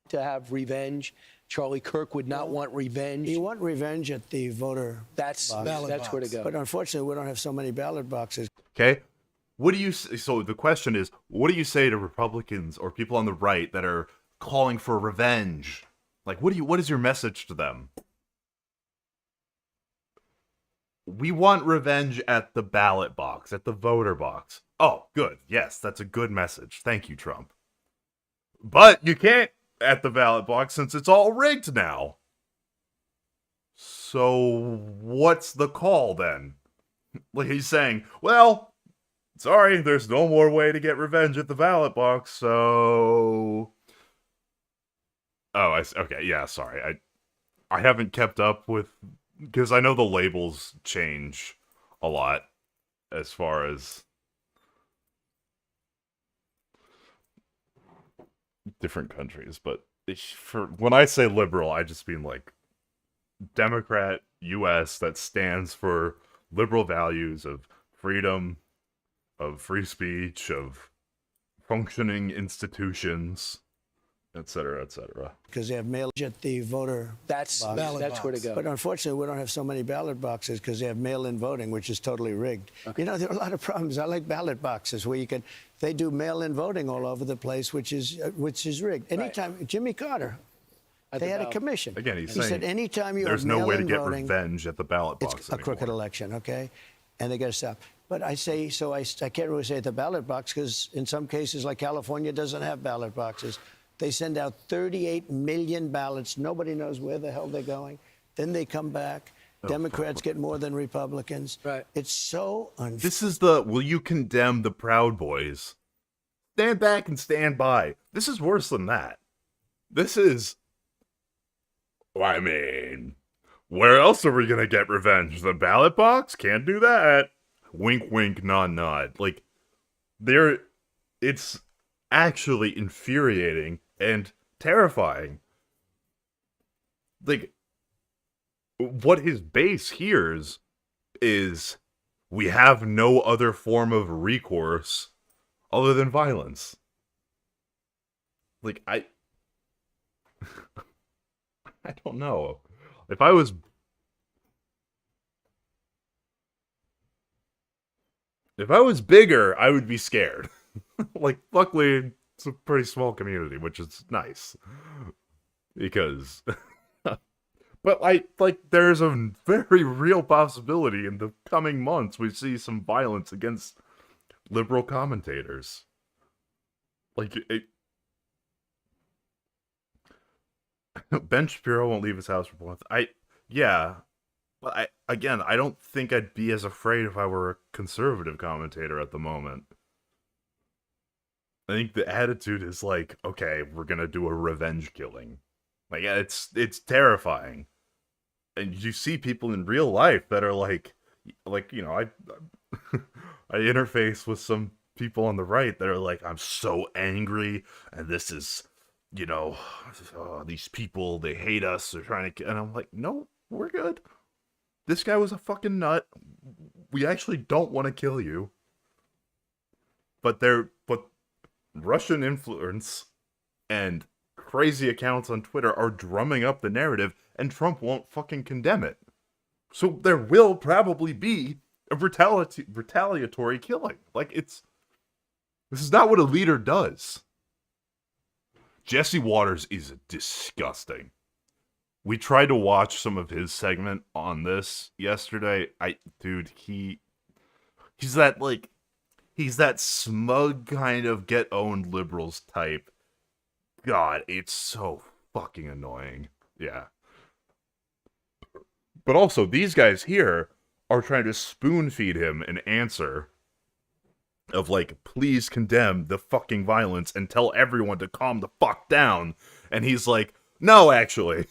To have revenge. Charlie Kirk would not want revenge. You want revenge at the voter That's where to go. But unfortunately, we don't have so many ballot boxes. Okay? So the question is, what do you say to Republicans or people on the right that are calling for revenge? Like, what is your message to them? We want revenge at the ballot box, at the voter box. Oh, good. Yes, that's a good message. Thank you, Trump. But you can't at the ballot box since it's all rigged now. So what's the call then? Like, he's saying, well, sorry, there's no more way to get revenge at the ballot box, so Oh, okay, yeah, sorry. I haven't kept up with, because I know the labels change a lot as far as different countries, but for when I say liberal, I just mean like Democrat US that stands for liberal values of freedom, of free speech, of functioning institutions, etc., etc. Because they have mail at the voter That's box. that's where to go. But unfortunately, we don't have so many ballot boxes because they have mail-in voting, which is totally rigged. You know, there are a lot of problems. I like ballot boxes where you can. They do mail-in voting all over the place, which is rigged. Anytime Jimmy Carter, they had a commission. Again, he said saying anytime you there's have no way to mail-in get voting, revenge at the ballot box it's a anymore. crooked election, okay? And they got to stop. But I say, so I can't really say at the ballot box because in some cases, like California, doesn't have ballot boxes. They send out 38 million ballots. Nobody knows where the hell they're going. Then they come back. Democrats get more than Republicans. Right. It's so unfair. This is the will you condemn the Proud Boys? Stand back and stand by. This is worse than that. This is, I mean, where else are we gonna get revenge? The ballot box? Can't do that. Wink, wink, nod, nod. Like, it's actually infuriating and terrifying. Like, what his base hears is we have no other form of recourse other than violence. Like, I don't know. If I was bigger, I would be scared. Like, luckily, it's a pretty small community, which is nice. Because, but there's a very real possibility in the coming months we see some violence against liberal commentators. Like, Ben Shapiro won't leave his house for months. But I don't think I'd be as afraid if I were a conservative commentator at the moment. I think the attitude is like, okay, we're gonna do a revenge killing. Like, it's terrifying. And you see people in real life that are like, you know, I interface with some people on the right that are like, I'm so angry, and this is, you know, these people, they hate us, they're trying to, and I'm like, no, we're good. This guy was a fucking nut. We actually don't want to kill you. But Russian influence and crazy accounts on Twitter are drumming up the narrative, and Trump won't fucking condemn it. So there will probably be a retaliatory killing. Like, this is not what a leader does. Jesse Waters is disgusting. We tried to watch some of his segment on this yesterday. He's that smug kind of get-owned liberals type. God, it's so fucking annoying. Yeah. But also, these guys here are trying to spoon-feed him an answer of, like, please condemn the fucking violence and tell everyone to calm the fuck down. And he's like, no, actually.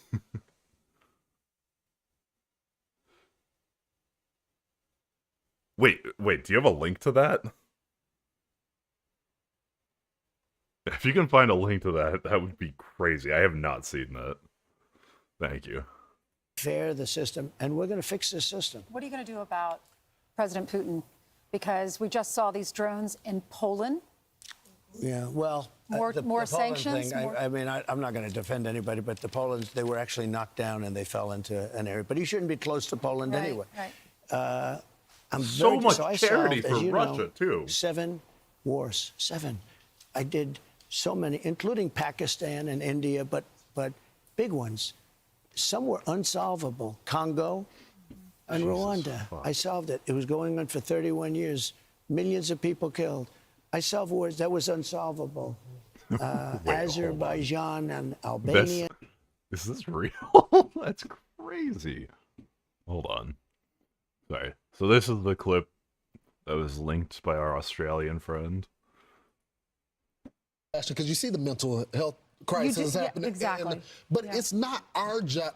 Wait, do you have a link to that? If you can find a link to that, that would be crazy. I have not seen that. Thank you. Fair the system, and we're going to fix the system. What are you going to do about President Putin? Because we just saw these drones in Poland. Yeah, well, More the Poland sanctions? thing, I mean, I'm not going to defend anybody, but the Poland's, they were actually knocked down and they fell into an area. But you shouldn't be close to Poland anyway. Right. I'm So much I charity solved, as for you Russia, know, too. 7 wars. 7. I did so many, including Pakistan and India, but big ones. Some were unsolvable. Congo and Rwanda. I solved it. It was going on for 31 years. Millions of people killed. I solved wars that was unsolvable. Azerbaijan and Albania. Is this real? That's crazy. Hold on. Sorry. So this is the clip that was linked by our Australian friend. Because you see the mental health crisis is yeah, happening. exactly. But Yeah. it's not our job.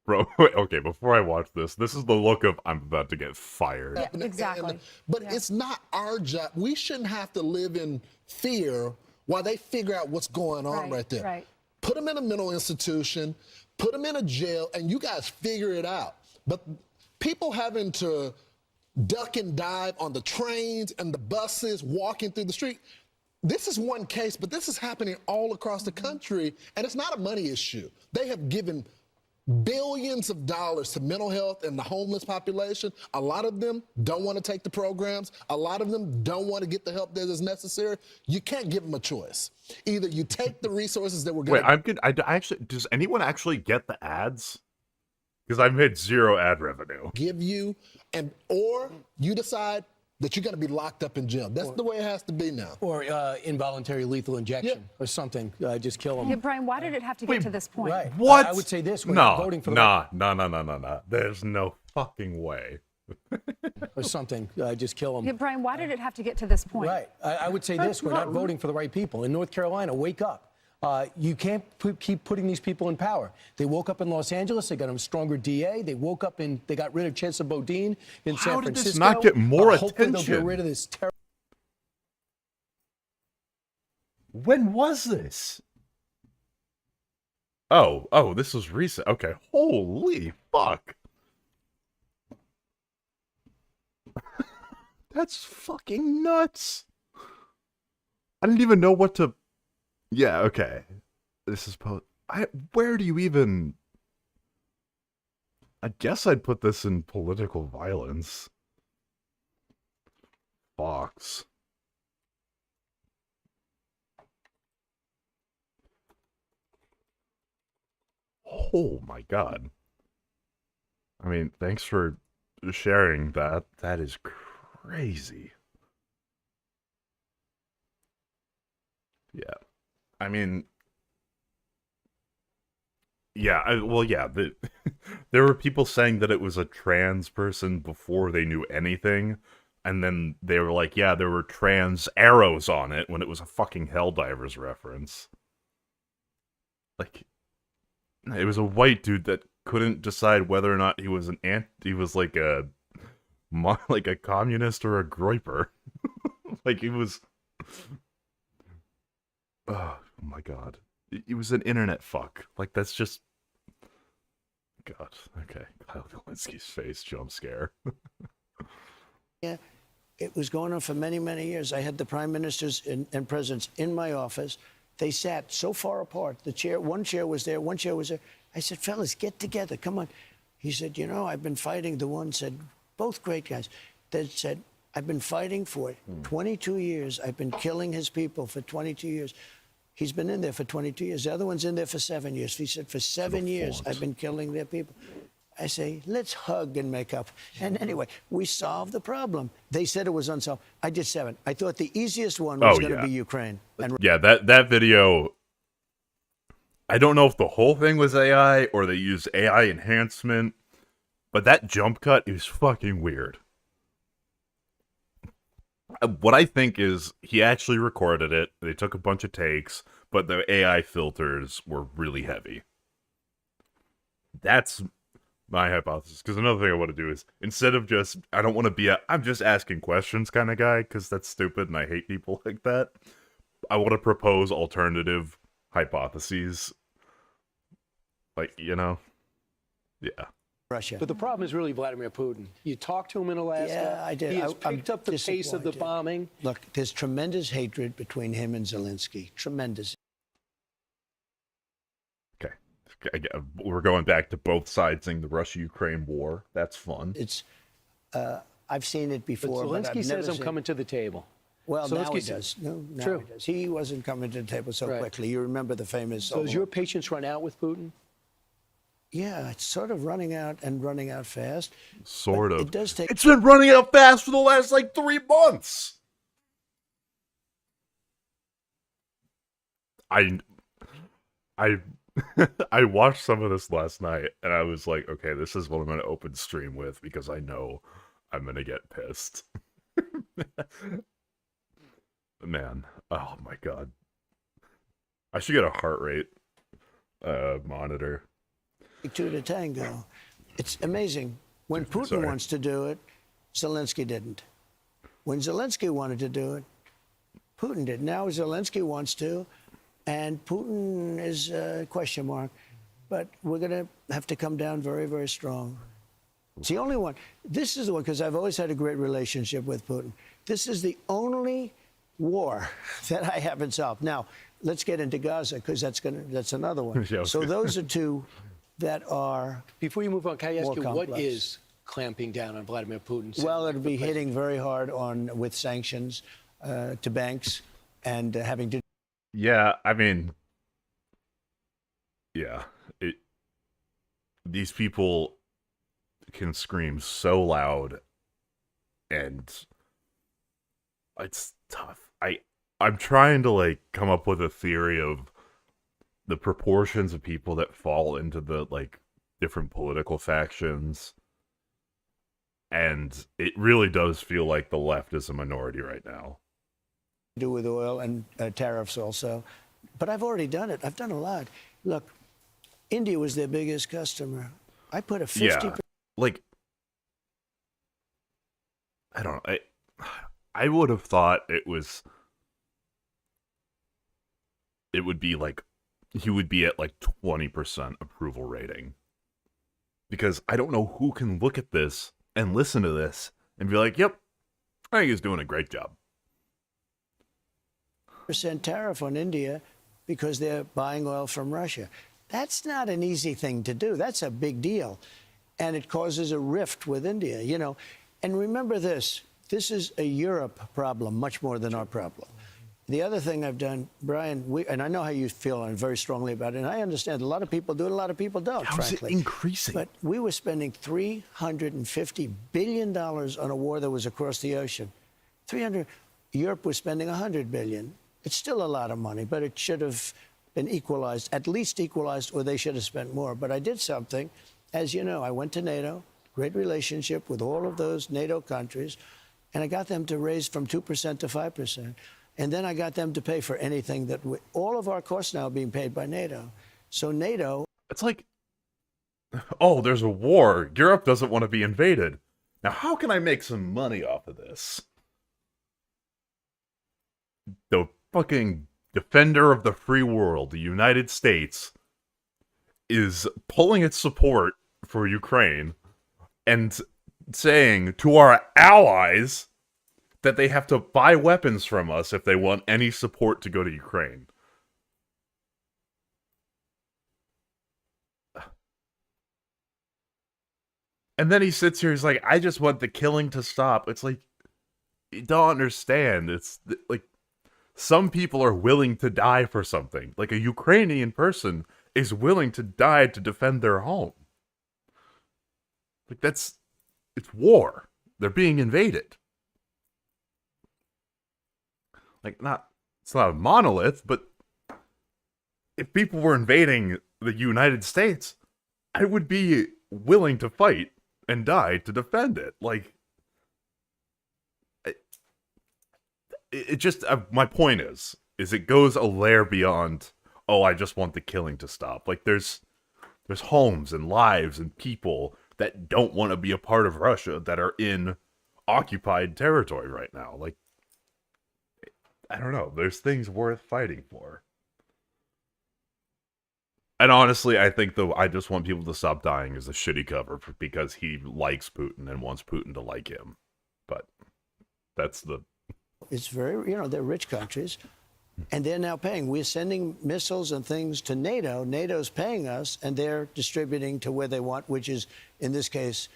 Bro, wait, okay, before I watch this is the look of I'm about to get fired. Yeah, exactly. But Yeah. it's not our job. We shouldn't have to live in fear while they figure out what's going on right there. Right. Put them in a mental institution, put them in a jail, and you guys figure it out. But people having to duck and dive on the trains and the buses, walking through the street, this is one case, but this is happening all across the country, and it's not a money issue. They have given billions of dollars to mental health and the homeless population. A lot of them don't want to take the programs. A lot of them don't want to get the help that is necessary. You can't give them a choice. Either you take the resources that we're going Wait, I'm good. I actually, does anyone actually get the ads? Because I made 0 ad revenue. give you, or you decide that you're going to be locked up in jail. That's the way it has to be now. Or involuntary lethal injection or something. Just kill them. Yeah, Brian, why did it have to get to this point? Right. What? I would say this. We're not voting for the No. There's no fucking way. or something. Just kill them. Yeah, Brian, why did it have to get to this point? Right. I would say this. We're not voting for the right people. In North Carolina, wake up. You can't keep putting these people in power. They woke up in Los Angeles. They got a stronger DA. They woke up and they got rid of Chesa Bodine in San How did Francisco. this not get more Hopefully they'll attention? get rid of this terrible. When was this? Oh, this was recent. Okay, holy fuck. That's fucking nuts. I didn't even know what to... Yeah, okay. This is... Where do you even... I guess I'd put this in political violence. Fox. Oh my god. I mean, thanks for sharing that. That is crazy. Yeah. I mean, yeah, there were people saying that it was a trans person before they knew anything, and then they were like, yeah, there were trans arrows on it when it was a fucking Helldivers reference. Like, it was a white dude that couldn't decide whether or not he was he was like a communist or a groiper. Like, he was... Oh my god. He was an internet fuck. Like, that's just... God. Okay. Kyle Kalinski's face jump scare. Yeah, it was going on for many, many years. I had the prime ministers and presidents in my office. They sat so far apart. One chair was there, one chair was there. I said, fellas, get together, come on. He said, you know, I've been fighting. The one said, both great guys. They said, I've been fighting for 22 years. I've been killing his people for 22 years. He's been in there for 22 years. The other one's in there for 7 years. He said, for 7 years, I've been killing their people. I say, let's hug and make up. And anyway, we solved the problem. They said it was unsolved. I did 7. I thought the easiest one was going to be Ukraine. And Yeah, that video... I don't know if the whole thing was AI or they used AI enhancement, but that jump cut is fucking weird. What I think is he actually recorded it. They took a bunch of takes, but the AI filters were really heavy. That's my hypothesis. Because another thing I want to do is, instead of just, I don't want to be I'm just asking questions kind of guy, because that's stupid and I hate people like that. I want to propose alternative hypotheses. Like, you know? Yeah. Russia. But the problem is really Vladimir Putin. You talked to him in Alaska. Yeah, I did. He has I'm picked up the pace of the disappointed. bombing. Look, there's tremendous hatred between him and Zelensky. Tremendous. Okay. We're going back to both sides in the Russia-Ukraine war. That's fun. It's, I've seen it But before. Zelensky I've says, never I'm seen... coming to the table. Well, now Zelensky he says- does. No, now True. he does. He wasn't coming to the table so Right. quickly. You remember the famous... So has your patience run out with Putin? Yeah, it's sort of running out and running out fast. Sort But of. it does take- It's been running out fast for the last, 3 months! I I watched some of this last night, and I was like, okay, this is what I'm going to open stream with, because I know I'm going to get pissed. Man, oh my god. I should get a heart rate monitor. Two to tango. It's amazing. When Putin Sorry. wants to do it, Zelensky didn't. When Zelensky wanted to do it, Putin did. Now Zelensky wants to, and Putin is a question mark. But we're going to have to come down very, very strong. It's the only one. This is the one, because I've always had a great relationship with Putin. This is the only war that I haven't solved. Now, let's get into Gaza, because that's another one. Yeah, So those are two that are Before you move on, can I ask more you, what complex. is clamping down on Vladimir Putin? Well, it'll be hitting very hard with sanctions to banks and having to. Yeah, I mean, yeah, these people can scream so loud, and it's tough. I'm trying to like come up with a theory of the proportions of people that fall into the like different political factions, and it really does feel like the left is a minority right now. Do with oil and tariffs also. But I've already done it. I've done a lot. Look, India was their biggest customer. I put a 50%. Yeah, like I don't know. I would have thought it would be like he would be at like 20% approval rating, because I don't know who can look at this and listen to this and be like, "Yep, I think he's doing a great job." % tariff on India because they're buying oil from Russia. That's not an easy thing to do. That's a big deal. And it causes a rift with India, you know. And remember this is a Europe problem much more than our problem. The other thing I've done, Brian, and I know how you feel very strongly about it, and I understand a lot of people do it, a lot of people don't, How is it frankly. increasing? But we were spending $350 billion on a war that was across the ocean. Europe was spending $100 billion. It's still a lot of money, but it should have been equalized, at least equalized, or they should have spent more. But I did something. As you know, I went to NATO, great relationship with all of those NATO countries, and I got them to raise from 2% to 5%. And then I got them to pay for anything that all of our costs now are being paid by NATO. So NATO. It's like, oh, there's a war. Europe doesn't want to be invaded. Now, how can I make some money off of this? The fucking defender of the free world, the United States, is pulling its support for Ukraine and saying to our allies that they have to buy weapons from us if they want any support to go to Ukraine. And then he sits here, he's like, I just want the killing to stop. It's like, you don't understand. It's like, some people are willing to die for something. Like a Ukrainian person is willing to die to defend their home. Like it's war. They're being invaded. Like it's not a monolith, but if people were invading the United States, I would be willing to fight and die to defend it. Like, it just, my point is it goes a layer beyond, oh, I just want the killing to stop. Like, there's homes and lives and people that don't want to be a part of Russia that are in occupied territory right now. Like, I don't know. There's things worth fighting for. And honestly, I think I just want people to stop dying is a shitty cover because he likes Putin and wants Putin to like him. But that's the... It's very, they're rich countries, and they're now paying. We're sending missiles and things to NATO. NATO's paying us, and they're distributing to where they want, which is, in this case,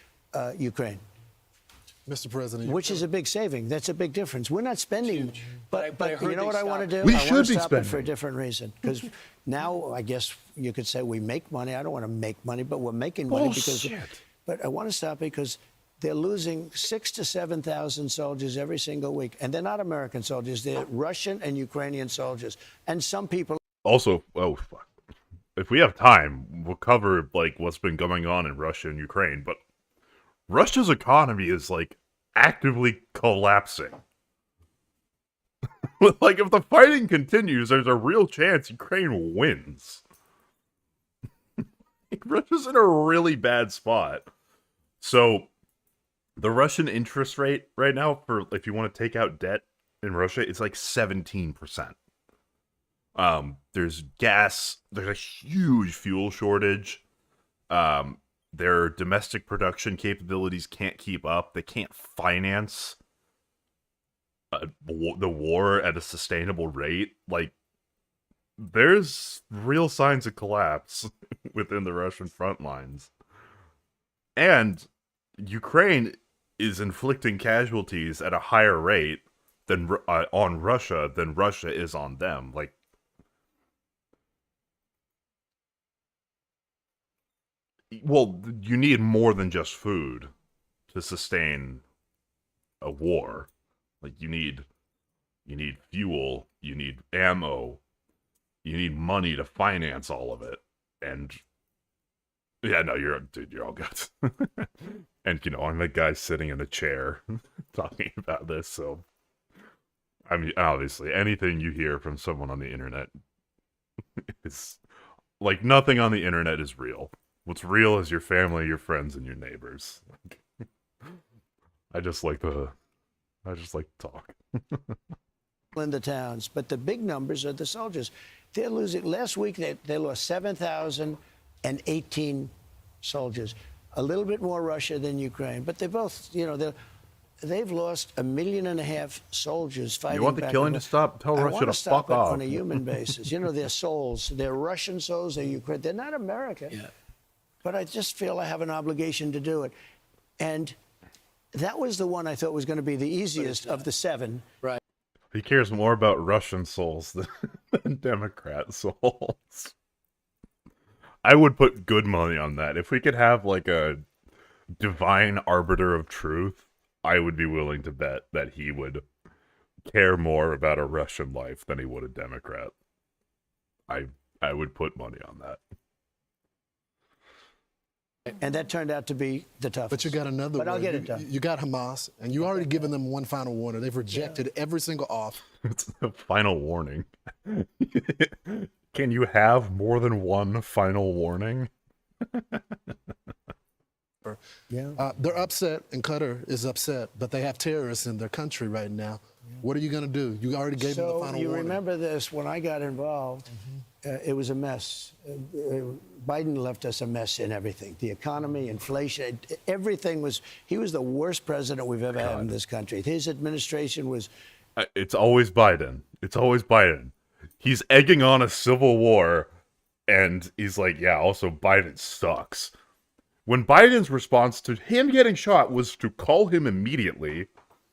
Ukraine. Mr. President. Which is a big saving. That's a big difference. We're not spending, but you know what I want to do? We I should want to be stop spending. it for a different reason. Because now, I guess you could say we make money. I don't want to make money, but we're making money because. But I want to stop it because they're losing 6,000 to 7,000 soldiers every single week, and they're not American soldiers. They're Russian and Ukrainian soldiers, and some people. Also, fuck. If we have time, we'll cover like what's been going on in Russia and Ukraine. But Russia's economy is like actively collapsing. Like, if the fighting continues, there's a real chance Ukraine wins. Russia's in a really bad spot. So, the Russian interest rate right now for if you want to take out debt in Russia is like 17%. There's gas, there's a huge fuel shortage. Their domestic production capabilities can't keep up. They can't finance the war at a sustainable rate. Like, there's real signs of collapse within the Russian front lines. And Ukraine is inflicting casualties at a higher rate than on Russia than Russia is on them. Like, well, you need more than just food to sustain a war. Like, you need fuel, you need ammo, you need money to finance all of it. And yeah, no, you're all good. And I'm the guy sitting in a chair talking about this, so I mean, obviously, anything you hear from someone on the internet is like, nothing on the internet is real. What's real is your family, your friends, and your neighbors. I just like to talk. In the towns, but the big numbers are the soldiers. They're losing. Last week they lost 7,018 soldiers. A little bit more Russia than Ukraine, but they both, they've lost 1.5 million soldiers fighting. You want the killing to stop? Tell Russia to fuck off. On a human basis. Their souls, they're Russian souls, they're Ukraine. They're not American. Yeah. But I just feel I have an obligation to do it. And that was the one I thought was going to be the easiest of the 7. Right. He cares more about Russian souls than Democrat souls. I would put good money on that. If we could have like a divine arbiter of truth, I would be willing to bet that he would care more about a Russian life than he would a Democrat. I would put money on that. And that turned out to be the toughest. But you got another one. But I'll get it done. You got Hamas, and you already given them one final warning. They've rejected every single offer. It's a final warning. Can you have more than one final warning? Yeah. They're upset, and Qatar is upset, but they have terrorists in their country right now. What are you going to do? You already gave them the final warning. So you remember this, when I got involved, it was a mess. Biden left us a mess in everything. The economy, inflation, everything was, he was the worst president we've ever had in this country. His administration was... It's always Biden. It's always Biden. He's egging on a civil war, and he's like, yeah, also Biden sucks. When Biden's response to him getting shot was to call him immediately,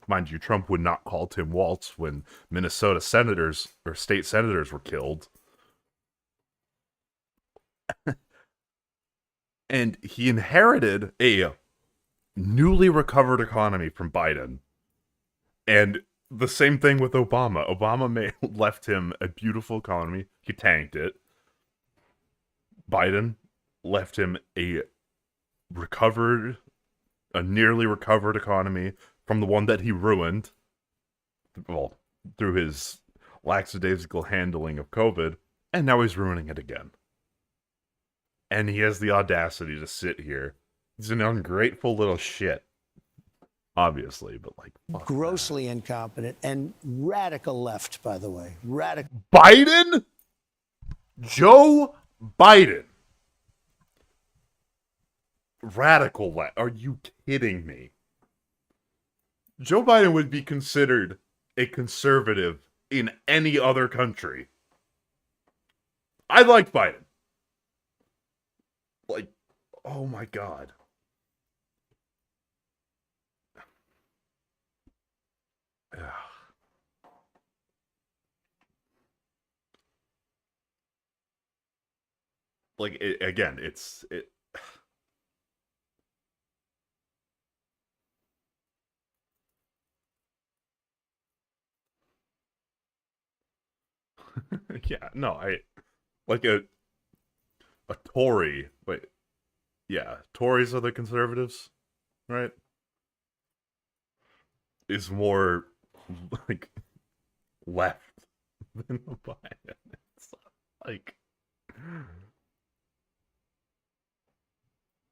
mind you, Trump would not call Tim Walz when Minnesota senators or state senators were killed. And he inherited a newly recovered economy from Biden. And the same thing with Obama. Obama left him a beautiful economy. He tanked it. Biden left him a nearly recovered economy from the one that he ruined, well, through his lackadaisical handling of COVID, and now he's ruining it again. And he has the audacity to sit here. He's an ungrateful little shit, obviously, but like, grossly incompetent and radical left, by the way. Radical. Biden? Joe Biden. Radical left. Are you kidding me? Joe Biden would be considered a conservative in any other country. I like Biden. Like, oh my God. Like, again, it's yeah, no, I like a Tory. Wait, yeah, Tories are the conservatives, right? Is more like left than the Biden. It's like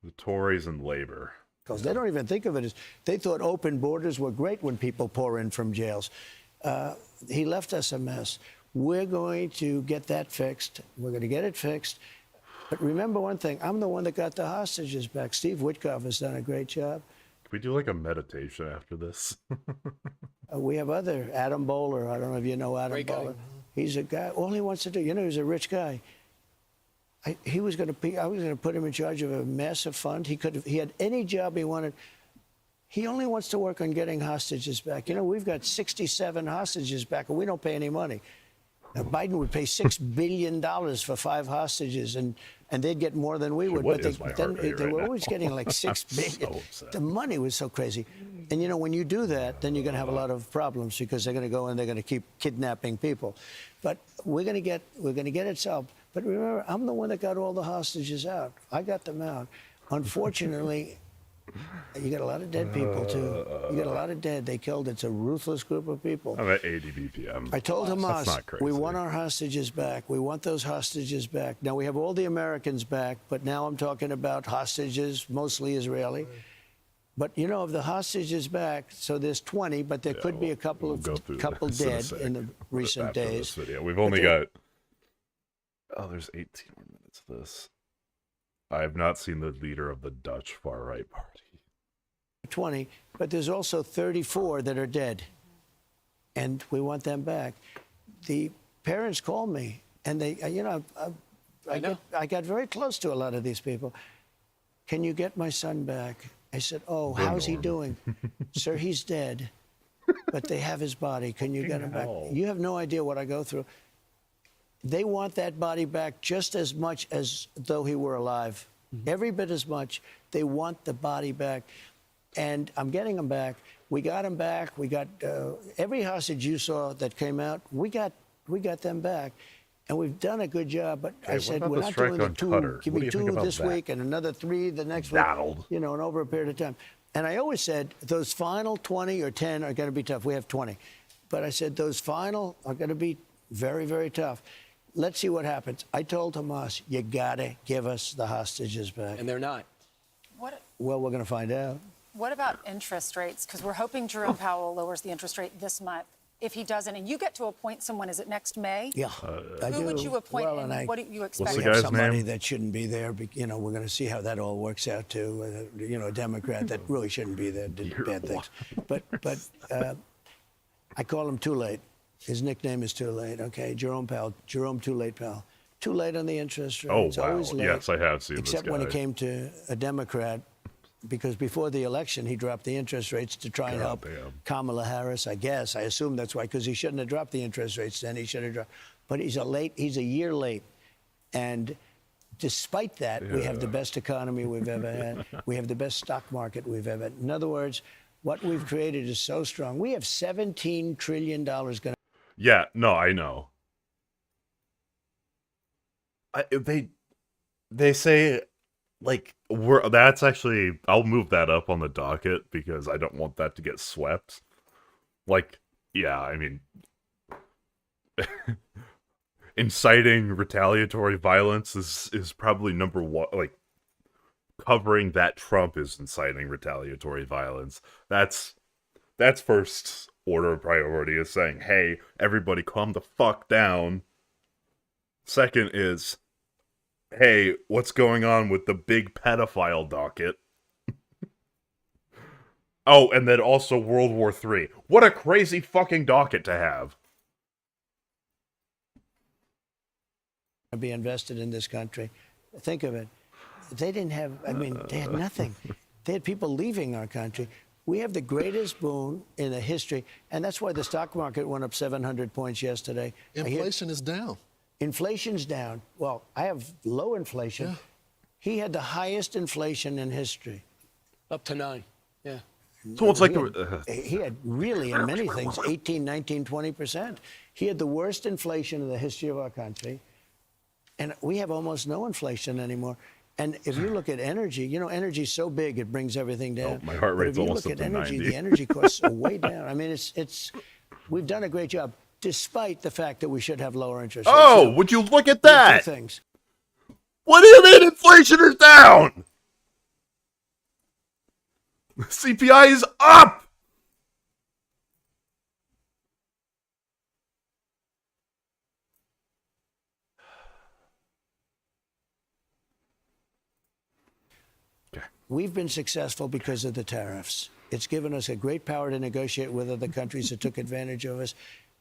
the Tories and Labor. Because they don't even think of it as, they thought open borders were great when people pour in from jails. He left us a mess. We're going to get that fixed. We're going to get it fixed. But remember one thing, I'm the one that got the hostages back. Steve Witkoff has done a great job. Can we do like a meditation after this? We have other, Adam Bowler. I don't know if you know Adam Great guy. Bowler. He's a guy, all he wants to do, he's a rich guy. I was going to put him in charge of a massive fund. He had any job he wanted. He only wants to work on getting hostages back. We've got 67 hostages back, and we don't pay any money. Now, Biden would pay $6 billion for 5 hostages, and they'd get more than we would. What But is my heart rate they right were now? always getting like $6 billion. So upset. The money was so crazy. And when you do that, then you're going to have a lot of problems because they're going to go and they're going to keep kidnapping people. But we're going to get it solved. But remember, I'm the one that got all the hostages out. I got them out. Unfortunately, you got a lot of dead people too. You got a lot of dead. They killed. It's a ruthless group of people. I'm at 80 BPM. I told Hamas, not crazy. we want our hostages back. We want those hostages back. Now, we have all the Americans back, but now I'm talking about hostages, mostly Israeli. But, of the hostages back, so there's 20, but there could be a couple we'll go through couple this in a dead sec. in the recent After days. this video. We've only got... Oh, there's 18 more minutes of this. I have not seen the leader of the Dutch far-right party. 20, but there's also 34 that are dead, and we want them back. The parents called me, and they, I got very close to a lot of these people. Can you get my son back? I said, oh, how's he doing? Sir, he's dead, but they have his body. Can you get him back? You have no idea what I go through. They want that body back just as much as though he were alive. Every bit as much. They want the body back. And I'm getting them back. We got them back. We got every hostage you saw that came out, we got them back. And we've done a good job. But I said, about we're the not strike doing the on 2. Qatar? Give What do me you think 2 about this that? week and another 3 the next Battled. week, and over a period of time. And I always said, those final 20 or 10 are going to be tough. We have 20. But I said, those final are going to be very, very tough. Let's see what happens. I told Hamas, you got to give us the hostages back. And they're not. Well, we're going to find out. What about interest rates? Because we're hoping Jerome Powell lowers the interest rate this month. If he doesn't, and you get to appoint someone, is it next May? Yeah, I do. Who would you appoint, Well, and what do you expect? What's We the have guy's somebody name? that shouldn't be there. We're going to see how that all works out too. A Democrat that really shouldn't be there, did bad things. But I call him Too Late. His nickname is Too Late. Okay, Jerome Powell, Jerome Too Late Powell. Too late on the interest rate. Oh, It's wow. always late. Yes, I have seen Except this when guy. it came to a Democrat, because before the election, he dropped the interest rates to try and help Goddamn. Kamala Harris, I guess. I assume that's why, because he shouldn't have dropped the interest rates then. He should have dropped. But he's a year late. And despite that, we have the best economy we've ever had. We have the best stock market we've ever had. In other words, what we've created is so strong. We have $17 trillion going to... Yeah, no, I know. They say, like, that's actually, I'll move that up on the docket because I don't want that to get swept. Like, yeah, I mean, inciting retaliatory violence is probably number one. Like, covering that Trump is inciting retaliatory violence. That's first order of priority, is saying, hey, everybody calm the fuck down. Second is, hey, what's going on with the big pedophile docket? Oh, and then also World War III. What a crazy fucking docket to have. be invested in this country. Think of it. They didn't have, they had nothing. They had people leaving our country. We have the greatest boon in the history, and that's why the stock market went up 700 points yesterday. Inflation is down. Inflation's down. Well, I have low inflation. Yeah. He had the highest inflation in history. Up to 9. Yeah. So it's like He had really, in many things, 18, 19, 20%. He had the worst inflation in the history of our country. And we have almost no inflation anymore. And if you look at energy, energy's so big, it brings everything down. my heart rate's But if you almost look up at to energy, 90. the energy costs are way down. We've done a great job. despite the fact that we should have lower interest rates. Oh, So, would you look at two that? things. What do you mean inflation is down? CPI is up. We've been successful because of the tariffs. It's given us a great power to negotiate with other countries that took advantage of us.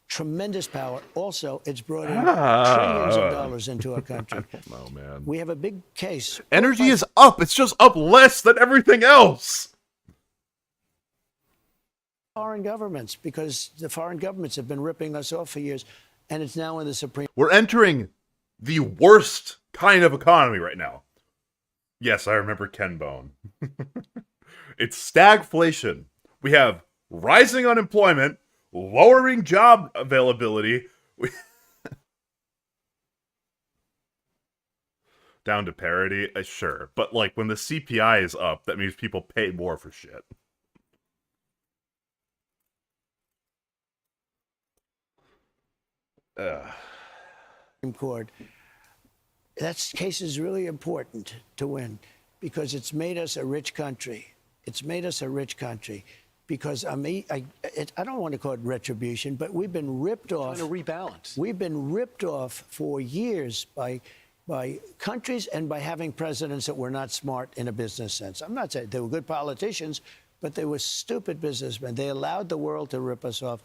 Tremendous power. Also, it's brought in trillions of dollars into our country. Oh man. We have a big case. Energy is up. It's just up less than everything else. Foreign governments, because the foreign governments have been ripping us off for years, and it's now in the Supreme. We're entering the worst kind of economy right now. Yes, I remember Ken Bone. It's stagflation. We have rising unemployment, lowering job availability. Down to parity, sure. But like when the CPI is up, that means people pay more for shit. Court. That case is really important to win because it's made us a rich country. It's made us a rich country because I don't want to call it retribution, but we've been ripped off. Trying to rebalance. We've been ripped off for years by countries and by having presidents that were not smart in a business sense. I'm not saying they were good politicians, but they were stupid businessmen. They allowed the world to rip us off.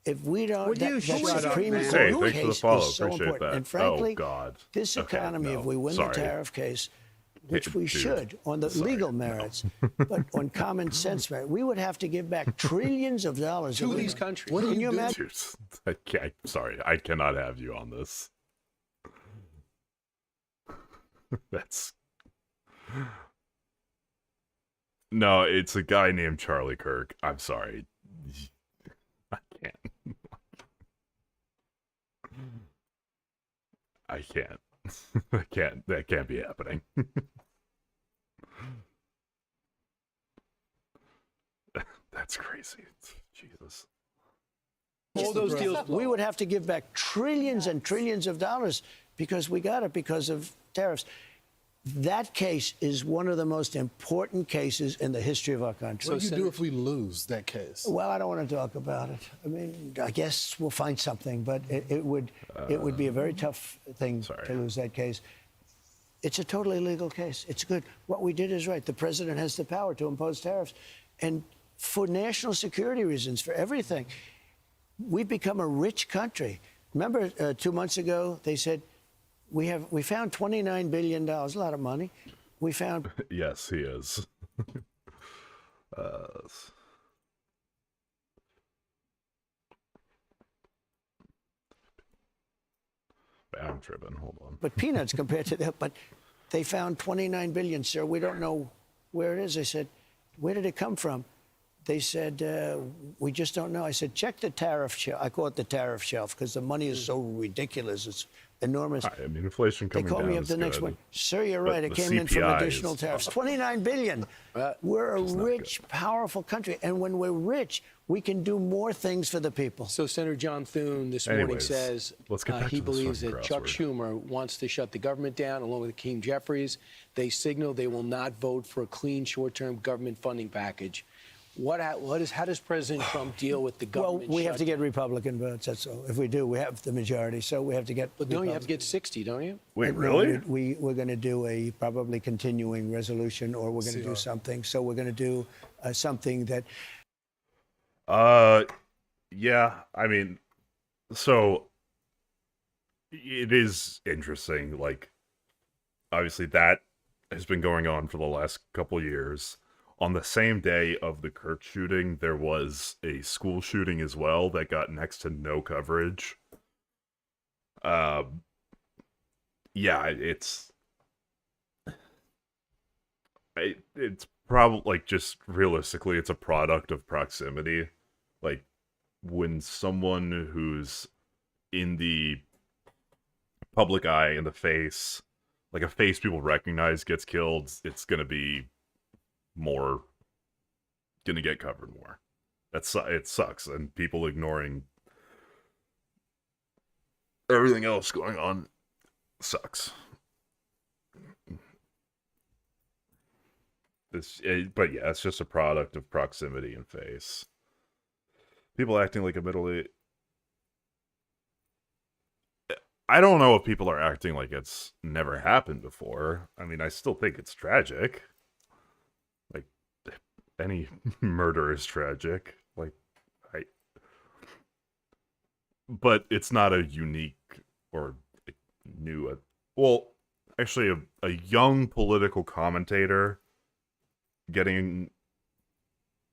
If we don't, Would you that shut up, Supreme man? Court Hey, thanks for the case follow. is so Appreciate important. that. And frankly, oh, God. this Okay, economy, no, if we win sorry. the tariff case, which we Dude, should on the legal merits, but on common sense merit, we would have to give back trillions of dollars To these countries. Can you imagine? Dude, sorry, I cannot have you on this. That's... No, it's a guy named Charlie Kirk. I'm sorry. I can't. I can't. I can't. That can't be happening. That's crazy. Jesus. All those deals. We would have to give back trillions and trillions of dollars because we got it because of tariffs. That case is one of the most important cases in the history of our country. What do you do if we lose that case? Well, I don't want to talk about it. I mean, I guess we'll find something, but it would be a very tough thing to lose that case. It's a totally legal case. It's good. What we did is right. The president has the power to impose tariffs, and for national security reasons, for everything, we've become a rich country. Remember, 2 months ago they said we found $29 billion, a lot of money. We found. Yes, he is. I'm tripping. Hold on. But peanuts compared to that. But they found $29 billion, sir. We don't know where it is. I said, where did it come from? They said, we just don't know. I said, check the tariff shelf. I call it the tariff shelf because the money is so ridiculous. It's enormous. I mean, inflation coming down. They called me up the next one. Sir, you're right. It came in from additional tariffs. $29 billion. We're a rich, powerful country. And when we're rich, we can do more things for the people. So Senator John Thune this morning says let's get back he to this believes fucking that Chuck crossword. Schumer wants to shut the government down, along with Hakeem Jeffries. They signal they will not vote for a clean short-term government funding package. How does President Trump deal with the government? Well, we have to get Republican votes. That's all. If we do, we have the majority. So we have to get. But don't you have to get 60, don't you? Wait, No, really? we're going to do a probably continuing resolution, or we're going to do something. So we're going to do something that. Yeah. I mean, so it is interesting. Like, obviously, that has been going on for the last couple of years. On the same day of the Kirk shooting, there was a school shooting as well that got next to no coverage. Yeah, it's probably, like, just realistically, it's a product of proximity. Like, when someone who's in the public eye, in the face, like a face people recognize gets killed, it's gonna be more gonna get covered more. It sucks, and people ignoring everything else going on sucks. But yeah, it's just a product of proximity and face. People acting like a I don't know if people are acting like it's never happened before. I mean, I still think it's tragic. Like, any murder is tragic. Like, but it's not a unique or new. Well, actually, a young political commentator getting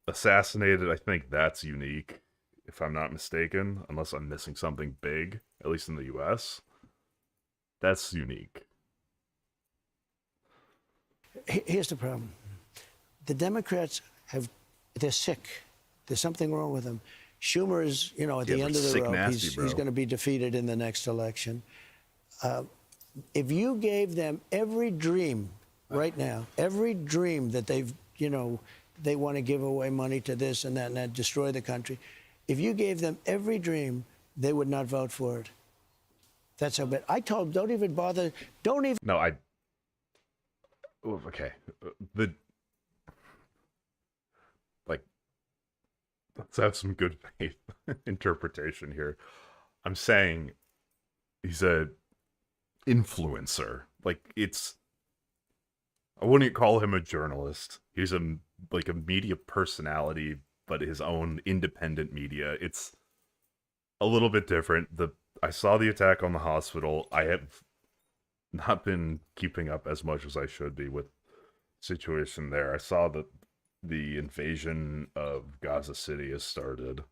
assassinated, I think that's unique, if I'm not mistaken, unless I'm missing something big, at least in the US. That's unique. Here's the problem. The Democrats they're sick. There's something wrong with them. Schumer is, at the end of the rope. He's going to be defeated in the next election. If you gave them every dream right now, every dream that they've, they want to give away money to this and that, destroy the country. If you gave them every dream, they would not vote for it. That's how bad. I told them, don't even bother. Don't even. No, okay. Let's have some good faith interpretation here. I'm saying he's a influencer. Like, I wouldn't call him a journalist. He's a media personality, but his own independent media. It's a little bit different. I saw the attack on the hospital. I have not been keeping up as much as I should be with the situation there. I saw that the invasion of Gaza City has started,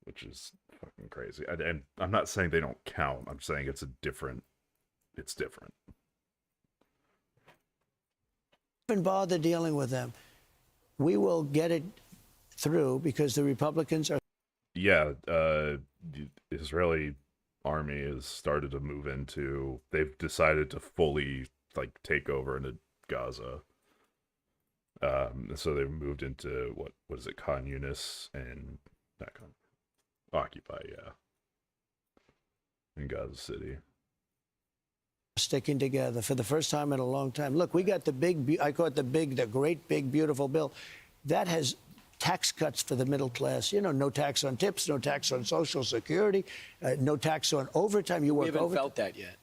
which is fucking crazy. And I'm not saying they don't count. I'm saying it's different. Even bother dealing with them. We will get it through because the Republicans are. Yeah, the Israeli army has started to move into. They've decided to fully take over into Gaza. So they've moved into what is it, Khan Yunis and that kind of occupy, yeah, in Gaza City. Sticking together for the first time in a long time. Look, we got I call it the great big beautiful bill that has tax cuts for the middle class. No tax on tips, no tax on Social Security, no tax on overtime. We haven't felt that yet.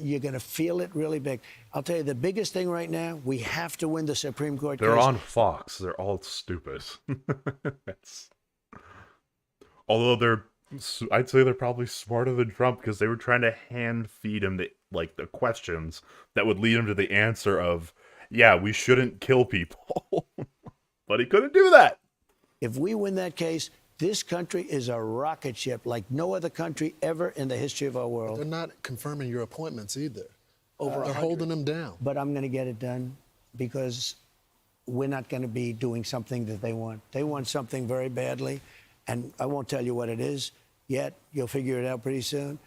You're going to feel it really big. I'll tell you, the biggest thing right now, we have to win the Supreme Court case. They're on Fox. They're all stupid. Although I'd say they're probably smarter than Trump because they were trying to hand feed him the questions that would lead him to the answer of, yeah, we shouldn't kill people. But he couldn't do that. If we win that case, this country is a rocket ship like no other country ever in the history of our world. They're not confirming your appointments either. They're holding them down. But I'm going to get it done because we're not going to be doing something that they want. They want something very badly, and I won't tell you what it is yet. You'll figure it out pretty soon.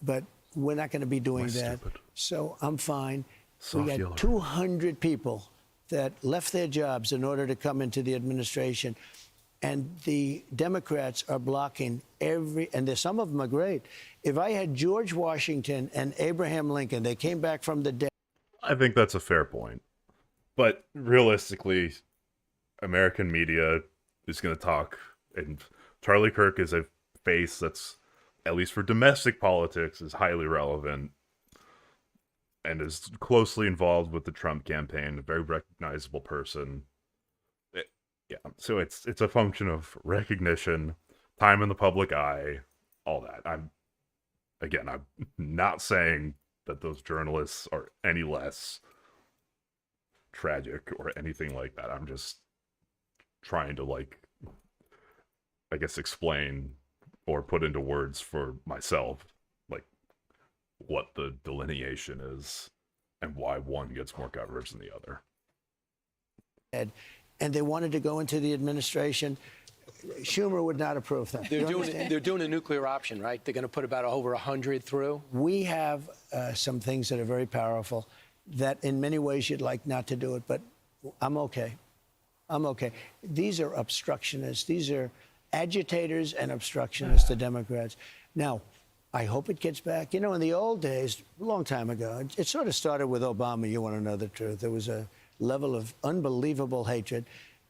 But we're not going to be doing that. Stupid. So I'm fine. Soft we got 200 people that left their jobs in order to come into the administration. And the Democrats are blocking and some of them are great. If I had George Washington and Abraham Lincoln, they came back from the dead. I think that's a fair point. But realistically, American media is going to talk, and Charlie Kirk is a face that's, at least for domestic politics, is highly relevant and is closely involved with the Trump campaign, a very recognizable person. Yeah, so it's a function of recognition, time in the public eye, all that. I'm not saying that those journalists are any less tragic or anything like that. I'm just trying to explain or put into words for myself what the delineation is and why one gets more coverage than the other. And they wanted to go into the administration. Schumer would not approve that. They're doing a nuclear option, right? They're going to put about over 100 through. We have some things that are very powerful that in many ways you'd like not to do it, but I'm okay. These are obstructionists. These are agitators and obstructionists, the Democrats. Now, I hope it gets back. You know, in the old days, a long time ago, it sort of started with Obama, you want to know the truth. There was a level of unbelievable hatred.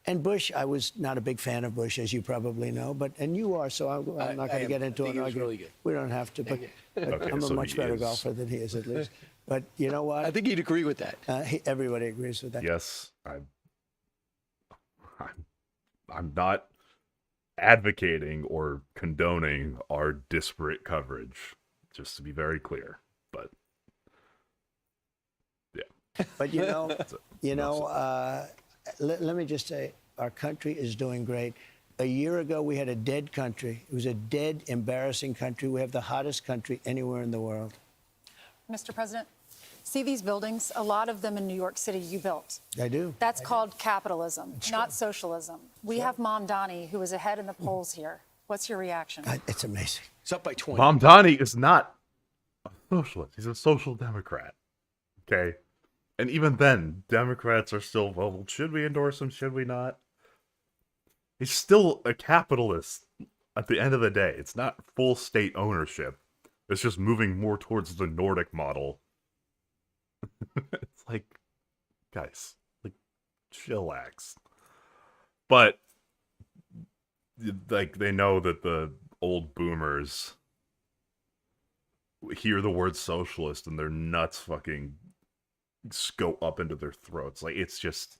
And Bush, I was not a big fan of Bush, as you probably know, and you are, so I'm not going to get into an argument. Really good. We don't have to, but Okay, I'm a so much he better is. golfer than he is, at least. But you know what? I think he'd agree with that. Everybody agrees with that. Yes, I'm not advocating or condoning our disparate coverage, just to be very clear. But yeah, But let me just say, our country is doing great. A year ago, we had a dead country. It was a dead, embarrassing country. We have the hottest country anywhere in the world. Mr. President, see these buildings? A lot of them in New York City you built. I do. That's called capitalism, not socialism. We have Mom Donnie, who is ahead in the polls here. What's your reaction? It's amazing. It's up by 20. Mom Donnie is not a socialist. He's a social democrat. Okay? And even then, Democrats are still, well, should we endorse him? Should we not? He's still a capitalist at the end of the day. It's not full state ownership. It's just moving more towards the Nordic model. It's like, guys, like, chillax. But, like, they know that the old boomers hear the word socialist and their nuts fucking go up into their throats. Like, it's just...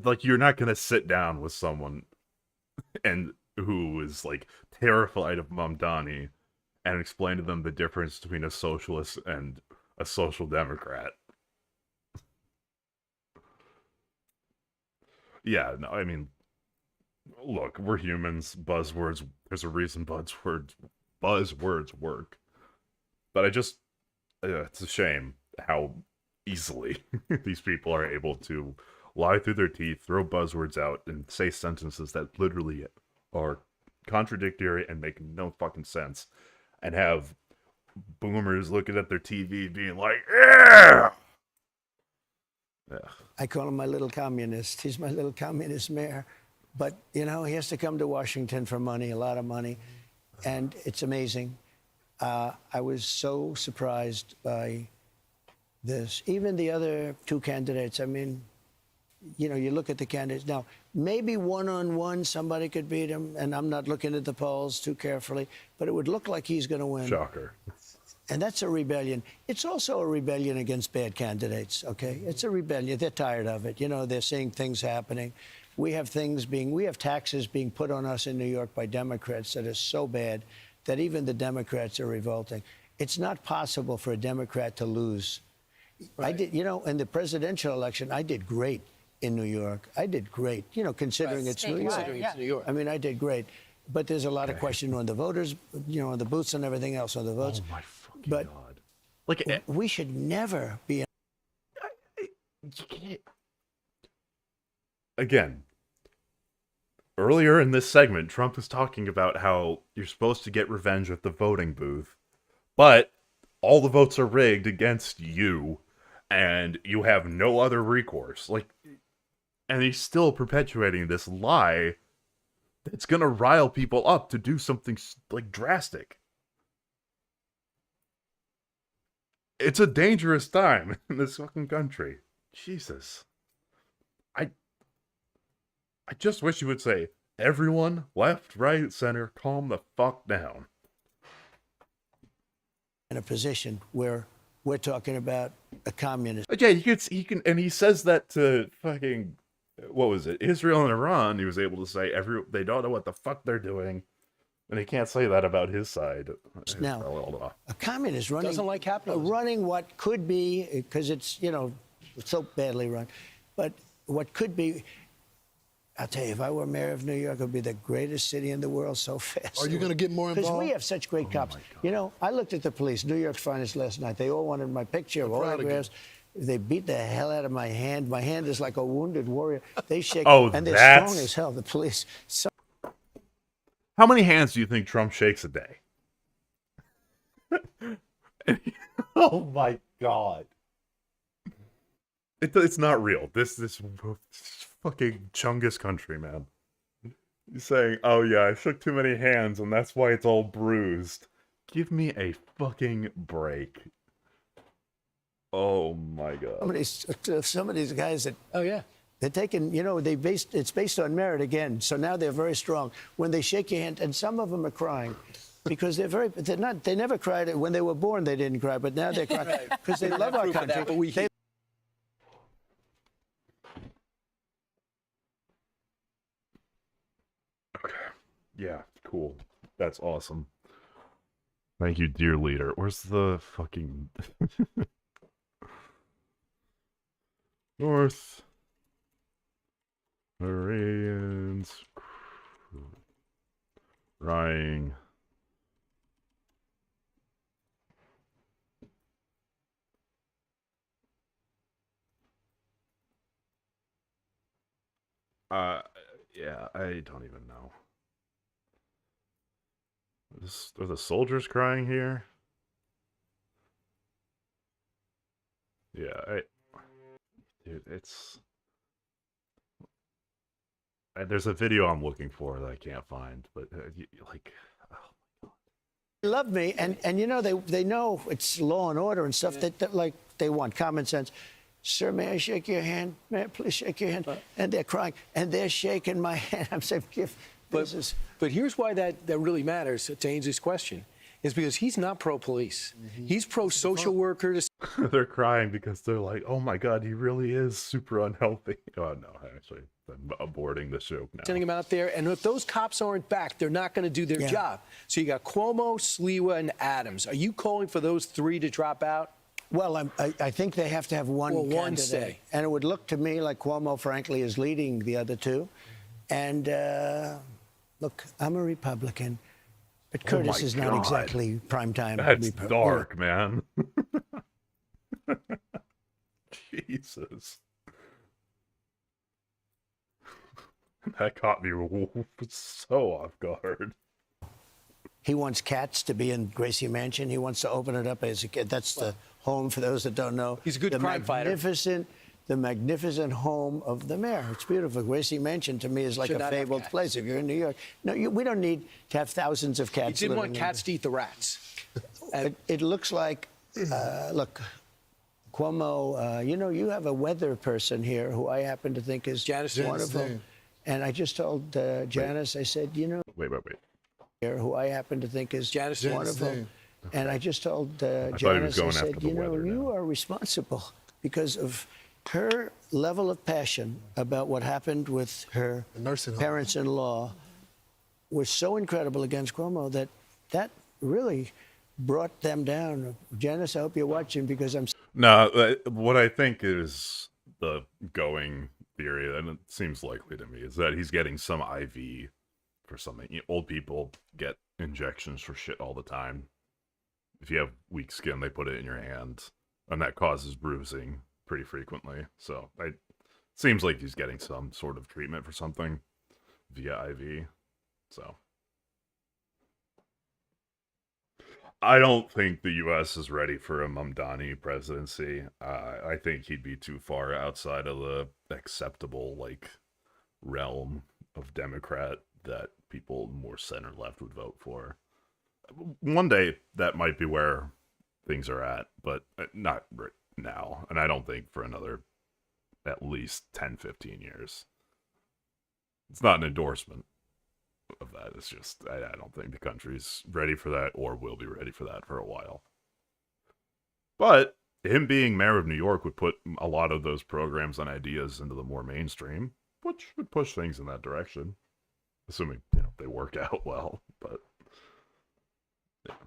like, you're not gonna sit down with someone and who is, like, terrified of Mom Donnie and explain to them the difference between a socialist and a social democrat. Yeah, no, I mean, look, we're humans. Buzzwords, there's a reason buzzwords work. But it's a shame how easily these people are able to lie through their teeth, throw buzzwords out, and say sentences that literally are contradictory and make no fucking sense, and have boomers looking at their TV being like, yeah! I call him my little communist. He's my little communist mayor. But, you know, he has to come to Washington for money, a lot of money. And it's amazing. I was so surprised by this. Even the other two candidates, I mean, you know, you look at the candidates. Now, maybe one-on-one somebody could beat him, and I'm not looking at the polls too carefully, but it would look like he's going to win. Shocker. And that's a rebellion. It's also a rebellion against bad candidates, okay? It's a rebellion. They're tired of it. You know, they're seeing things happening. We have taxes being put on us in New York by Democrats that are so bad that even the Democrats are revolting. It's not possible for a Democrat to lose. Right. I did, you know, in the presidential election, I did great in New York. I did great, you know, considering it's New York. Considering it's New York. I mean, I did great. But there's a lot of question on the voters, you know, on the booths and everything else on the votes. Oh my fucking But god. Like, we should never be... you can't... Again, earlier in this segment, Trump was talking about how you're supposed to get revenge at the voting booth, but all the votes are rigged against you, and you have no other recourse. Like, and he's still perpetuating this lie that's gonna rile people up to do something, like, drastic. It's a dangerous time in this fucking country. Jesus. I just wish you would say, everyone, left, right, center, calm the fuck down. in a position where we're talking about a communist. Yeah, he can, and he says that to fucking, what was it, Israel and Iran. He was able to say they don't know what the fuck they're doing, and he can't say that about his side. Now, a communist running doesn't like capitalism. Running what could be, because it's, you know, so badly run, but what could be. I'll tell you, if I were mayor of New York, it would be the greatest city in the world so fast. Are you going to get more involved? Because we have such great cops. You know, I looked at the police, New York's finest last night. They all wanted my picture, autographs. They beat the hell out of my hand. My hand is like a wounded warrior. They shake, and they're strong as hell, the police. So, how many hands do you think Trump shakes a day? Oh my God. It's not real. This fucking Chungus country, man. He's saying, "Oh yeah, I shook too many hands, and that's why it's all bruised." Give me a fucking break. Oh my god. Some of these guys that Oh yeah. they're taking, it's based on merit again. So now they're very strong. When they shake your hand, and some of them are crying because they never cried. When they were born, they didn't cry, but now they're crying because they love our Proof of country. that, but we They Okay. Yeah, cool. That's awesome. Thank you, dear leader. Where's the fucking North Koreans crying? Yeah, I don't even know. Are the soldiers crying here? Yeah, dude, there's a video I'm looking for that I can't find, but like, love me, and they know it's law and order and stuff. That like they want common sense. Sir, may I shake your hand? May I please shake your hand? And they're crying, and they're shaking my hand. I'm saying, But here's why that really matters to Ainsley's question, is because he's not pro-police. He's pro-social worker. they're crying because they're like, "Oh my god, he really is super unhealthy." Oh no, actually, I'm aborting the joke now. Sending him out there, and if those cops aren't back, they're not going to do their job. So you got Cuomo, Sliwa, and Adams. Are you calling for those three to drop out? Well, I think they have to have one candidate. One say. And it would look to me like Cuomo, frankly, is leading the other two. And look, I'm a Republican, but Curtis is not exactly primetime. That's dark, man. Jesus. That caught me so off guard. He wants cats to be in Gracie Mansion. He wants to open it up as a kid. That's the home, for those that don't know. He's a good crime fighter. The magnificent home of the mayor. It's beautiful. Gracie Mansion, to me, is like a fabled place. If you're in New York, no, we don't need to have thousands of cats. He didn't want cats to eat the rats. It looks like, look, Cuomo, you have a weather person here who I happen to think is wonderful. And I just told Janice, I said, Wait. Here, who I happen to think is wonderful. And I just told I Janice, I said, said, you are responsible because of her level of passion about what happened with her parents-in-law was so incredible against Cuomo that really brought them down. Janice, I hope you're watching because I'm... No, what I think is the going theory, and it seems likely to me, is that he's getting some IV for something. Old people get injections for shit all the time. If you have weak skin, they put it in your hand, and that causes bruising pretty frequently. So it seems like he's getting some sort of treatment for something via IV. So I don't think the U.S. is ready for a Mamdani presidency. I think he'd be too far outside of the acceptable realm of Democrat that people more center-left would vote for. One day, that might be where things are at, but not right now. And I don't think for another at least 10, 15 years. It's not an endorsement of that. It's just, I don't think the country's ready for that or will be ready for that for a while. But him being mayor of New York would put a lot of those programs and ideas into the more mainstream, which would push things in that direction. Assuming, they work out well, but...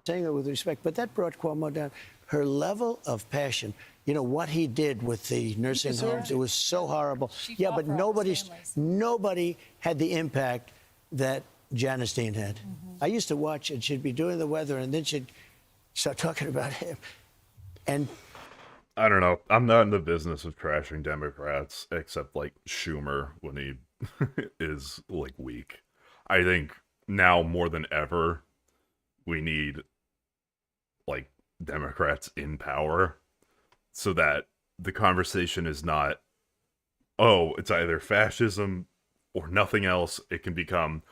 saying it with respect, but that brought Cuomo down. Her level of passion, what he did with the nursing homes, it was so horrible. Yeah, but nobody had the impact that Janice Dean had. I used to watch, and she'd be doing the weather, and then she'd start talking about him. And I don't know. I'm not in the business of trashing Democrats, except Schumer when he is weak. I think now more than ever, we need Democrats in power so that the conversation is not, oh, it's either fascism or nothing else. It can become,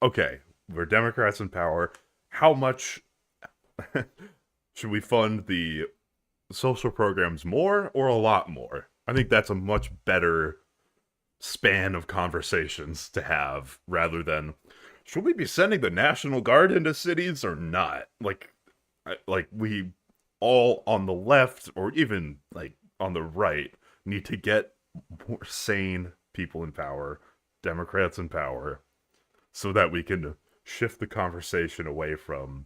okay, we're Democrats in power. How much should we fund the social programs, more or a lot more? I think that's a much better span of conversations to have rather than, should we be sending the National Guard into cities or not? Like we all on the left or even like on the right need to get more sane people in power, Democrats in power, so that we can shift the conversation away from,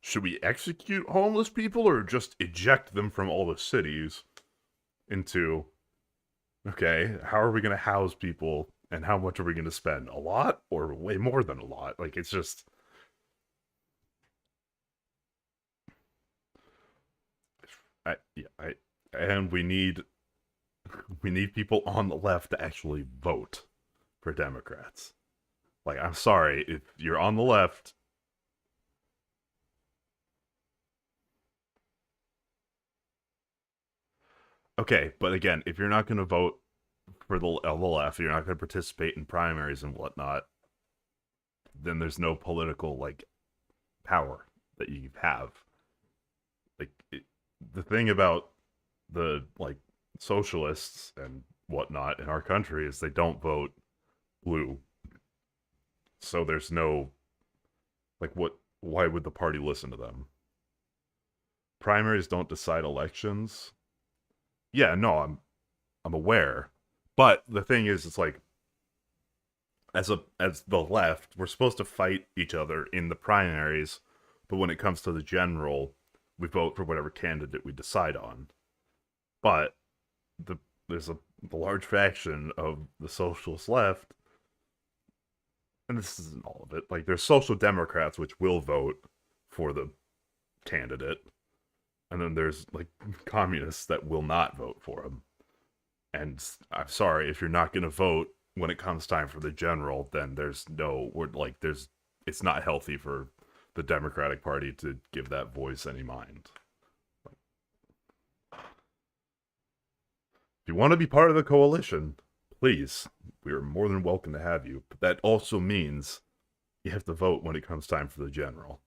should we execute homeless people or just eject them from all the cities, into, okay, how are we going to house people and how much are we going to spend? A lot or way more than a lot? Like, it's just, and we need people on the left to actually vote for Democrats. Like, I'm sorry, if you're on the left, okay, but again, if you're not going to vote for the left, you're not going to participate in primaries and whatnot, then there's no political, like, power that you have. Like, the thing about the, like, socialists and whatnot in our country is they don't vote blue. So there's no, like, why would the party listen to them? Primaries don't decide elections. Yeah, no, I'm aware. But the thing is, it's like, as the left, we're supposed to fight each other in the primaries, but when it comes to the general, we vote for whatever candidate we decide on. But there's the large faction of the socialist left, and this isn't all of it. Like, there's social democrats which will vote for the candidate, and then there's, like, communists that will not vote for him. And I'm sorry, if you're not going to vote when it comes time for the general, then it's not healthy for the Democratic Party to give that voice any mind. If you want to be part of the coalition, please, we are more than welcome to have you. But that also means you have to vote when it comes time for the general.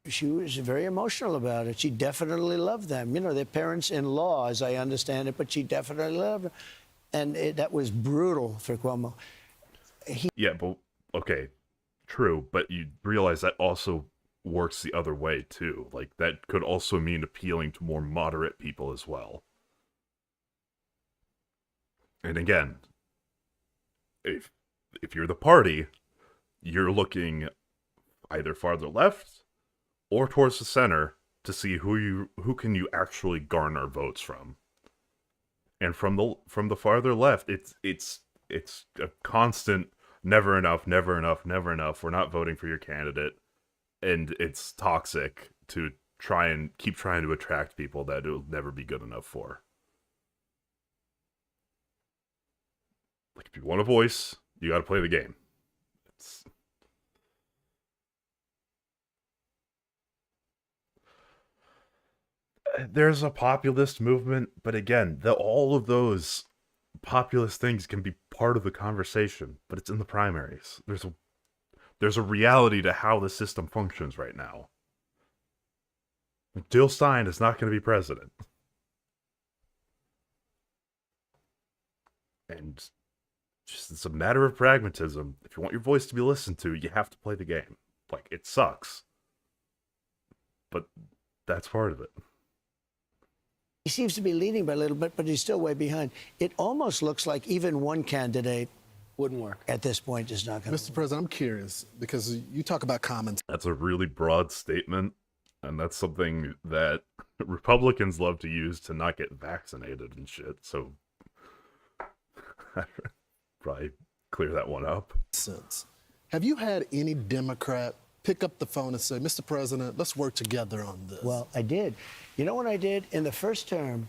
She was very emotional about it. She definitely loved them. You know, their parents-in-law, as I understand it, but she definitely loved them. And that was brutal for Cuomo. Yeah, but, okay, true, but you realize that also works the other way, too. Like, that could also mean appealing to more moderate people as well. And again, if you're the party, you're looking either farther left or towards the center to see who can you actually garner votes from. And from the farther left, it's a constant never enough, never enough, never enough. We're not voting for your candidate, and it's toxic to try and keep trying to attract people that it'll never be good enough for. Like, if you want a voice, you got to play the game. There's a populist movement, but again, all of those populist things can be part of the conversation, but it's in the primaries. There's a reality to how the system functions right now. Jill Stein is not going to be president. And it's a matter of pragmatism. If you want your voice to be listened to, you have to play the game. Like, it sucks, but that's part of it. He seems to be leading by a little bit, but he's still way behind. It almost looks like even one candidate wouldn't work at this point is not going to. Mr. President, I'm curious because you talk about common. That's a really broad statement, and that's something that Republicans love to use to not get vaccinated and shit. So probably clear that one up. Sense. Have you had any Democrat pick up the phone and say, Mr. President, let's work together on this? Well, I did. You know what I did? In the first term,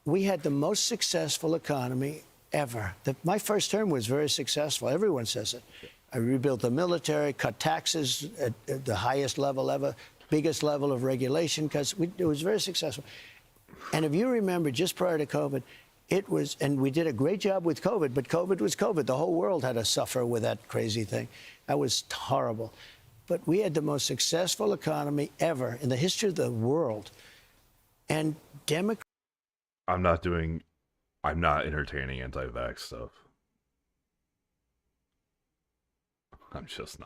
we had the most successful economy ever. My first term was very successful. Everyone says it. I rebuilt the military, cut taxes at the highest level ever, biggest level of regulation, because it was very successful. And if you remember, just prior to COVID, it was, and we did a great job with COVID, but COVID was COVID. The whole world had to suffer with that crazy thing. That was horrible. But we had the most successful economy ever in the history of the world. And Democrats. I'm not entertaining anti-vax stuff. I'm just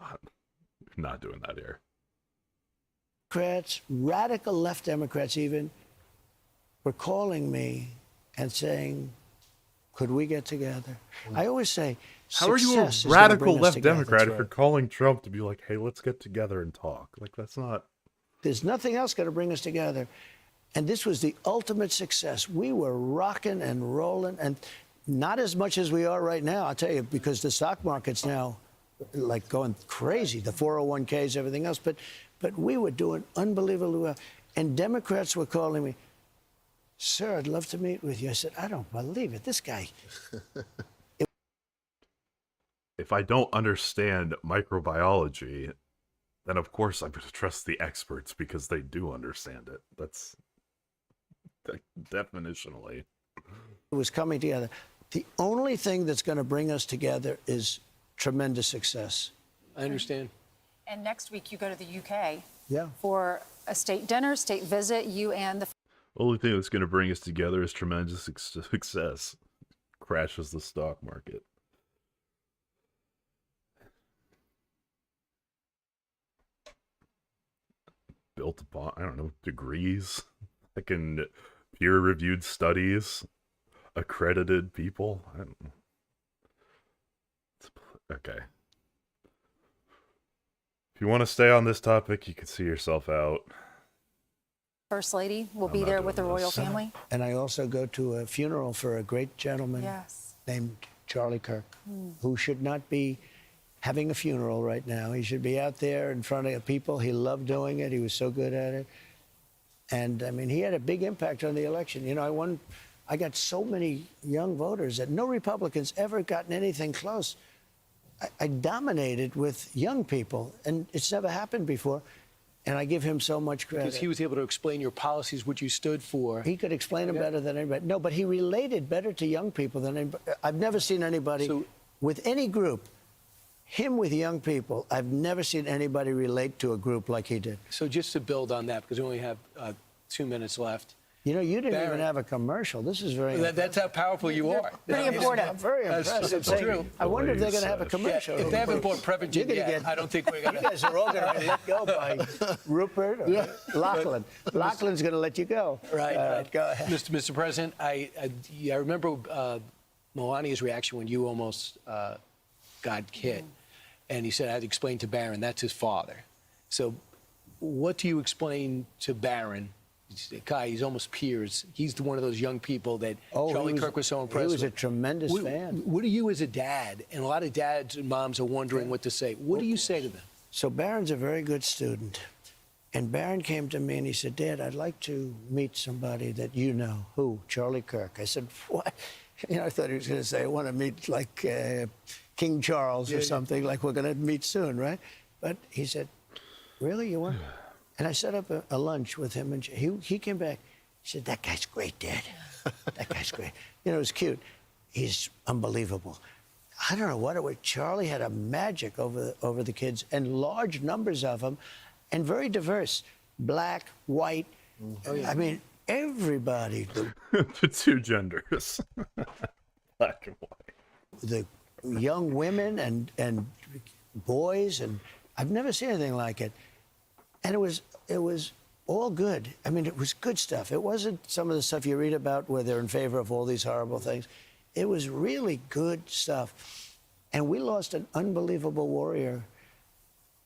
not doing that here. Radical left Democrats even, were calling me and saying, could we get together? I always say, how are you a success is radical gonna bring us left together. Democrat That's if you're right. calling Trump to be like, hey, let's get together and talk? Like, that's not... There's nothing else going to bring us together. And this was the ultimate success. We were rocking and rolling, and not as much as we are right now, I'll tell you, because the stock market's now like going crazy, the 401ks, everything else. But we were doing unbelievably well. And Democrats were calling me, sir, I'd love to meet with you. I said, I don't believe it. This guy. If I don't understand microbiology, then of course I'm going to trust the experts because they do understand it. That's definitionally. It was coming together. The only thing that's going to bring us together is tremendous success. I understand. And next week you go to the UK Yeah. for a state dinner, state visit, you and the Only thing that's going to bring us together is tremendous success. Crashes the stock market. Built upon, I don't know, degrees, like in peer-reviewed studies, accredited people. I don't know. Okay. If you want to stay on this topic, you can see yourself out. First Lady will be not there doing with the royal this. family. And I also go to a funeral for a great gentleman Yes. named Charlie Kirk, who should not be having a funeral right now. He should be out there in front of people. He loved doing it. He was so good at it. And, I mean, he had a big impact on the election. You know, I got so many young voters that no Republicans ever gotten anything close. I dominated with young people, and it's never happened before. And I give him so much credit. Because he was able to explain your policies, what you stood for. He could explain them better than anybody. No, but he related better to young people than anybody. I've never seen anybody with any group, him with young people, I've never seen anybody relate to a group like he did. So just to build on that, because we only have 2 minutes left. You know, you didn't Barron. even have a commercial. This is very That's how powerful you are. Pretty important. I'm very impressed. It's I'm saying, true. I wonder if they're going to have a Yeah, commercial. If they haven't bought Prevagen You're gonna yet, get- I don't think we're going You to. guys are all going to be let go by Rupert or Lachlan. Lachlan's going to let you go. Right. Go ahead. Mr. President, I remember Melania's reaction when you almost got hit. And he said, I had to explain to Barron, that's his father. So what do you explain to Barron? Kai, he's almost peers. He's one of those young people that Charlie Kirk was so impressed He was with. a tremendous fan. What do you as a dad, and a lot of dads and moms are wondering what to say. What do you say to them? So Barron's a very good student. And Barron came to me and he said, Dad, I'd like to meet somebody that you know. Who? Charlie Kirk. I said, what? You know, I thought he was going to say, I want to meet like King Charles or something, like we're going to meet soon, right? But he said, really, you want? And I set up a lunch with him, and he came back. He said, that guy's great, Dad. That guy's great. You know, it was cute. He's unbelievable. I don't know what it was. Charlie had a magic over the kids, and large numbers of them, and very diverse. Black, white. I mean, everybody. The two genders. Black and white. The young women and boys, and I've never seen anything like it. And it was all good. I mean, it was good stuff. It wasn't some of the stuff you read about where they're in favor of all these horrible things. It was really good stuff. And we lost an unbelievable warrior.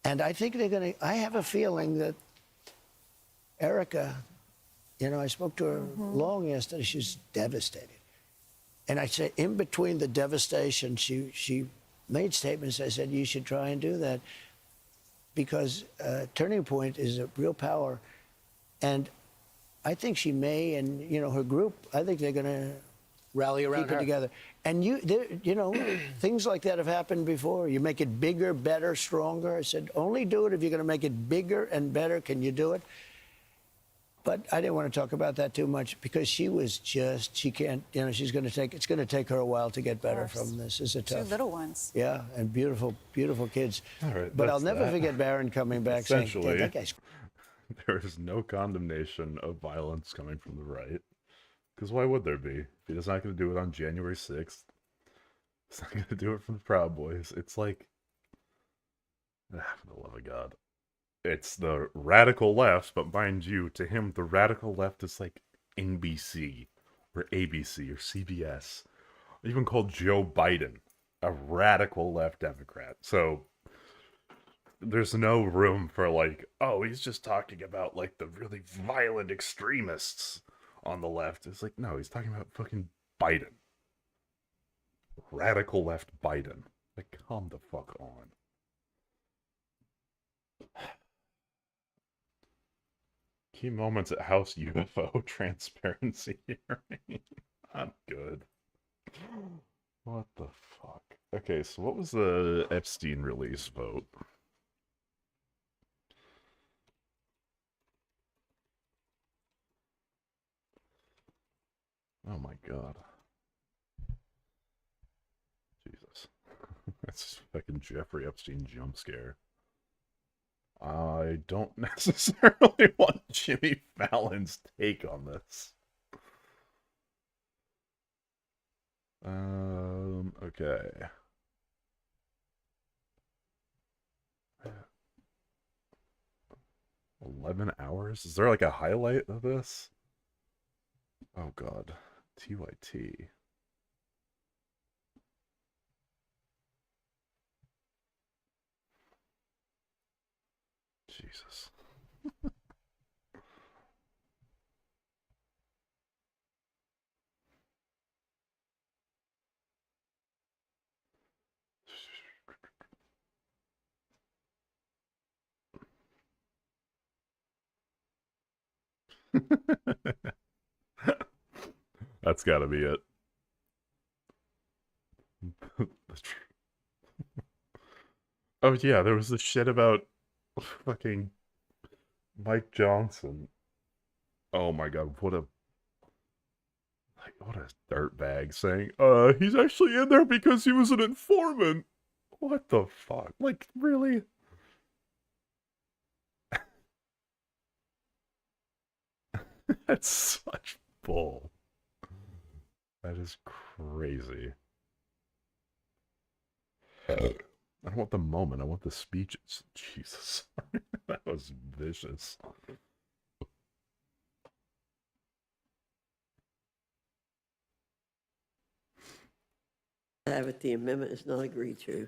And I think I have a feeling that Erica, you know, I spoke to her long yesterday. She's devastated. And I said, in between the devastation, she made statements. I said, you should try and do that. Because Turning Point is a real power. And I think she may, and, you know, her group, I think they're going to Rally around keep it her. together. And you know, things like that have happened before. You make it bigger, better, stronger. I said, only do it if you're going to make it bigger and better. Can you do it? But I didn't want to talk about that too much because she can't, she's going to it's going to take her a while to get better from this. It's a tough. 2 little ones. Yeah, and beautiful, beautiful kids. All right, but I'll that's never that. forget Barron coming back saying, Essentially, that guy's there is no condemnation of violence coming from the right. Because why would there be? If he's not going to do it on January 6th, he's not going to do it from the Proud Boys. It's like, for the love of God. It's the radical left, but mind you, to him, the radical left is like NBC or ABC or CBS. I even called Joe Biden a radical left Democrat. So there's no room for like, oh, he's just talking about like the really violent extremists on the left. It's like, no, he's talking about fucking Biden. Radical left Biden. Like, calm the fuck on. Key moments at House UFO transparency hearing. Not good. What the fuck? Okay, so what was the Epstein release vote? Oh my god. Jesus. That's fucking Jeffrey Epstein jump scare. I don't necessarily want Jimmy Fallon's take on this. Okay. Yeah. 11 hours? Is there like a highlight of this? Oh god. TYT. Jesus. That's gotta be it. Oh yeah, there was this shit about fucking Mike Johnson. Oh my god, what a dirtbag saying, he's actually in there because he was an informant. What the fuck? Like, really? That's such bull. That is crazy. I don't want the moment, I want the speeches. Jesus. That was vicious. Have it, the amendment is not agreed to.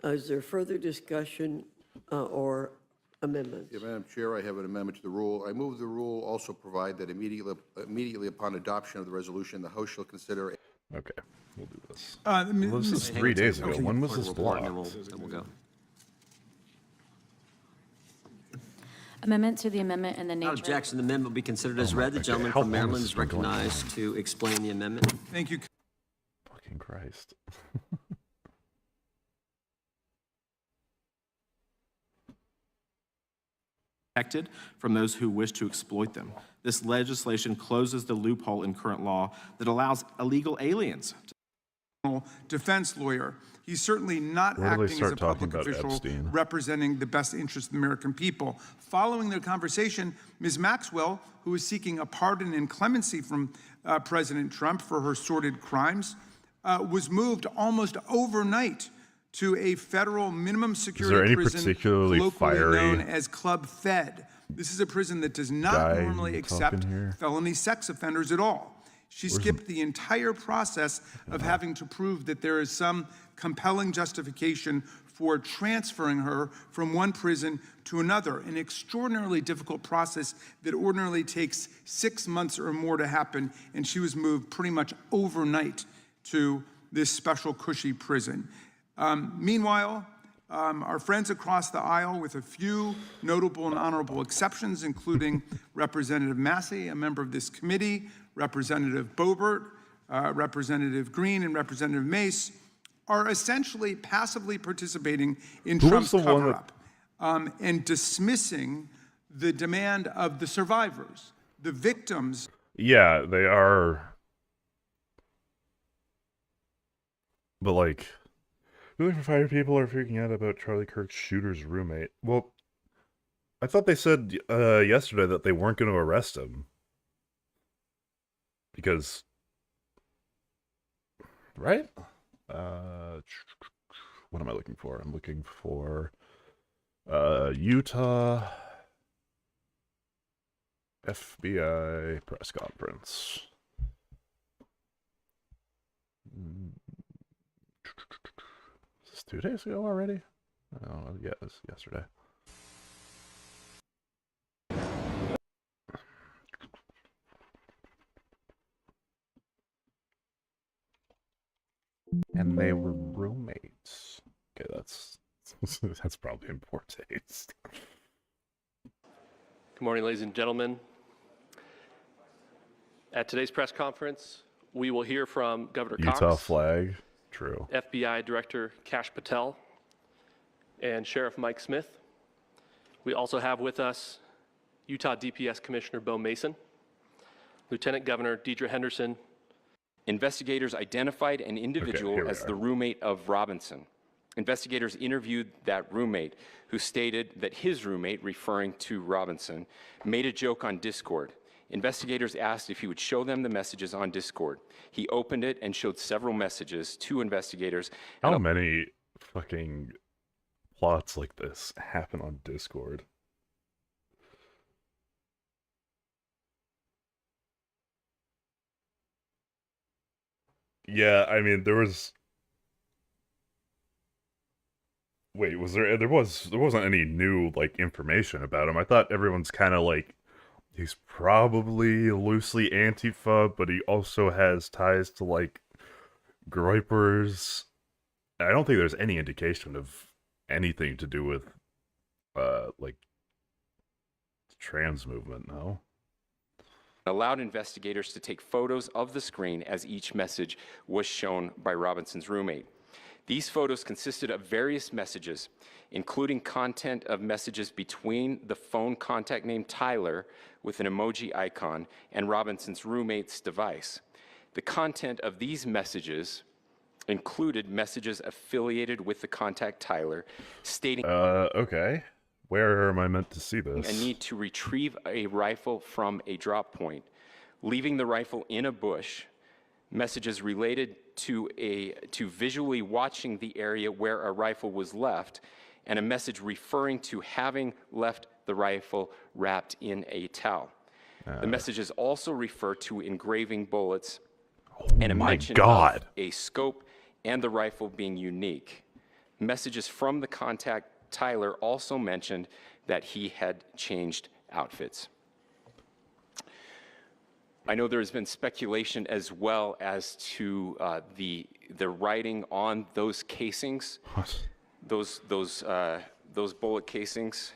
Is there further discussion or amendments? Yeah, Madam Chair, I have an amendment to the rule. I move the rule also provide that immediately upon adoption of the resolution, the House shall consider. Okay, we'll do this. Well, this is 3 days ago. When was this blocked? Then we'll go. Amendment to the amendment and the Without nature. objection, the amendment will be considered as read. The gentleman how from long has Maryland this is been going on? recognized to explain the amendment. Thank you. Fucking Christ. Protected from those who wish to exploit them. This legislation closes the loophole in current law that allows illegal aliens to Defense lawyer. He's certainly not Where do they acting as start a talking public about official Epstein? representing the best interests of the American people. Following their conversation, Ms. Maxwell, who is seeking a pardon and clemency from President Trump for her sordid crimes, was moved almost overnight to a federal minimum security any prison, particularly colloquially fiery known as Club Fed. This is a prison that does not guy normally accept talking here? felony sex offenders at all. She skipped the entire process of having to prove that there is some compelling justification for transferring her from one prison to another, an extraordinarily difficult process that ordinarily takes 6 months or more to happen, and she was moved pretty much overnight to this special cushy prison. Meanwhile, our friends across the aisle, with a few notable and honorable exceptions, including Representative Massey, a member of this committee, Representative Boebert, Representative Green, and Representative Mace, are essentially passively participating in Trump's cover-up and dismissing the demand of the survivors. The victims. Yeah, they are. But like, really, five people are freaking out about Charlie Kirk's shooter's roommate. Well, I thought they said yesterday that they weren't going to arrest him because, right? What am I looking for? I'm looking for Utah FBI press conference. Is this 2 days ago already? Oh, yeah, it was yesterday. And they were roommates. Okay, that's probably in poor taste. Good morning, ladies and gentlemen. At today's press conference, we will hear from Governor Cox, Utah flag, true. FBI Director Kash Patel, and Sheriff Mike Smith. We also have with us Utah DPS Commissioner Bo Mason, Lieutenant Governor Deidre Henderson. Investigators identified an individual as the roommate of Robinson. Investigators interviewed that roommate, who stated that his roommate, referring to Robinson, made a joke on Discord. Investigators asked if he would show them the messages on Discord. He opened it and showed several messages to investigators. How many fucking plots like this happen on Discord? Yeah, I mean, there was... Wait, was there... There wasn't any new, like, information about him. I thought everyone's kind of like... He's probably loosely Antifa, but he also has ties to, like, Groypers. I don't think there's any indication of anything to do with, like, trans movement, no? Allowed investigators to take photos of the screen as each message was shown by Robinson's roommate. These photos consisted of various messages, including content of messages between the phone contact named Tyler with an emoji icon and Robinson's roommate's device. The content of these messages included messages affiliated with the contact Tyler stating okay. Where am I meant to see this? a need to retrieve a rifle from a drop point, leaving the rifle in a bush, messages related to visually watching the area where a rifle was left, and a message referring to having left the rifle wrapped in a towel. The messages also refer to engraving bullets and a mention of a scope and the rifle being unique. Messages from the contact Tyler also mentioned that he had changed outfits. I know there has been speculation as well as to the writing on those casings, those bullet casings,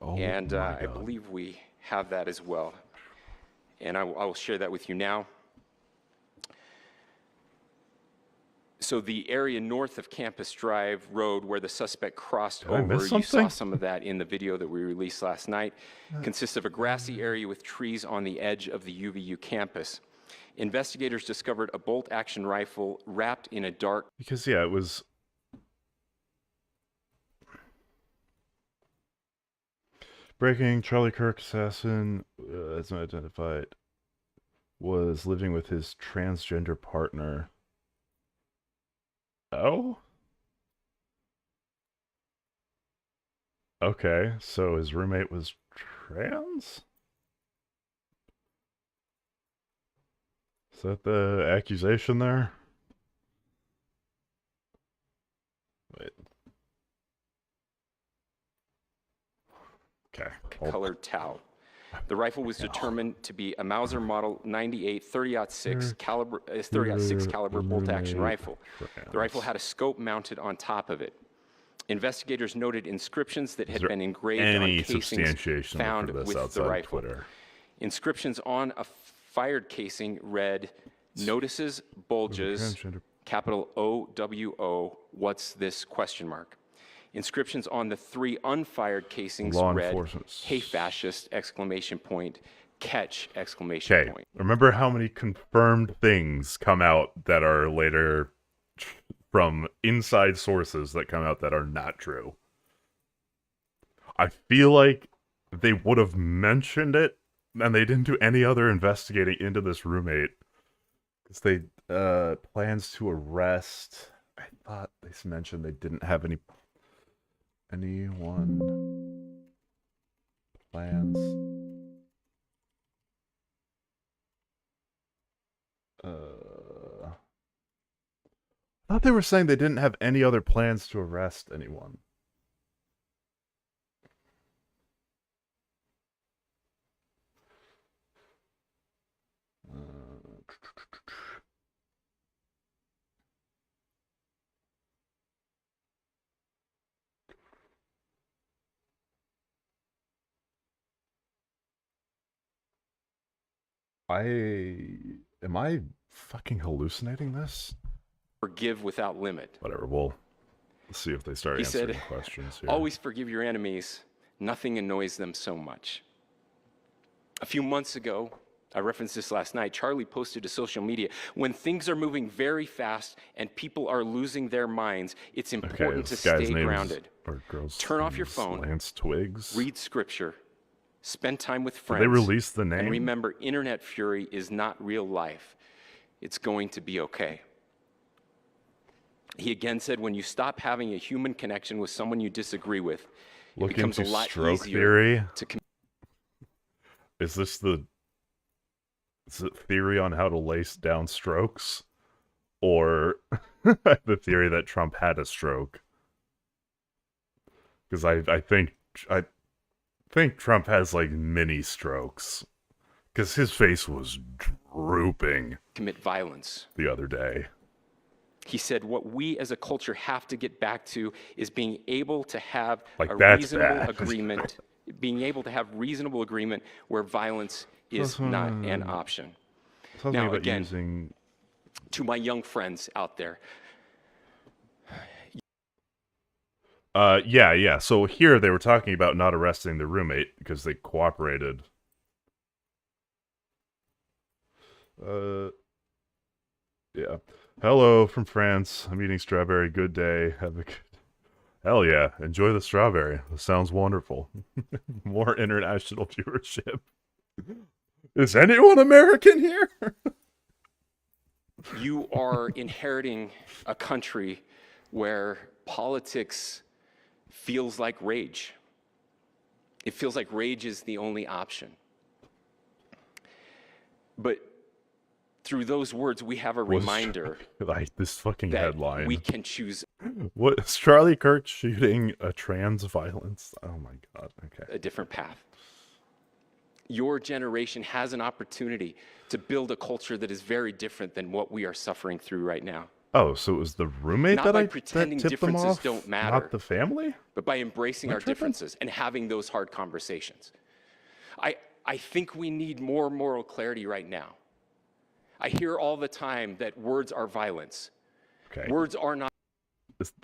and I believe we have that as well. And I will share that with you now. So the area north of Campus Drive Road where the suspect crossed over, you saw some of that in the video that we released last night, consists of a grassy area with trees on the edge of the UVU campus. Investigators discovered a bolt-action rifle wrapped in a dark... Because, yeah, it was... Breaking, Charlie Kirk assassin, as identified, was living with his transgender partner. Oh? Okay, so his roommate was trans? Is that the accusation there? Wait. Okay. Colored towel. The rifle was determined to be a Mauser Model 98 30-06 caliber bolt-action rifle. The rifle had a scope mounted on top of it. Investigators noted inscriptions that had been engraved on casings found with the rifle. Inscriptions on a fired casing read, "Notices, bulges, capital OWO, what's this, question mark." Inscriptions on the 3 unfired casings read, "Hey fascist, exclamation point, catch! Exclamation Okay, point. remember how many confirmed things come out that are later from inside sources that come out that are not true? I feel like they would have mentioned it, and they didn't do any other investigating into this roommate. Because they, plans to arrest, I thought they mentioned they didn't have anyone plans. I thought they were saying they didn't have any other plans to arrest anyone. Am I fucking hallucinating this? Forgive without limit. Whatever, we'll see if they start He answering said, questions here. always forgive your enemies. Nothing annoys them so much. A few months ago, I referenced this last night, Charlie posted to social media, when things are moving very fast and people are losing their minds, it's important to stay grounded. Turn off your phone, Lance Twigs. read scripture, spend time with Did friends. they release the name? And remember, internet fury is not real life. It's going to be okay. He again said, when you stop having a human connection with someone you disagree with, it becomes a lot stroke easier theory. to Is this the theory on how to lace down strokes? Or the theory that Trump had a stroke? Because I think Trump has like mini strokes. Because his face was drooping. commit violence. The other day. He said, what we as a culture have to get back to is being able to have Like, a that's reasonable bad. agreement, being able to have reasonable agreement where violence is not an option. Now, again, to my young friends out there. Yeah. So here they were talking about not arresting the roommate because they cooperated. Yeah. Hello from France. I'm eating strawberry. Good day. Have a good... Hell yeah. Enjoy the strawberry. This sounds wonderful. More international viewership. Is anyone American here? You are inheriting a country where politics feels like rage. It feels like rage is the only option. But through those words, we have a reminder like this fucking that headline. we can choose What is Charlie Kirk shooting a trans violence? Oh my god. Okay. a different path. Your generation has an opportunity to build a culture that is very different than what we are suffering through right now. Oh, so it was the roommate Not that by that pretending tipped them differences off? don't matter. Not the family? But by embracing our tripping? differences and having those hard conversations. I think we need more moral clarity right now. I hear all the time that words are violence. Okay. Words are not.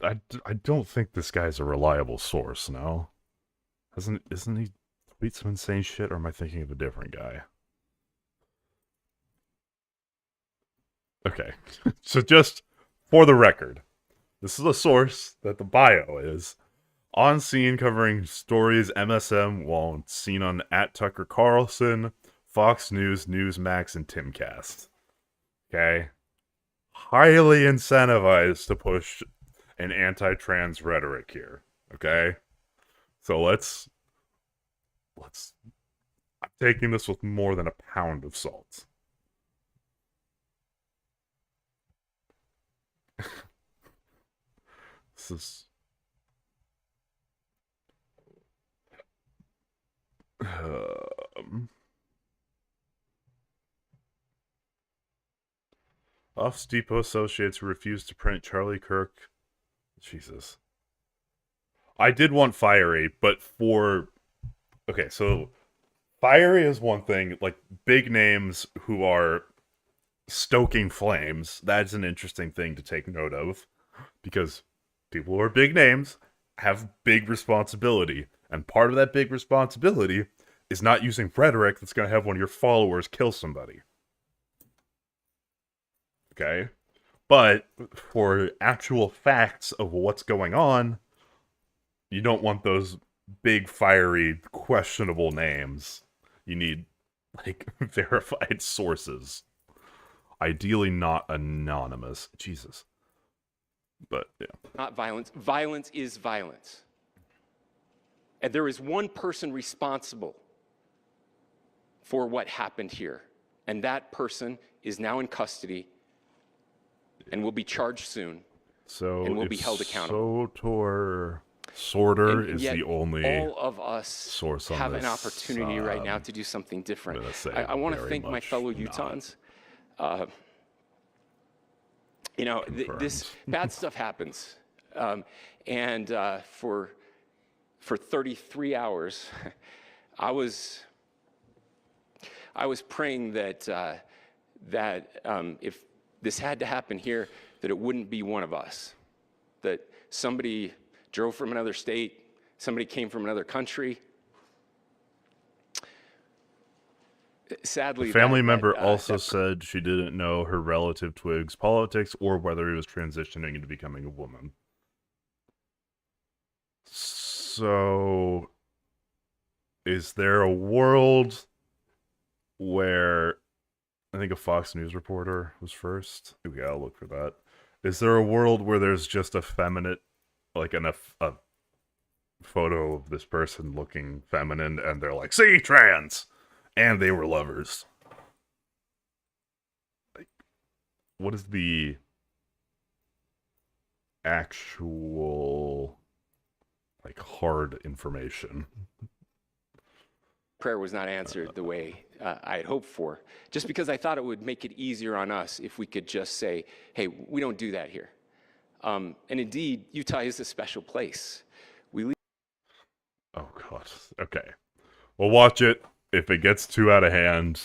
I don't think this guy's a reliable source, no? Isn't he tweet some insane shit, or am I thinking of a different guy? Okay. So just for the record, this is a source that the bio is on scene covering stories MSM won't, seen on @TuckerCarlson, Fox News, Newsmax, and Timcast. Okay? Highly incentivized to push an anti-trans rhetoric here. Okay? So let's I'm taking this with more than a pound of salt. This is Office Depot associates who refused to print Charlie Kirk. Jesus. I did want fiery, but for... Okay, so fiery is one thing. Like, big names who are stoking flames. That's an interesting thing to take note of. Because people who are big names have big responsibility. And part of that big responsibility is not using rhetoric that's going to have one of your followers kill somebody. Okay? But for actual facts of what's going on, you don't want those big, fiery, questionable names. You need, like, verified sources. Ideally not anonymous. Jesus. But, yeah. Not violence. Violence is violence. And there is one person responsible for what happened here. And that person is now in custody and will be charged soon. So and will be held accountable. Sorter And is yet the only all of us source on have this, an opportunity right now to do something different. I want to very thank my much fellow not. Utahns. You know, this bad stuff happens. For 33 hours, I was praying that if this had to happen here, that it wouldn't be one of us, that somebody drove from another state, somebody came from another country. Sadly, the family member also said she didn't know her relative Twig's politics or whether he was transitioning into becoming a woman. So, is there a world where, I think a Fox News reporter was first? Okay, I'll look for that. Is there a world where there's just a feminine, like a photo of this person looking feminine, and they're like, see, trans! And they were lovers. Like, what is the actual, like, hard information? Prayer was not answered the way I had hoped for, just because I thought it would make it easier on us if we could just say, hey, we don't do that here. And indeed, Utah is a special place. Oh, God. Okay. We'll watch it. If it gets too out of hand,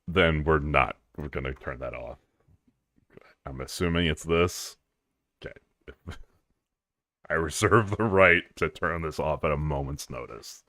then we're going to turn that off. I'm assuming it's this. Okay. I reserve the right to turn this off at a moment's notice.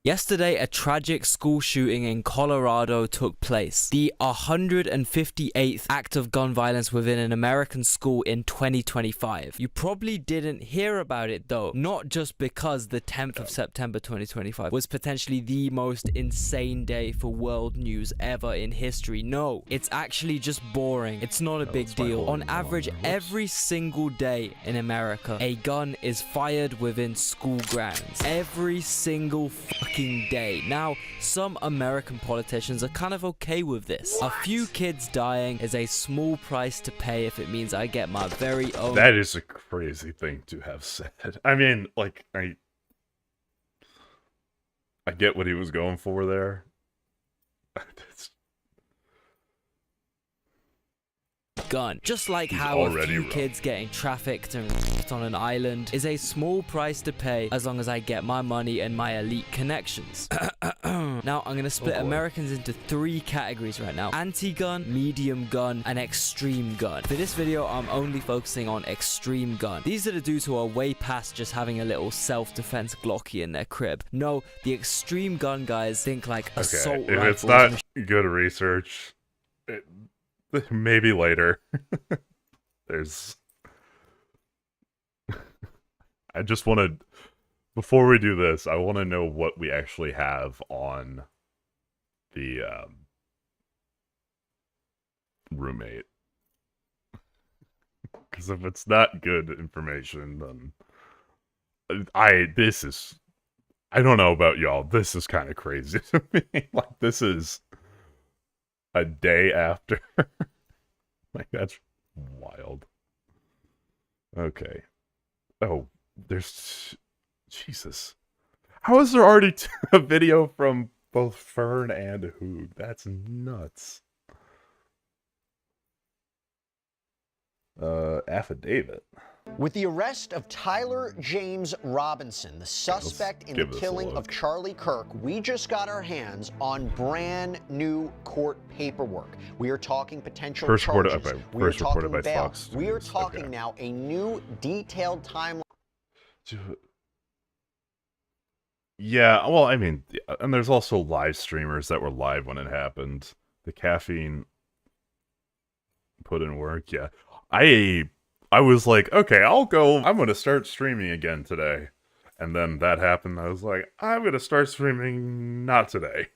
Yesterday, a tragic school shooting in Colorado took place. The 158th act of gun violence within an American school in 2025. You probably didn't hear about it though, not just because the 10th of September 2025 was potentially the most insane day for world news ever in history. No, it's actually just boring. It's not a big deal. On average, every single day in America, a gun is fired within school grounds. Every single fucking day. Now, some American politicians are kind of okay with this. A few kids dying is a small price to pay if it means I get my very own. That is a crazy thing to have said. I mean, like, I get what he was going for there. Gun. Just like how a few kids getting trafficked and on an island is a small price to pay as long as I get my money and my elite connections. Now, I'm going to split Americans into 3 categories right now. Anti-gun, medium gun, and extreme gun. For this video, I'm only focusing on extreme gun. These are the dudes who are way past just having a little self-defense Glocky in their crib. No, the extreme gun guys think like assault rifles. If it's not good research, maybe later. I just want to, before we do this, I want to know what we actually have on the roommate. Because if it's not good information, then I don't know about y'all, this is kind of crazy to me. Like, this is a day after. Like, that's wild. Okay. Oh, there's... Jesus. How is there already a video from both Fern and Hoog? That's nuts. Affidavit. With the arrest of Tyler James Robinson, the suspect in the killing of Charlie Kirk, we just got our hands on brand new court paperwork. We are talking potential charges. We are talking bail. We are talking now a new detailed timeline. Yeah, well, I mean, and there's also live streamers that were live when it happened. The caffeine put in work, yeah. I was like, okay, I'm gonna start streaming again today. And then that happened, I was like, I'm gonna start streaming not today.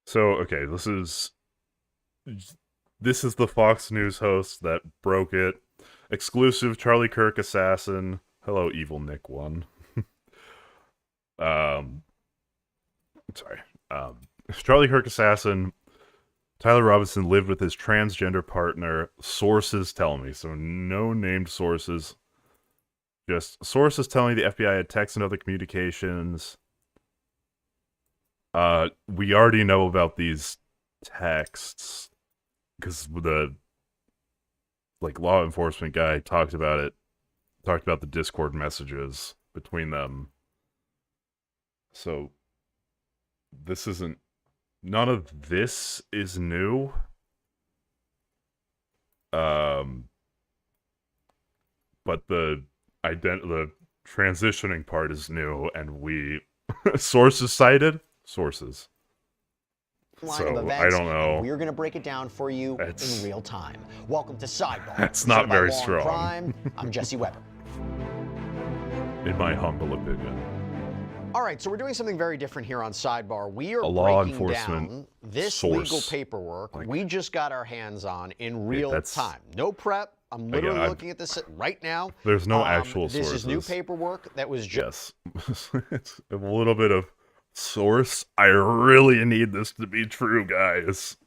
So, okay, this is the Fox News host that broke it. Exclusive Charlie Kirk assassin. Hello, evil Nick 1. Charlie Kirk assassin. Tyler Robinson lived with his transgender partner. Sources tell me. So no named sources. Just sources telling me the FBI had texts and other communications. We already know about these texts because the law enforcement guy talked about it. Talked about the Discord messages between them. So none of this is new. But the transitioning part is new, and we sources cited. Sources. So, I don't know. We're going to break it down for you in real time. Welcome to Sidebar. That's not very strong. Crime. I'm Jesse Weber. In my humble opinion. All right, so we're doing something very different here on Sidebar. We are law breaking enforcement down this source. legal paperwork we just got our hands on in real time. No prep. I'm literally looking at this right now. There's no actual sources. This is new paperwork that was just... Yes. It's a little bit of source. I really need this to be true, guys.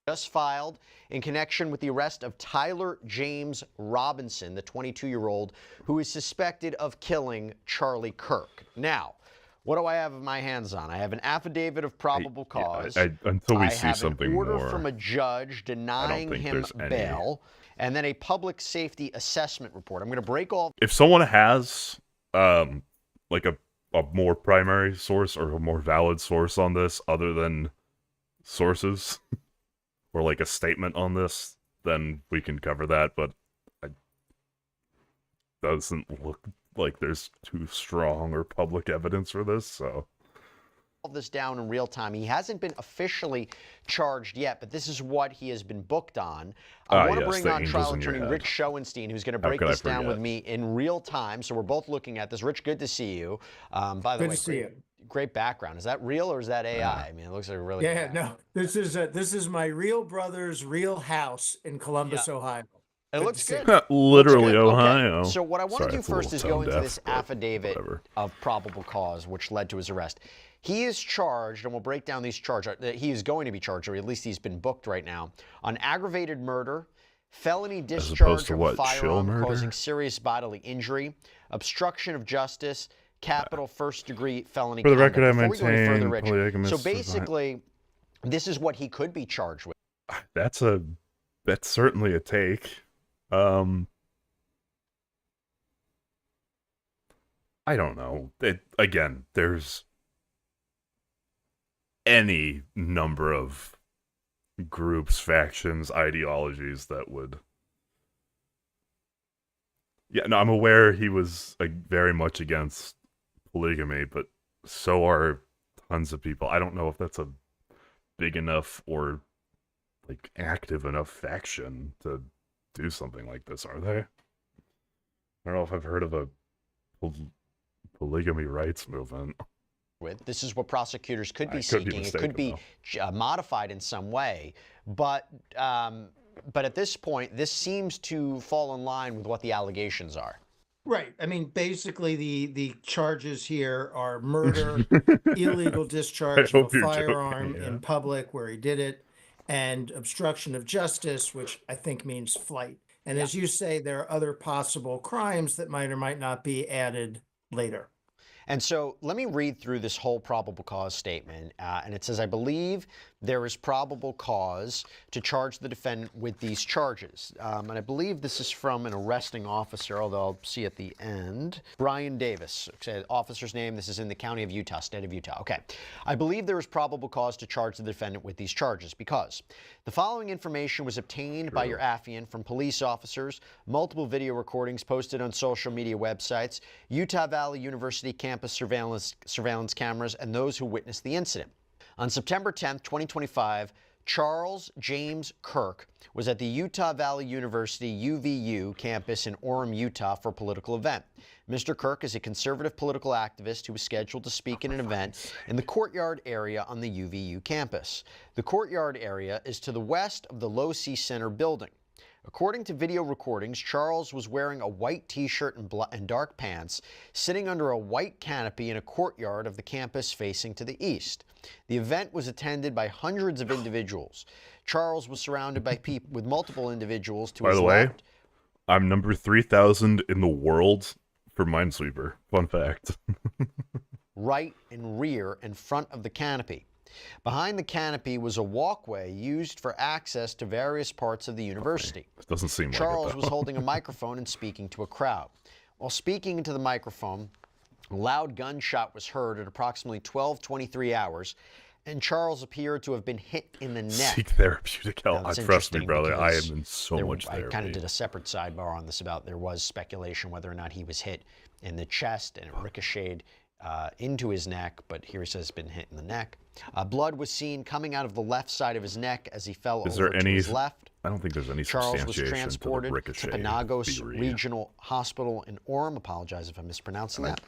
Just filed in connection with the arrest of Tyler James Robinson, the 22-year-old who is suspected of killing Charlie Kirk. Now, what do I have in my hands on? I have an affidavit of probable cause. Until we see something more. I have an order from a judge denying him bail, and then a public safety assessment report. I'm going to break all... If someone has, like a more primary source or a more valid source on this other than sources... or like a statement on this, then we can cover that, but it doesn't look like there's too strong or public evidence for this, so... This down in real time. He hasn't been officially charged yet, but this is what he has been booked on. I want to bring on trial attorney Rich Schoenstein, who's going to break this down with me in real time, so we're both looking at this. Rich, good to see you. By the way, good to see you. Great background. Is that real or is that AI? I mean, it looks like a really no. This is my real brother's real house in Columbus, Ohio. It looks good. Literally Ohio. Okay. So what I want to do first is go into this affidavit of probable cause, which led to his arrest. He is charged, and we'll break down these charges. He is going to be charged, or at least he's been booked right now, on aggravated murder, felony discharge of a firearm causing serious bodily injury, obstruction of justice, capital first-degree felony. For the record, I maintain polygamous. So basically, this is what he could be charged with. That's certainly a take. I don't know. Again, there's any number of groups, factions, ideologies that would... Yeah, no, I'm aware he was very much against polygamy, but so are tons of people. I don't know if that's a big enough or active enough faction to do something like this, are they? I don't know if I've heard of a polygamy rights movement. This is what prosecutors could be seeking. It could be modified in some way, but at this point, this seems to fall in line with what the allegations are. Right. I mean, basically, the charges here are murder, illegal discharge of a firearm in public where he did it, and obstruction of justice, which I think means flight. And as you say, there are other possible crimes that might or might not be added later. And so let me read through this whole probable cause statement. And it says, I believe there is probable cause to charge the defendant with these charges. And I believe this is from an arresting officer, although I'll see at the end. Brian Davis, officer's name. This is in the county of Utah, state of Utah. Okay. I believe there is probable cause to charge the defendant with these charges because the following information was obtained by your affiant from police officers, multiple video recordings posted on social media websites, Utah Valley University campus surveillance cameras, and those who witnessed the incident. On September 10th, 2025, Charles James Kirk was at the Utah Valley University UVU campus in Orem, Utah for a political event. Mr. Kirk is a conservative political activist who was scheduled to speak at an event in the courtyard area on the UVU campus. The courtyard area is to the west of the Low C Center building. According to video recordings, Charles was wearing a white t-shirt and dark pants, sitting under a white canopy in a courtyard of the campus facing to the east. The event was attended by hundreds of individuals. Charles was surrounded by people with multiple individuals to his left. By the way, I'm number 3,000 in the world for Minesweeper. Fun fact. Right and rear and front of the canopy. Behind the canopy was a walkway used for access to various parts of the university. It doesn't seem like Charles was holding a microphone and speaking to a crowd. While speaking into the microphone, a loud gunshot was heard at approximately 12:23 hours, and Charles appeared to have been hit in the neck. Seek therapeutic help. Now, Trust me, brother. I because am in so much therapy. I kind of did a separate sidebar on this about there was speculation whether or not he was hit in the chest and it ricocheted into his neck, but here he says it's been hit in the neck. Blood was seen coming out of the left side of his neck as he fell over to his left. I don't think there's any Charles was substantiation transported to the to ricochet Penagos theory. Regional Hospital in Orem. Apologize if I'm mispronouncing that.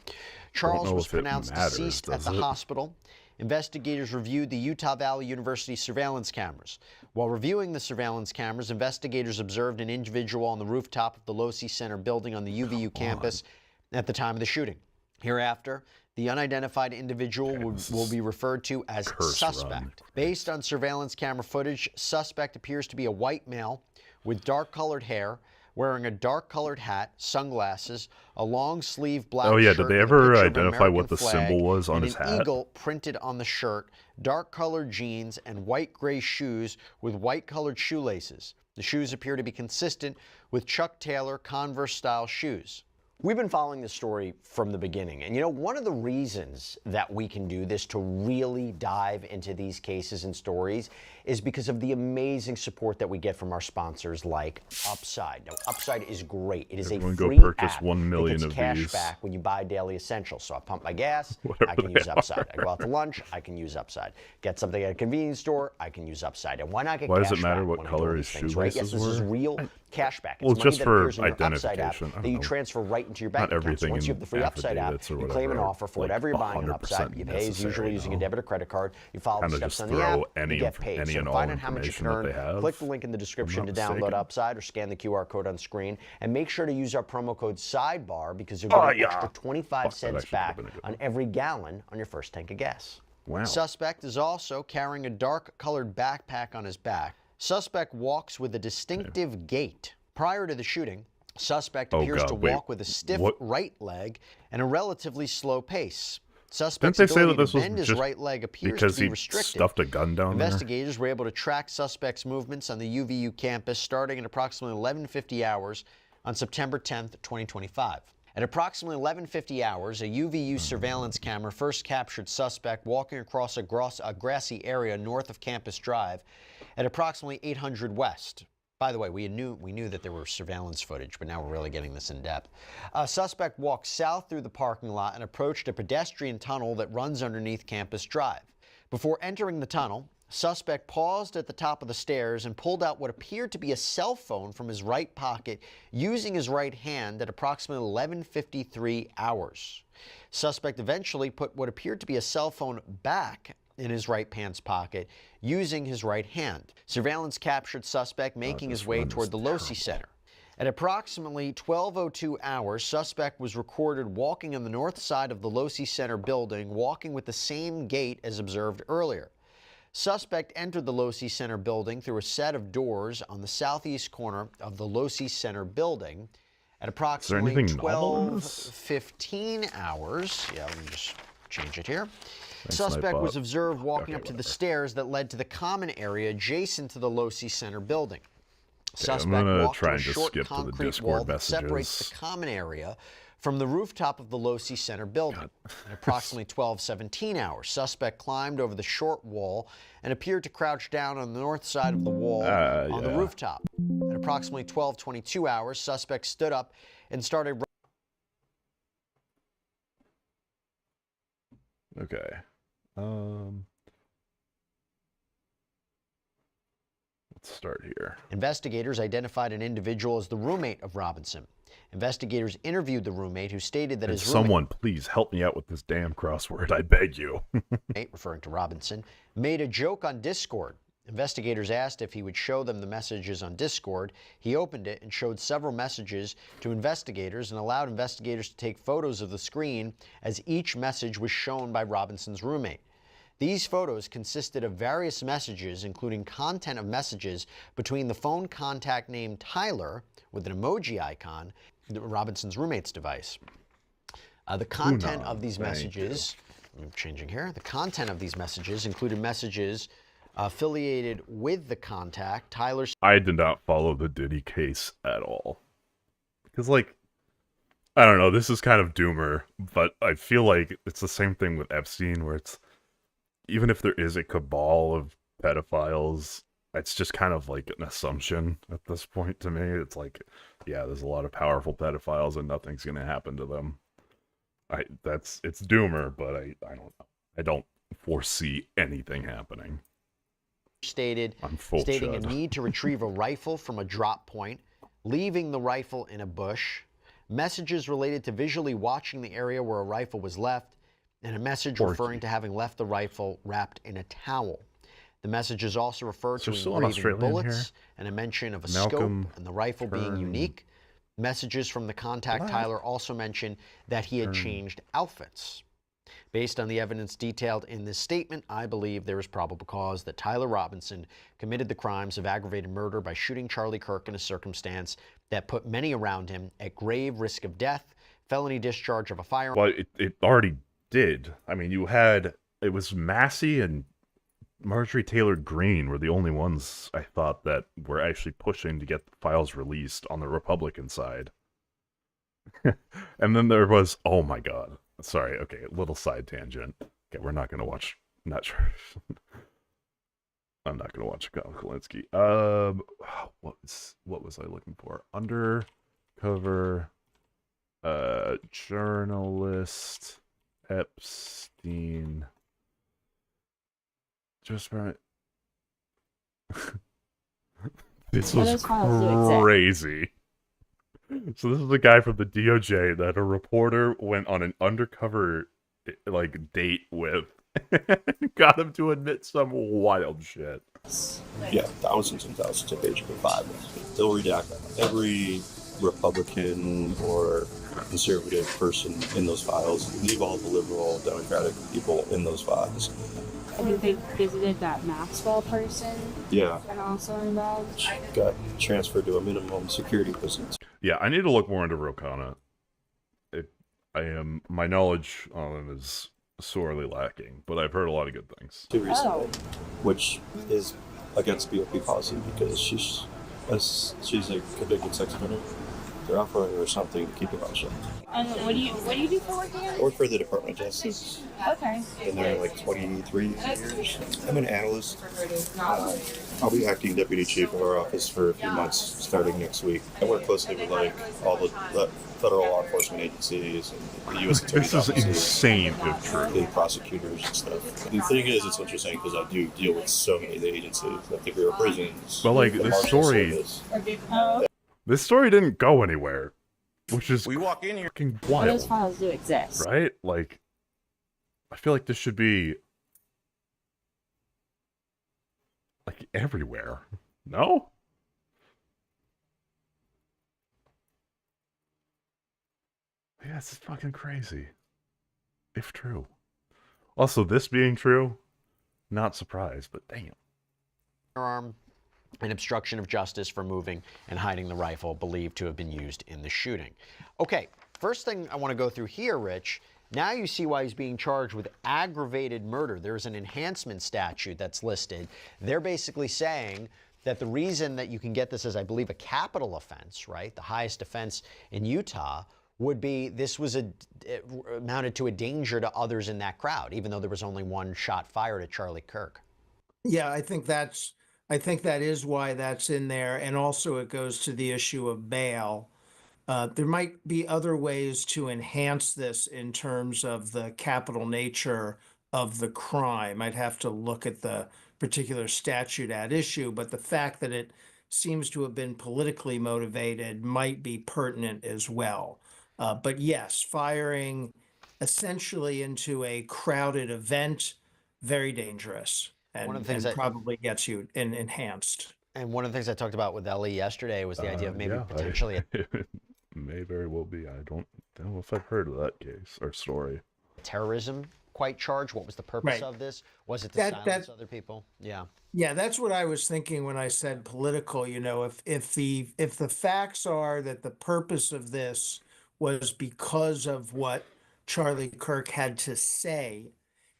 Charles was pronounced deceased at the hospital. Investigators reviewed the Utah Valley University surveillance cameras. While reviewing the surveillance cameras, investigators observed an individual on the rooftop of the Low C Center building on the UVU campus at the time of the shooting. Hereafter, the unidentified individual will be referred to as suspect. Based on surveillance camera footage, suspect appears to be a white male with dark-colored hair, wearing a dark-colored hat, sunglasses, a long-sleeve black shirt. Oh yeah, did they ever with a picture of an identify what the American symbol flag was on and his an hat? eagle printed on the shirt, dark-colored jeans, and white-gray shoes with white-colored shoelaces. The shoes appear to be consistent with Chuck Taylor Converse-style shoes. We've been following this story from the beginning. And you know, one of the reasons that we can do this to really dive into these cases and stories is because of the amazing support that we get from our sponsors like Upside. Now, Upside is great. It is Everyone a go free purchase app 1 million that of gets cash these. back when you buy daily essentials. So I pump my gas, Whatever I can they use Upside. are. I go out to lunch, I can use Upside. Get something at a convenience store, I can use Upside. And why not get Why cash does it matter back what when I color do his these things, right? Yes, shoelaces this is were? real cash back. Well, It's money just that for appears in your Upside app identification. I that you don't know. transfer right into your bank Not account. So everything once you in have the free Upside app, affidavits or you claim an whatever are, offer for like, whatever you're buying on 100% Upside. You pay as usual necessary, using a no. debit or credit card. You follow the Kinda steps just on the throw app, any you get paid. any So and to all find out how much you can information that earn, they have, click the link in the description to not download mistaken. Upside or scan the QR code on screen. And make sure to use our promo code SIDEBAR because you'll get an extra 25 cents actually back would've been a good on every gallon on your first tank of gas. Wow. Suspect is also carrying a dark-colored backpack on his back. Suspect walks with a distinctive gait. Prior to the shooting, suspect appears to walk with a stiff right leg and a relatively slow pace. Suspect's Didn't they say ability that this to was bend his just right leg appears because to be he restricted. stuffed a gun down there? Investigators were able to track suspect's movements on the UVU campus starting at approximately 11:50 hours on September 10th, 2025. At approximately 11:50 hours, a UVU surveillance camera first captured suspect walking across a grassy area north of Campus Drive at approximately 800 West. By the way, we knew that there were surveillance footage, but now we're really getting this in depth. A suspect walked south through the parking lot and approached a pedestrian tunnel that runs underneath Campus Drive. Before entering the tunnel, suspect paused at the top of the stairs and pulled out what appeared to be a cell phone from his right pocket using his right hand at approximately 11:53 hours. Suspect eventually put what appeared to be a cell phone back in his right pants pocket using his right hand. Surveillance captured suspect making his way toward the Low C Center. At approximately 12:02 hours, suspect was recorded walking on the north side of the Low C Center building, walking with the same gait as observed earlier. Suspect entered the Low C Center building through a set of doors on the southeast corner of the Low C Center building At approximately anything novel in this? 12:15 hours, yeah, let me just change it here. Thanks, Suspect was Nightbot. observed walking Okay, up to the whatever. stairs that led to the common area adjacent to the Losi Center building. I'm Suspect gonna walked try to a and just short skip to the concrete Discord wall that separates the messages. common area from the rooftop of the Losi Center building. At approximately 12:17 hours, suspect climbed over the short wall and appeared to crouch down on the north side of the wall on the Yeah. rooftop. At approximately 12:22 hours, suspect stood up and started. Okay. Let's start here. Investigators identified an individual as the roommate of Robinson. Investigators interviewed the roommate, who stated that And his roommate, someone please help me out with this damn crossword, I beg you. referring to Robinson, made a joke on Discord. Investigators asked if he would show them the messages on Discord. He opened it and showed several messages to investigators and allowed investigators to take photos of the screen as each message was shown by Robinson's roommate. These photos consisted of various messages, including content of messages between the phone contact named Tyler with an emoji icon, Robinson's roommate's device. The content of these messages, I'm changing here, the content of these messages included messages affiliated with the contact, Tyler's. I did not follow the Diddy case at all. Because, like, I don't know, this is kind of doomer, but I feel like it's the same thing with Epstein, where it's, even if there is a cabal of pedophiles, it's just kind of like an assumption at this point to me. It's like, yeah, there's a lot of powerful pedophiles and nothing's going to happen to them. It's doomer, but I don't know. I don't foresee anything happening. Stating a need to retrieve a rifle from a drop point, leaving the rifle in a bush, messages related to visually watching the area where a rifle was left, and a message referring to having left the rifle wrapped in a towel. The messages also refer to engraving bullets and a mention of a scope and the rifle being unique. Messages from the contact Tyler also mention that he had changed outfits. Based on the evidence detailed in this statement, I believe there is probable cause that Tyler Robinson committed the crimes of aggravated murder by shooting Charlie Kirk in a circumstance that put many around him at grave risk of death, felony discharge of a firearm. Well, it already did. I mean, it was Massey and Marjorie Taylor Greene were the only ones I thought that were actually pushing to get the files released on the Republican side. And then there was, oh my god. Sorry, okay, little side tangent. Okay, we're not gonna watch, not sure. I'm not gonna watch Kalinske. What was I looking for? Undercover journalist Epstein. Just right. This was crazy. So this is a guy from the DOJ that a reporter went on an undercover like date with, got him to admit some wild shit. Yeah, thousands and thousands of pages of files. They'll redact every Republican or conservative person in those files, leave all the liberal, Democratic people in those files. I think they visited that Maxwell person. Yeah. And also involved. Got transferred to a minimum security prison. Yeah, I need to look more into Rokana. My knowledge on him is sorely lacking, but I've heard a lot of good things. Too recently, which is against BOP policy because she's a convicted sex offender. They're offering her something to keep it on shut. And what do you do for work again? I work for the Department of Justice. Okay. Been there like 23 years. I'm an analyst. I'll be acting deputy chief of our office for a few months starting next week. I work closely with like all the federal law enforcement agencies and the U.S. Attorney's This is offices, insane if true. the prosecutors and stuff. The thing is, it's interesting because I do deal with so many of the agencies, like the Bureau of Prisons. But like the this Marshal story, Service. this story didn't go anywhere, which is We walk in here. fucking Well, those wild, files do exist. right? Like, I feel like this should be like everywhere. No? Yeah, it's fucking crazy. If true. Also, this being true, not surprised, but damn. Firearm and obstruction of justice for moving and hiding the rifle believed to have been used in the shooting. Okay, first thing I want to go through here, Rich, now you see why he's being charged with aggravated murder. There's an enhancement statute that's listed. They're basically saying that the reason that you can get this as, I believe, a capital offense, right, the highest offense in Utah, would be this was amounted to a danger to others in that crowd, even though there was only one shot fired at Charlie Kirk. Yeah, I think that is why that's in there. And also it goes to the issue of bail. There might be other ways to enhance this in terms of the capital nature of the crime. I'd have to look at the particular statute at issue, but the fact that it seems to have been politically motivated might be pertinent as well. But yes, firing essentially into a crowded event, very dangerous, and probably gets you enhanced. And one of the things I talked about with Ellie yesterday was the idea of maybe potentially it may very well be. I don't know if I've heard of that case or story. Terrorism quite charge. What was the purpose of this? Was it to silence other people? Yeah. Yeah, that's what I was thinking when I said political. You know, if the facts are that the purpose of this was because of what Charlie Kirk had to say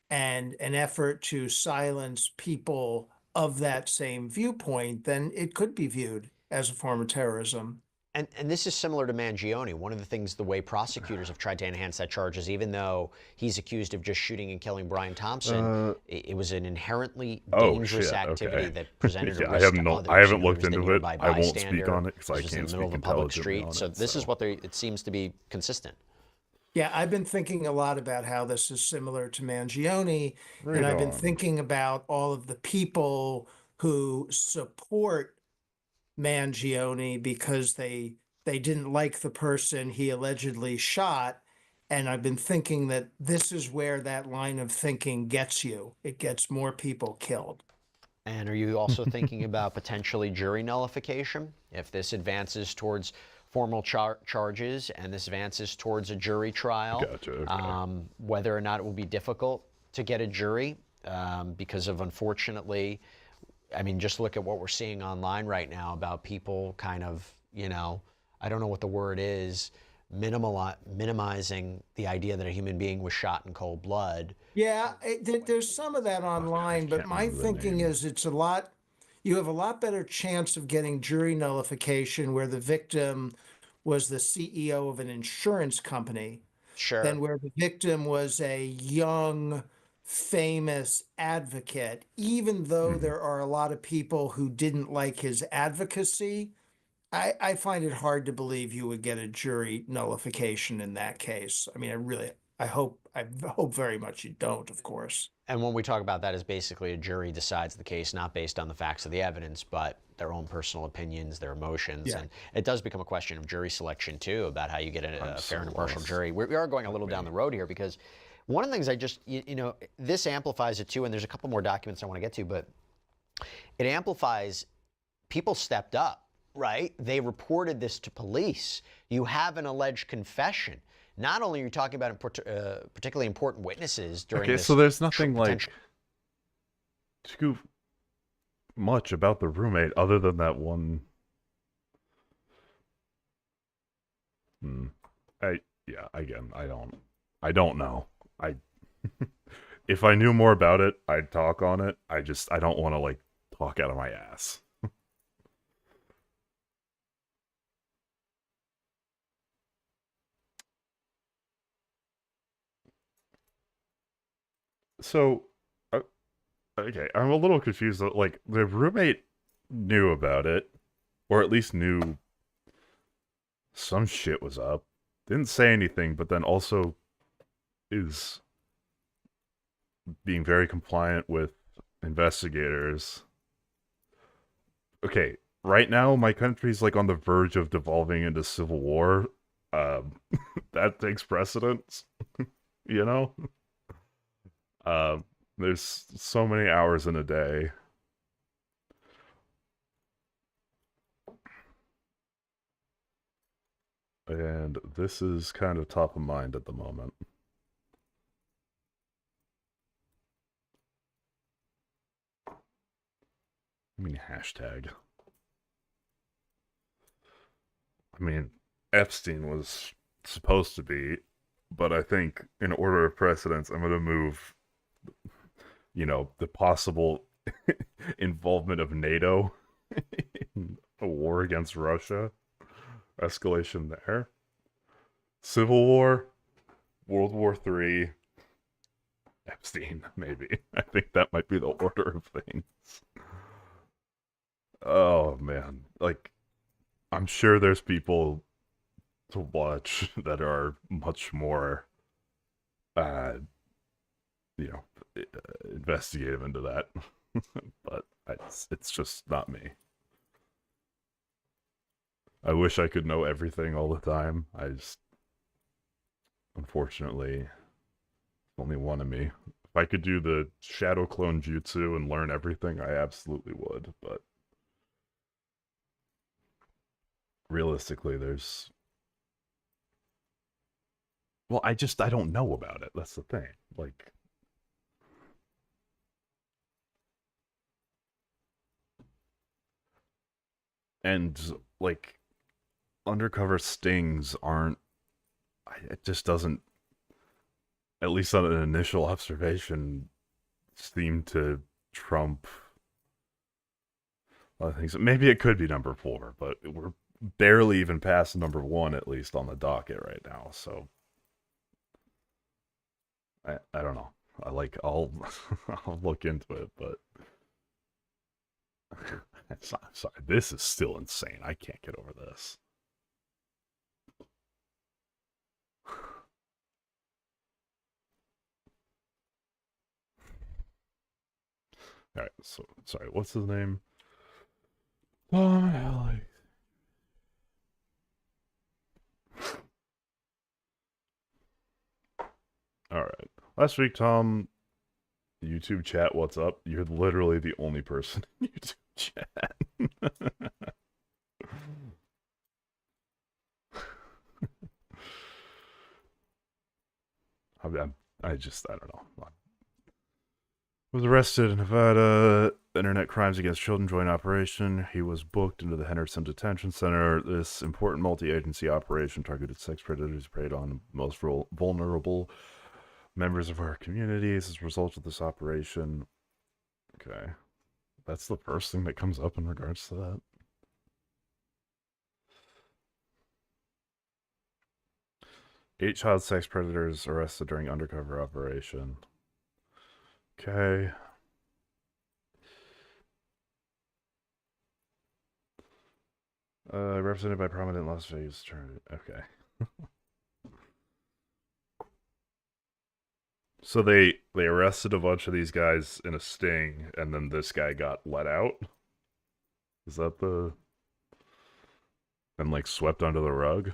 and an effort to silence people of that same viewpoint, then it could be viewed as a form of terrorism. And this is similar to Mangione. One of the things, the way prosecutors have tried to enhance that charge is, even though he's accused of just shooting and killing Brian Thompson, it was an inherently dangerous activity that presented a risk to others. I haven't looked into it. I won't speak on it because I can't speak intelligently on it. So this is what it seems to be consistent. Yeah, I've been thinking a lot about how this is similar to Mangione, and I've been thinking about all of the people who support Mangione because they didn't like the person he allegedly shot. And I've been thinking that this is where that line of thinking gets you. It gets more people killed. And are you also thinking about potentially jury nullification? If this advances towards formal charges and this advances towards a jury trial, whether or not it will be difficult to get a jury because of, unfortunately, I mean, just look at what we're seeing online right now about people kind of, you know, I don't know what the word is, minimizing the idea that a human being was shot in cold blood. Yeah, there's some of that online, but my thinking is you have a lot better chance of getting jury nullification where the victim was the CEO of an insurance company than where the victim was a young, famous advocate. Even though there are a lot of people who didn't like his advocacy, I find it hard to believe you would get a jury nullification in that case. I mean, I hope very much you don't, of course. And when we talk about that, is basically a jury decides the case not based on the facts of the evidence, but their own personal opinions, their emotions. Yeah. And it does become a question of jury selection, too, about how you get a fair and impartial jury. We are going a little down the road here because one of the things I just, you know, this amplifies it, too, and there's a couple more documents I want to get to, but it amplifies people stepped up, right? They reported this to police. You have an alleged confession. Not only are you talking about particularly important witnesses during this. Okay, so there's nothing like too much about the roommate other than that one. Again, I don't know. If I knew more about it, I'd talk on it. I don't want to like talk out of my ass. So, okay, I'm a little confused. Like, the roommate knew about it, or at least knew some shit was up. Didn't say anything, but then also is being very compliant with investigators. Okay, right now my country's like on the verge of devolving into civil war. That takes precedence, you know? There's so many hours in a day. And this is kind of top of mind at the moment. I mean, hashtag. I mean, Epstein was supposed to be, but I think in order of precedence, I'm going to move, the possible involvement of NATO in a war against Russia, escalation there, Civil War, World War III, Epstein, maybe. I think that might be the order of things. Oh, man. Like, I'm sure there's people to watch that are much more, investigative into that. But it's just not me. I wish I could know everything all the time. Unfortunately, only one of me. If I could do the shadow clone jutsu and learn everything, I absolutely would, but realistically, I don't know about it. That's the thing. Like, and like, undercover stings aren't, it just doesn't, at least on an initial observation, seem to trump other things. Maybe it could be number 4, but we're barely even past number 1, at least on the docket right now. So I don't know. I'll I'll look into it, but I'm sorry. This is still insane. I can't get over this. All right. So sorry. What's his name? Tom Alex. All right. Last week, Tom, YouTube chat, what's up? You're literally the only person in YouTube chat. I don't know. Was arrested in Nevada. Internet crimes against children joint operation. He was booked into the Henderson Detention Center. This important multi-agency operation targeted sex predators preyed on most vulnerable members of our communities as a result of this operation. Okay. That's the first thing that comes up in regards to that. Eight child sex predators arrested during undercover operation. Okay. Represented by prominent Las Vegas attorney. Okay. So they arrested a bunch of these guys in a sting, and then this guy got let out? Is that the... and like swept under the rug?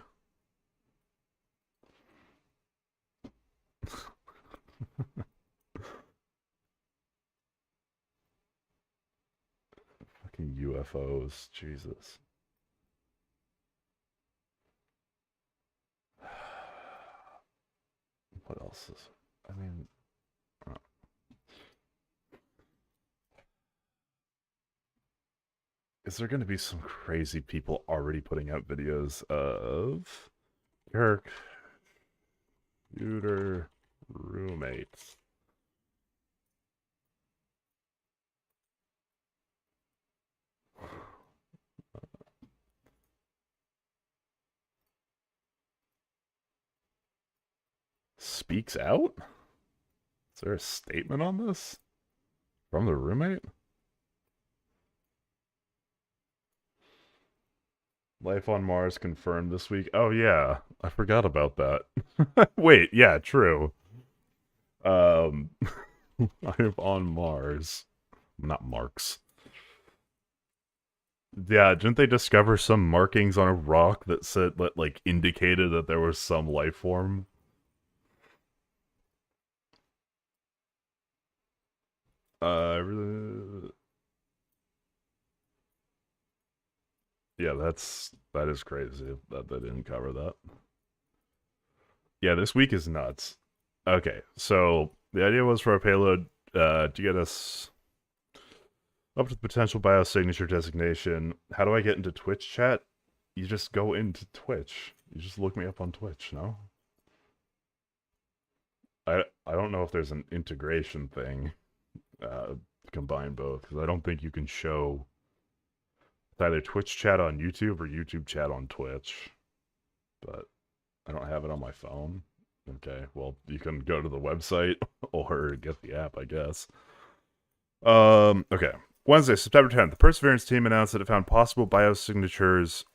Fucking UFOs, Jesus. What else is... I mean... Is there going to be some crazy people already putting out videos of Kirk shooter roommates? Speaks out? Is there a statement on this from the roommate? Life on Mars confirmed this week. Oh yeah, I forgot about that. Wait, yeah, true. Life on Mars. Not Marks. Yeah, didn't they discover some markings on a rock that said that like indicated that there was some life form? Yeah, that is crazy that they didn't cover that. Yeah, this week is nuts. Okay, so the idea was for a payload to get us Up to the potential biosignature designation. How do I get into Twitch chat? You just go into Twitch. You just look me up on Twitch, no? I don't know if there's an integration thing to combine both, because I don't think you can show either Twitch chat on YouTube or YouTube chat on Twitch. But I don't have it on my phone. Okay, well, you can go to the website or get the app, I guess. Okay. Wednesday, September 10th, the Perseverance team announced that it found possible biosignatures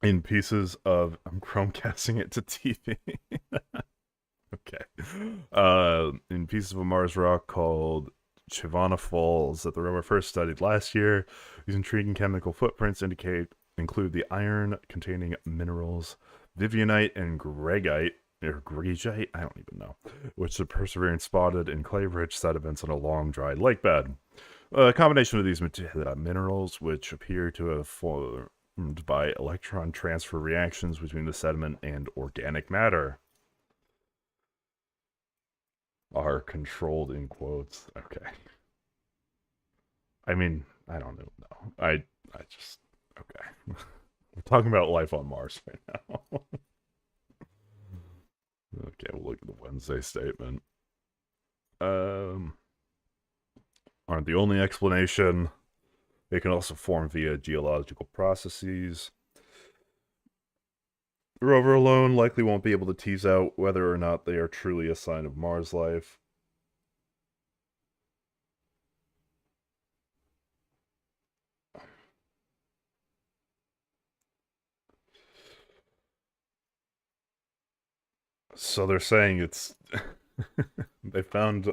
in pieces of... I'm Chromecasting it to TV. Okay. In pieces of a Mars rock called Chivana Falls that the rover first studied last year. These intriguing chemical footprints include the iron-containing minerals Vivianite and Gregite, or Gregite, I don't even know, which the Perseverance spotted in clay-rich sediments on a long, dry lake bed. A combination of these minerals, which appear to have formed by electron transfer reactions between the sediment and organic matter, are controlled in quotes. Okay. I mean, I don't know. I just, okay. We're talking about life on Mars right now. Okay, we'll look at the Wednesday statement. Aren't the only explanation. They can also form via geological processes. The rover alone likely won't be able to tease out whether or not they are truly a sign of Mars life. So they're saying it's... they found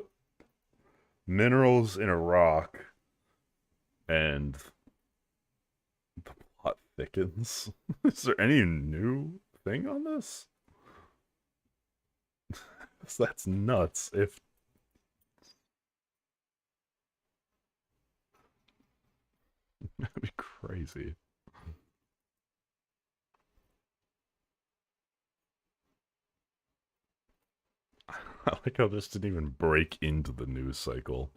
minerals in a rock, and the plot thickens. Is there any new thing on this? That's nuts. If that'd be crazy. I like how this didn't even break into the news cycle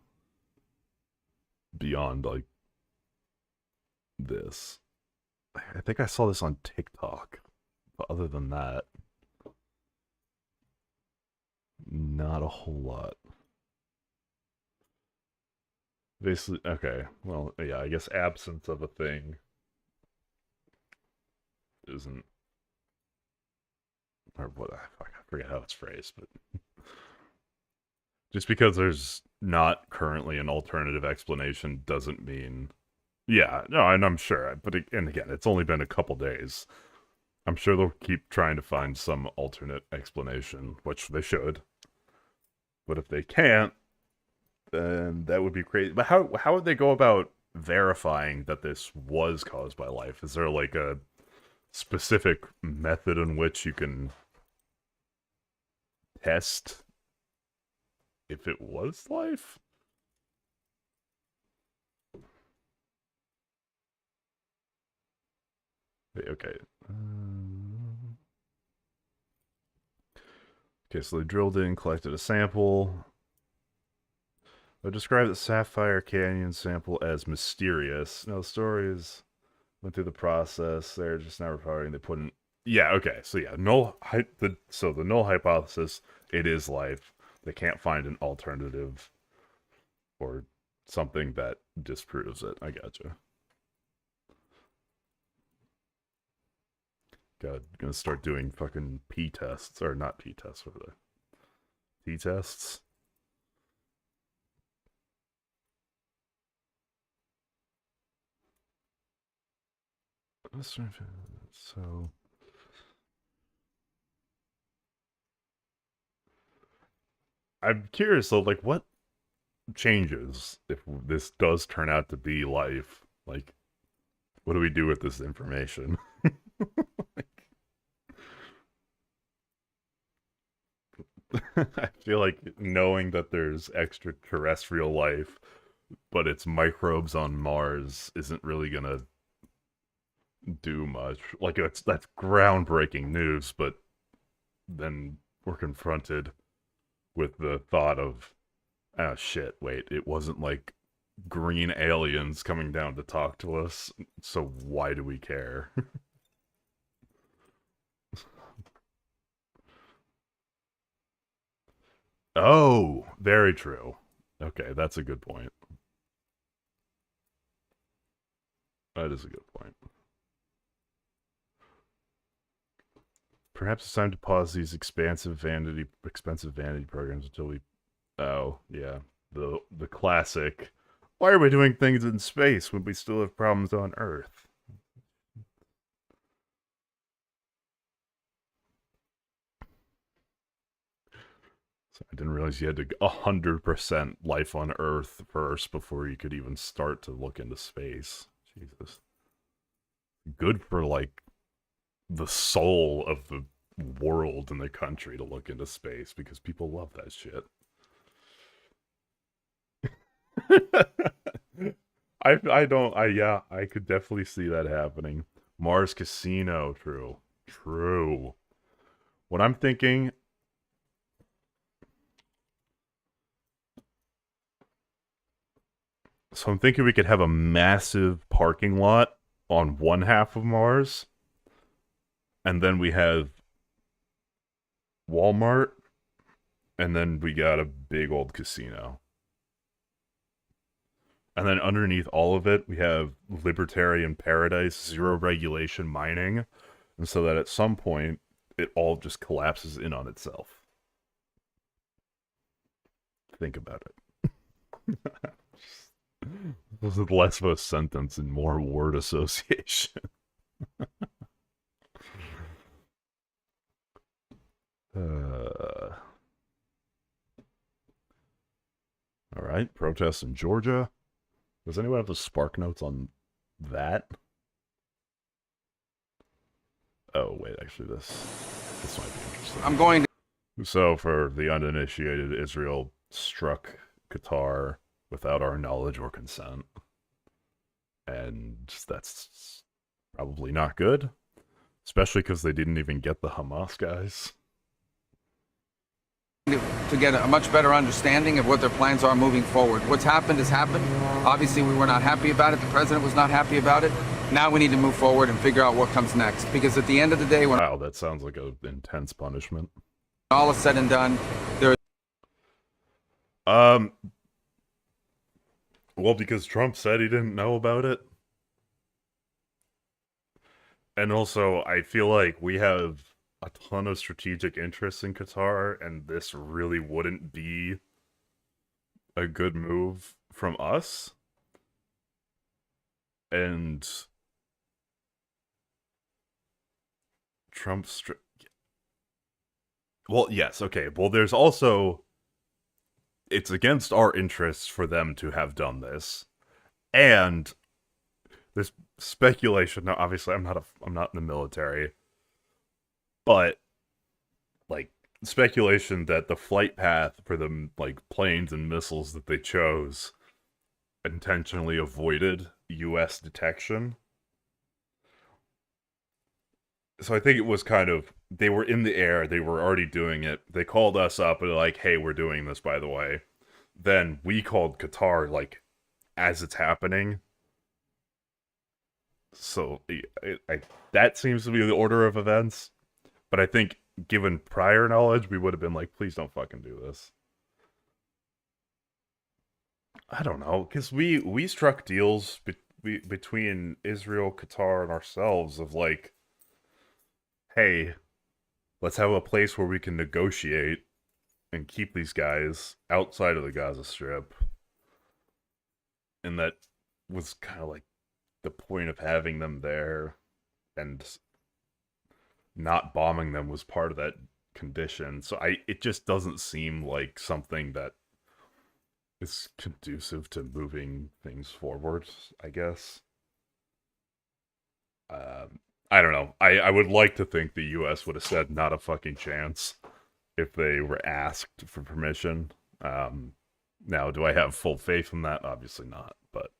beyond, like, this. I think I saw this on TikTok, but other than that, not a whole lot. Basically, okay, well, yeah, I guess absence of a thing isn't, or what, I forget how it's phrased, but just because there's not currently an alternative explanation doesn't mean, yeah, no, and I'm sure, but and again, it's only been a couple days. I'm sure they'll keep trying to find some alternate explanation, which they should. But if they can't, then that would be crazy. But how would they go about verifying that this was caused by life? Is there like a specific method in which you can test if it was life? Okay. Okay, so they drilled in, collected a sample. They described the Sapphire Canyon sample as mysterious. Now, the stories went through the process. They're just now reporting they put in... Yeah, okay, so yeah, the null hypothesis, it is life. They can't find an alternative or something that disproves it. I gotcha. God, gonna start doing fucking P tests, or not P tests, what are they? T tests? So... I'm curious though, like, what changes if this does turn out to be life? Like, what do we do with this information? I feel like knowing that there's extraterrestrial life, but it's microbes on Mars, isn't really gonna do much. Like, that's groundbreaking news, but then we're confronted with the thought of, oh shit, wait, it wasn't like green aliens coming down to talk to us, so why do we care? Oh, very true. Okay, that's a good point. That is a good point. Perhaps it's time to pause these expensive vanity programs until we... Oh, yeah. The classic... Why are we doing things in space when we still have problems on Earth? So I didn't realize you had to 100% life on Earth first before you could even start to look into space. Jesus. Good for, like, the soul of the world and the country to look into space, because people love that shit. I could definitely see that happening. Mars Casino, true. What I'm thinking... So I'm thinking we could have a massive parking lot on one half of Mars, and then we have Walmart, and then we got a big old casino. And then underneath all of it, we have libertarian paradise, zero regulation mining, and so that at some point, it all just collapses in on itself. Think about it. This is less of a sentence and more word association. Alright, protests in Georgia. Does anyone have the spark notes on that? Oh, wait, actually this might be interesting. I'm going to... So, for the uninitiated, Israel struck Qatar without our knowledge or consent. And that's probably not good. Especially because they didn't even get the Hamas guys. To get a much better understanding of what their plans are moving forward. What's happened has happened. Obviously, we were not happy about it. The president was not happy about it. Now we need to move forward and figure out what comes next. Because at the end of the day, when... Wow, that sounds like an intense punishment. All is said and done, there... Well, because Trump said he didn't know about it. And also, I feel like we have a ton of strategic interests in Qatar, and this really wouldn't be a good move from us. And Trump's... Well, yes, okay. Well, there's also... It's against our interests for them to have done this. And there's speculation. Now, obviously, I'm not in the military. But, like, speculation that the flight path for the, like, planes and missiles that they chose intentionally avoided U.S. detection. So I think it was kind of, they were in the air, they were already doing it. They called us up and like, hey, we're doing this, by the way. Then we called Qatar, like, as it's happening. So that seems to be the order of events. But I think, given prior knowledge, we would have been like, please don't fucking do this. I don't know, because we struck deals between Israel, Qatar, and ourselves of like, hey, let's have a place where we can negotiate and keep these guys outside of the Gaza Strip. And that was kind of like the point of having them there, and not bombing them was part of that condition. So it just doesn't seem like something that is conducive to moving things forward, I guess. I don't know. I would like to think the U.S. would have said not a fucking chance if they were asked for permission. Now, do I have full faith in that? Obviously not, but...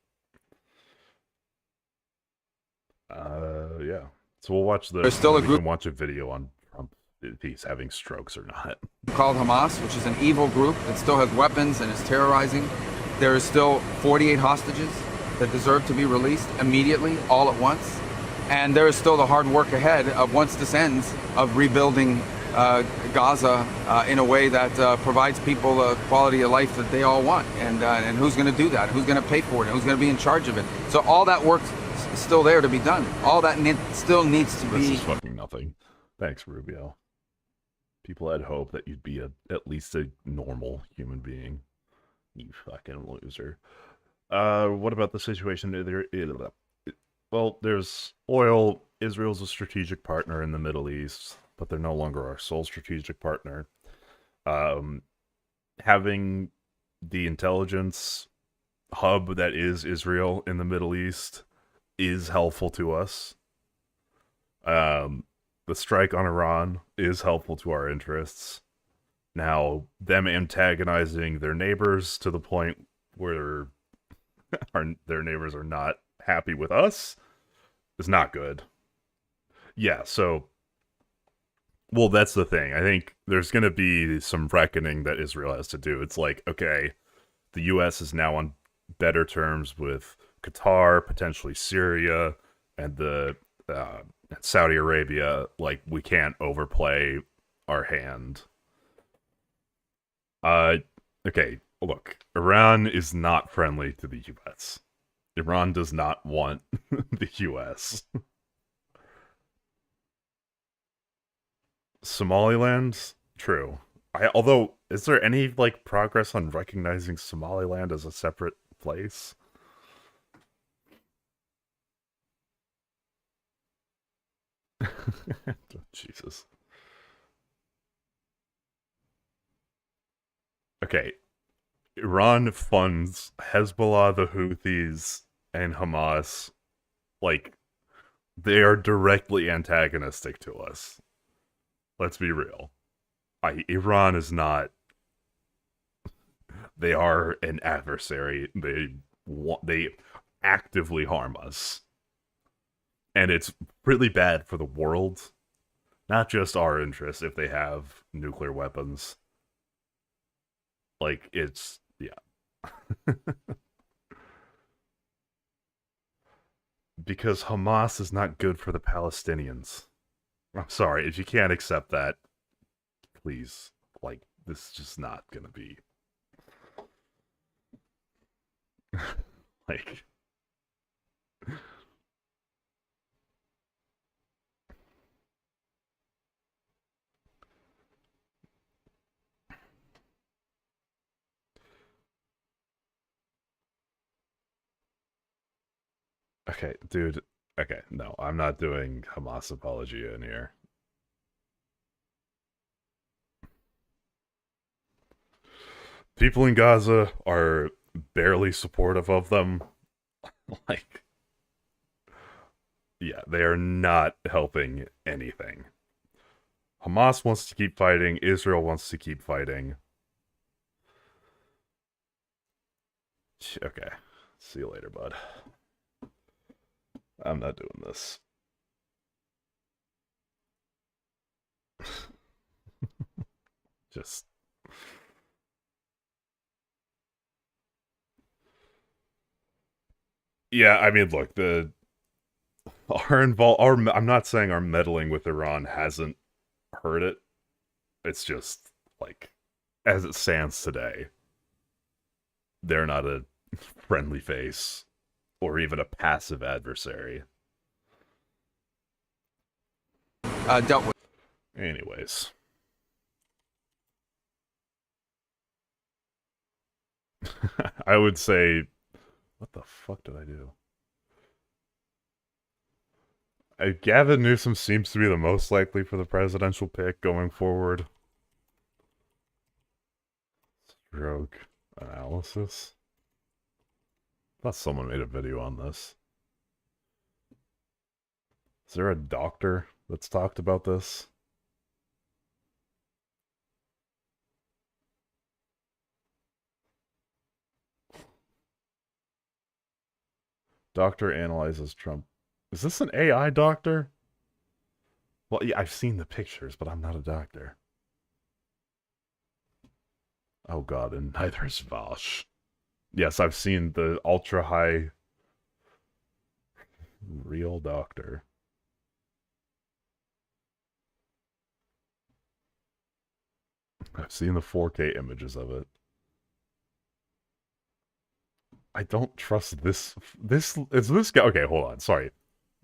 yeah. So we'll watch the... There's still a group... We can watch a video on Trump, if he's having strokes or not. Called Hamas, which is an evil group that still has weapons and is terrorizing There are still 48 hostages that deserve to be released immediately, all at once. And there is still the hard work ahead of, once this ends, of rebuilding Gaza in a way that provides people the quality of life that they all want. And who's going to do that? Who's going to pay for it? Who's going to be in charge of it? So all that work's still there to be done. All that still needs to be. This is fucking nothing. Thanks, Rubio. People had hope that you'd be at least a normal human being. You fucking loser. What about the situation? Well, there's oil. Israel's a strategic partner in the Middle East, but they're no longer our sole strategic partner. Having the intelligence hub that is Israel in the Middle East is helpful to us. The strike on Iran is helpful to our interests. Now, them antagonizing their neighbors to the point where their neighbors are not happy with us is not good. Yeah, so, well, that's the thing. I think there's going to be some reckoning that Israel has to do. It's like, okay, the U.S. is now on better terms with Qatar, potentially Syria, and the Saudi Arabia. Like, we can't overplay our hand. Okay, look, Iran is not friendly to the U.S. Iran does not want the U.S. Somaliland? True. Although, is there any, like, progress on recognizing Somaliland as a separate place? Jesus. Okay. Iran funds Hezbollah, the Houthis, and Hamas. Like, they are directly antagonistic to us. Let's be real. Iran is not... They are an adversary. They actively harm us. And it's really bad for the world. Not just our interests if they have nuclear weapons. Like, it's... Yeah. Because Hamas is not good for the Palestinians. I'm sorry, if you can't accept that, please, like, this is just not gonna be... like... Okay, dude. Okay, no, I'm not doing Hamas apology in here. People in Gaza are barely supportive of them. Like, yeah, they are not helping anything. Hamas wants to keep fighting. Israel wants to keep fighting. Okay. See you later, bud. I'm not doing this. Just... Yeah, I mean, look, I'm not saying our meddling with Iran hasn't hurt it. It's just, like, as it stands today, they're not a friendly face or even a passive adversary. Dealt with. Anyways. I would say... What the fuck did I do? Gavin Newsom seems to be the most likely for the presidential pick going forward. Stroke analysis. I thought someone made a video on this. Is there a doctor that's talked about this? Doctor analyzes Trump. Is this an AI doctor? Well, yeah, I've seen the pictures, but I'm not a doctor. Oh god, and neither is Vosh. Yes, I've seen the ultra high real doctor. I've seen the 4K images of it. I don't trust this. Is this guy? Okay, hold on. Sorry.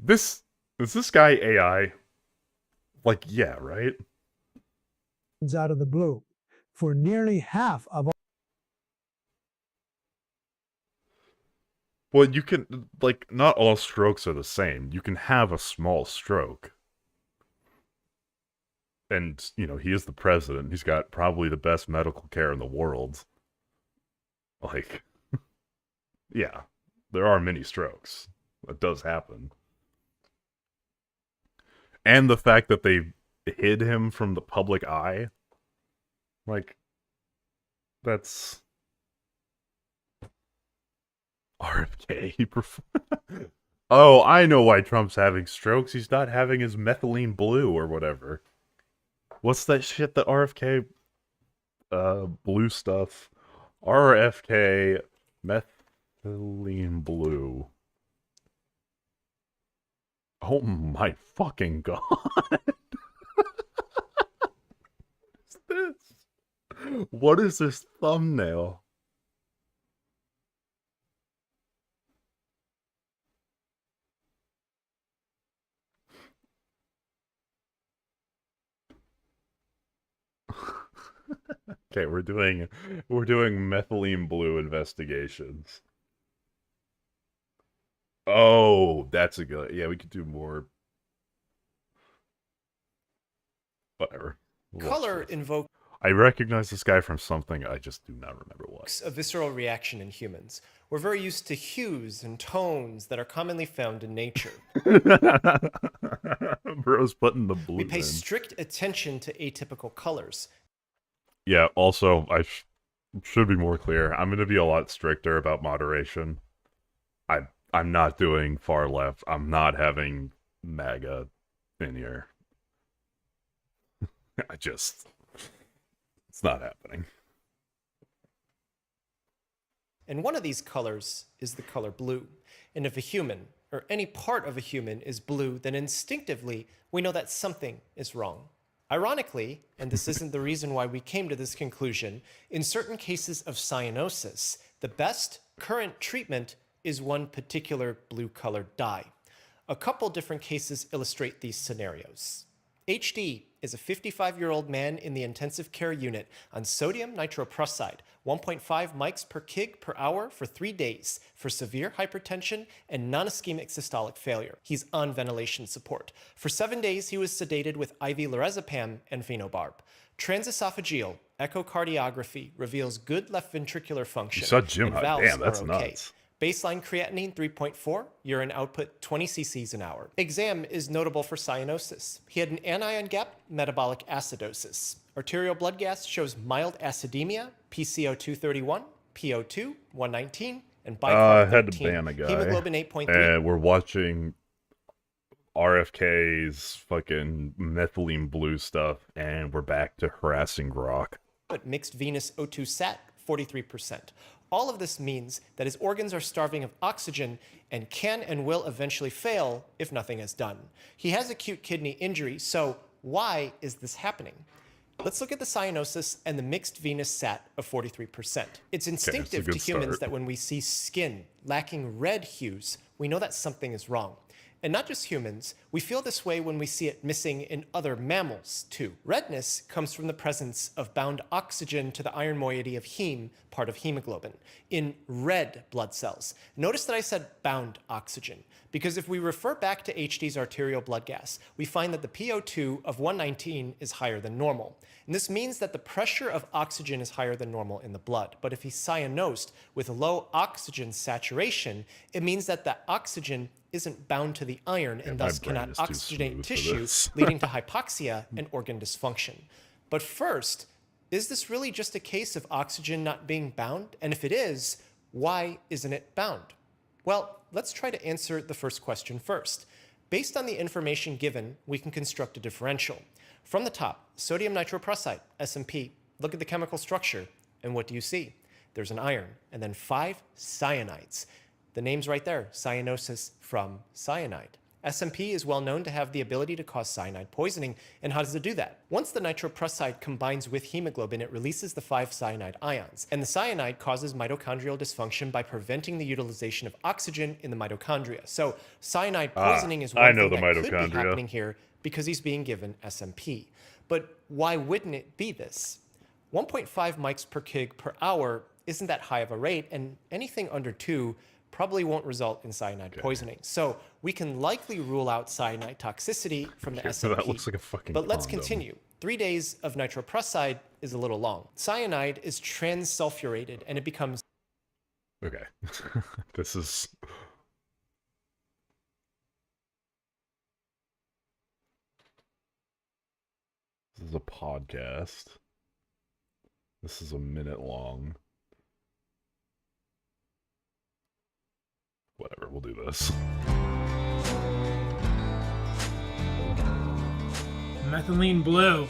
Is this guy AI? Like, yeah, right? Out of the blue. For nearly half of all. Well, you can, like, not all strokes are the same. You can have a small stroke. And, you know, he is the president. He's got probably the best medical care in the world. Like, yeah, there are many strokes. That does happen. And the fact that they hid him from the public eye, like, that's RFK. Oh, I know why Trump's having strokes. He's not having his methylene blue or whatever. What's that shit that RFK blue stuff? RFK methylene blue. Oh my fucking god. What is this thumbnail? Okay, we're doing methylene blue investigations. Oh, that's a good. Yeah, we could do more. Whatever. Color invokes I recognize this guy from something. I just do not remember what. a visceral reaction in humans. We're very used to hues and tones that are commonly found in nature. Bro's putting the blue We pay in. strict attention to atypical colors. Yeah, also, I should be more clear. I'm going to be a lot stricter about moderation. I'm not doing far left. I'm not having MAGA in here. It's not happening. And one of these colors is the color blue. And if a human, or any part of a human, is blue, then instinctively we know that something is wrong. Ironically, and this isn't the reason why we came to this conclusion, in certain cases of cyanosis, the best current treatment is one particular blue-colored dye. A couple different cases illustrate these scenarios. HD is a 55-year-old man in the intensive care unit on sodium nitroprusside, 1.5 mics per kg per hour for 3 days for severe hypertension and non-ischemic systolic failure. He's on ventilation support. For 7 days, he was sedated with IV lorazepam and phenobarb. Transesophageal echocardiography reveals good left ventricular function. You saw Jim and Hunt. valves Damn, that's are okay. nuts. Baseline creatinine 3.4, urine output 20 cc's an hour. Exam is notable for cyanosis. He had an anion gap metabolic acidosis. Arterial blood gas shows mild acidemia, PCO2 31, PO2 119, and bicarb 13. Had to ban a guy. Hemoglobin 8.3. And we're watching RFK's fucking methylene blue stuff, and we're back to harassing Grok. But mixed venous O2 sat 43%. All of this means that his organs are starving of oxygen and can and will eventually fail if nothing is done. He has acute kidney injury, so why is this happening? Let's look at the cyanosis and the mixed venous sat of 43%. It's instinctive to humans that when we see skin lacking red hues, we know that something is wrong. And not just humans, we feel this way when we see it missing in other mammals, too. Redness comes from the presence of bound oxygen to the iron moiety of heme, part of hemoglobin, in red blood cells. Notice that I said bound oxygen, because if we refer back to HD's arterial blood gas, we find that the PO2 of 119 is higher than normal. And this means that the pressure of oxygen is higher than normal in the blood. But if he's cyanosed with low oxygen saturation, it means that the oxygen isn't bound to the iron and thus cannot oxygenate tissue, leading to hypoxia and organ dysfunction. But first, is this really just a case of oxygen not being bound? And if it is, why isn't it bound? Well, let's try to answer the first question first. Based on the information given, we can construct a differential. From the top, sodium nitroprusside, SMP, look at the chemical structure, and what do you see? there's an iron, and then 5 cyanides. The name's right there, cyanosis from cyanide. SMP is well known to have the ability to cause cyanide poisoning. And how does it do that? Once the nitroprusside combines with hemoglobin, it releases the 5 cyanide ions. And the cyanide causes mitochondrial dysfunction by preventing the utilization of oxygen in the mitochondria. So cyanide poisoning is one thing that could be happening here because he's being given SMP. But why wouldn't it be this? 1.5 mics per kg per hour isn't that high of a rate, and anything under 2 probably won't result in cyanide poisoning. So we can likely rule out cyanide toxicity from the SMP. That looks like a fucking But let's condom. continue. 3 days of nitroprusside is a little long. Cyanide is transsulfurated, and it becomes... Okay. This is... This is a podcast. This is a minute long. Whatever, we'll do this. Methylene blue,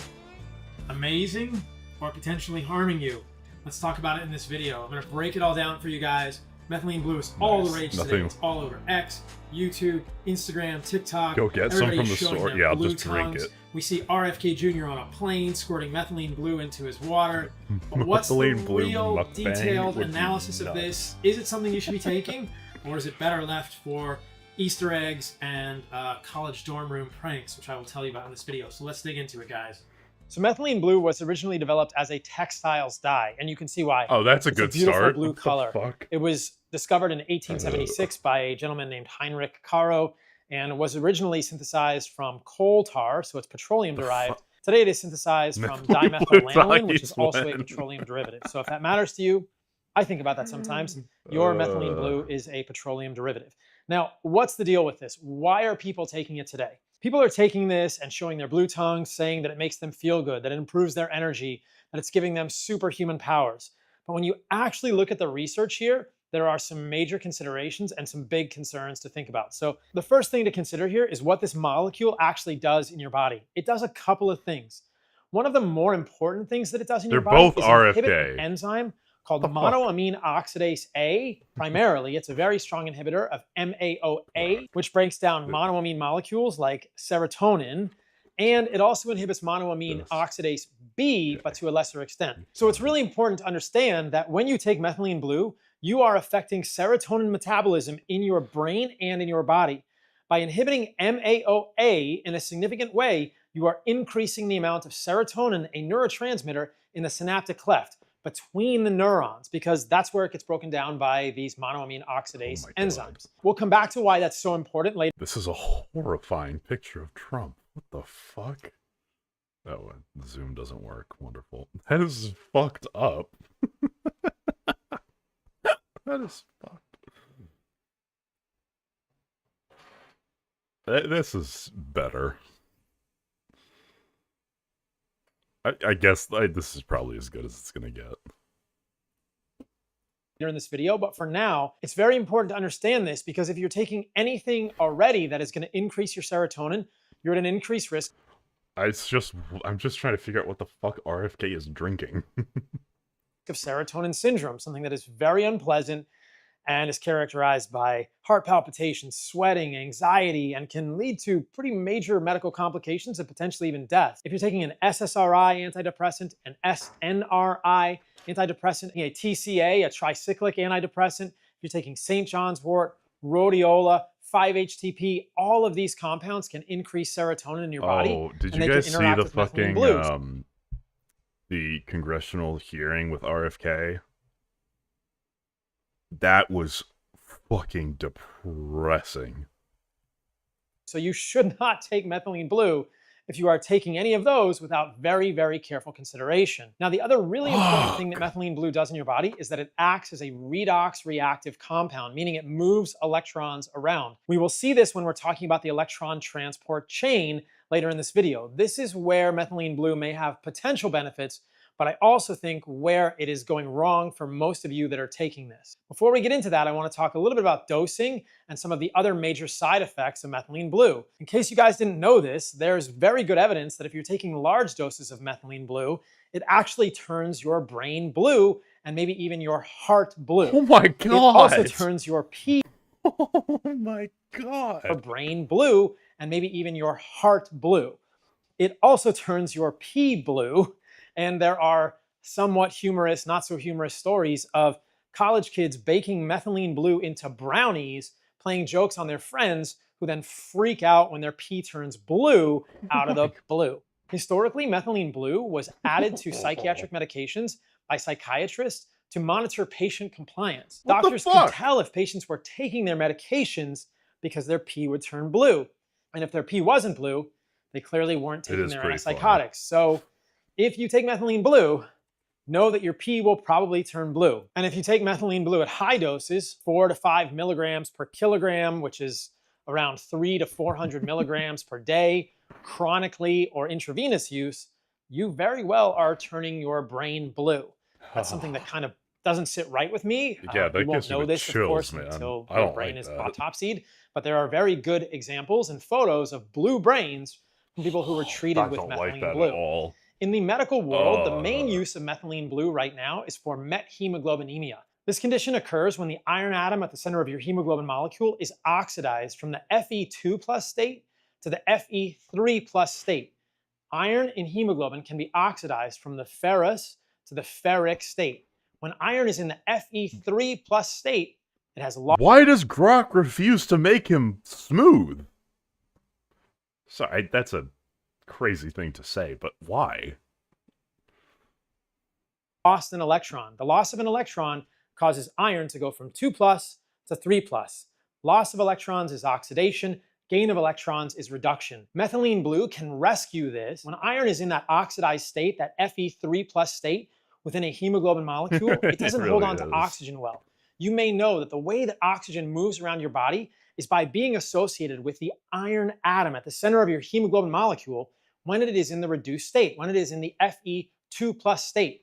amazing or potentially harming you? Let's talk about it in this video. I'm going to break it all down for you guys. Methylene blue is all the rage today. It's all over X, YouTube, Instagram, TikTok. Go get some from the showing store. their Yeah, I'll blue just drink tongues. it. We see RFK Jr. on a plane squirting methylene blue into his water. But what's the Methylene blue real mukbang detailed would be analysis of nuts. this? Is it something you should be taking? Or is it better left for Easter eggs and college dorm room pranks, which I will tell you about in this video. So let's dig into it, guys. So methylene blue was originally developed as a textiles dye, and you can see why. Oh, that's a It's good beautiful start. blue What the color. fuck? It was discovered in 1876 by a gentleman named Heinrich Caro, and was originally synthesized from coal tar, so it's petroleum derived. Today it is synthesized from Methylene blue dimethylanolene, which is dyes also a when? petroleum derivative. So if that matters to you, I think about that sometimes. Your methylene blue is a petroleum derivative. Now, what's the deal with this? Why are people taking it today? People are taking this and showing their blue tongues, saying that it makes them feel good, that it improves their energy, that it's giving them superhuman powers. But when you actually look at the research here, there are some major considerations and some big concerns to think about. So the first thing to consider here is what this molecule actually does in your body. It does a couple of things. One of the more important things that it does in your body both is inhibit RFK. an enzyme called monoamine oxidase A. Primarily, it's a very strong inhibitor of MAOA, which breaks down monoamine molecules like serotonin, and it also inhibits monoamine oxidase B, but to a lesser extent. So it's really important to understand that when you take methylene blue, you are affecting serotonin metabolism in your brain and in your body. By inhibiting MAOA in a significant way, you are increasing the amount of serotonin, a neurotransmitter, in the synaptic cleft between the neurons, because that's where it gets broken down by these monoamine oxidase enzymes. We'll come back to why that's so important later. This is a horrifying picture of Trump. What the fuck? Oh, the zoom doesn't work. Wonderful. That is fucked up. That is fucked. This is better. I guess this is probably as good as it's going to get. In this video, but for now, it's very important to understand this, because if you're taking anything already that is going to increase your serotonin, you're at an increased risk. I'm just trying to figure out what the fuck RFK is drinking. Of serotonin syndrome, something that is very unpleasant and is characterized by heart palpitations, sweating, anxiety, and can lead to pretty major medical complications and potentially even death. If you're taking an SSRI antidepressant, an SNRI antidepressant, a TCA, a tricyclic antidepressant, if you're taking St. John's wort, rhodiola, 5-HTP, all of these compounds can increase serotonin in your body. Oh, did and you they guys can see interact the with methylene fucking blues. The congressional hearing with RFK? That was fucking depressing. So you should not take methylene blue if you are taking any of those without very, very careful consideration. Now, the other really important thing that methylene blue does in your body is that it acts as a redox reactive compound, meaning it moves electrons around. We will see this when we're talking about the electron transport chain later in this video. This is where methylene blue may have potential benefits, but I also think where it is going wrong for most of you that are taking this. Before we get into that, I want to talk a little bit about dosing and some of the other major side effects of methylene blue. In case you guys didn't know this, there's very good evidence that if you're taking large doses of methylene blue, it actually turns your brain blue and maybe even your heart blue. Oh my It also God. turns your pee Oh my God. brain blue and maybe even your heart blue. It also turns your pee blue. And there are somewhat humorous, not so humorous stories of college kids baking methylene blue into brownies, playing jokes on their friends, who then freak out when their pee turns blue out of the blue. Historically, methylene blue was added to psychiatric medications by psychiatrists to monitor patient compliance. What the Doctors could fuck? tell if patients were taking their medications because their pee would turn blue. And if their pee wasn't blue, they clearly weren't taking their antipsychotics. So if you take methylene blue, know that your pee will probably turn blue. And if you take methylene blue at high doses, 4 to 5 milligrams per kilogram, which is around 300 to 400 milligrams per day, chronically or intravenous use, you very well are turning your brain blue. That's something that kind of doesn't sit right with me. Yeah, that you won't gives me know the this, chills, of course, man. until I your don't brain like is that. autopsied. But there are very good examples and photos of blue brains from people who were treated I with don't methylene like that blue. at all. In the medical world, the main use of methylene blue right now is for methemoglobinemia. This condition occurs when the iron atom at the center of your hemoglobin molecule is oxidized from the Fe2+ state to the Fe3+ state. Iron in hemoglobin can be oxidized from the ferrous to the ferric state. When iron is in the Fe3+ state, it has Why does Grok refuse to make him smooth? Sorry, that's a crazy thing to say, but why? lost an electron. The loss of an electron causes iron to go from 2+ to 3+. Loss of electrons is oxidation. Gain of electrons is reduction. Methylene blue can rescue this. When iron is in that oxidized state, that Fe3+ state within a hemoglobin molecule, it doesn't hold on to oxygen well. You may know that the way that oxygen moves around your body is by being associated with the iron atom at the center of your hemoglobin molecule when it is in the reduced state, when it is in the Fe2+ state.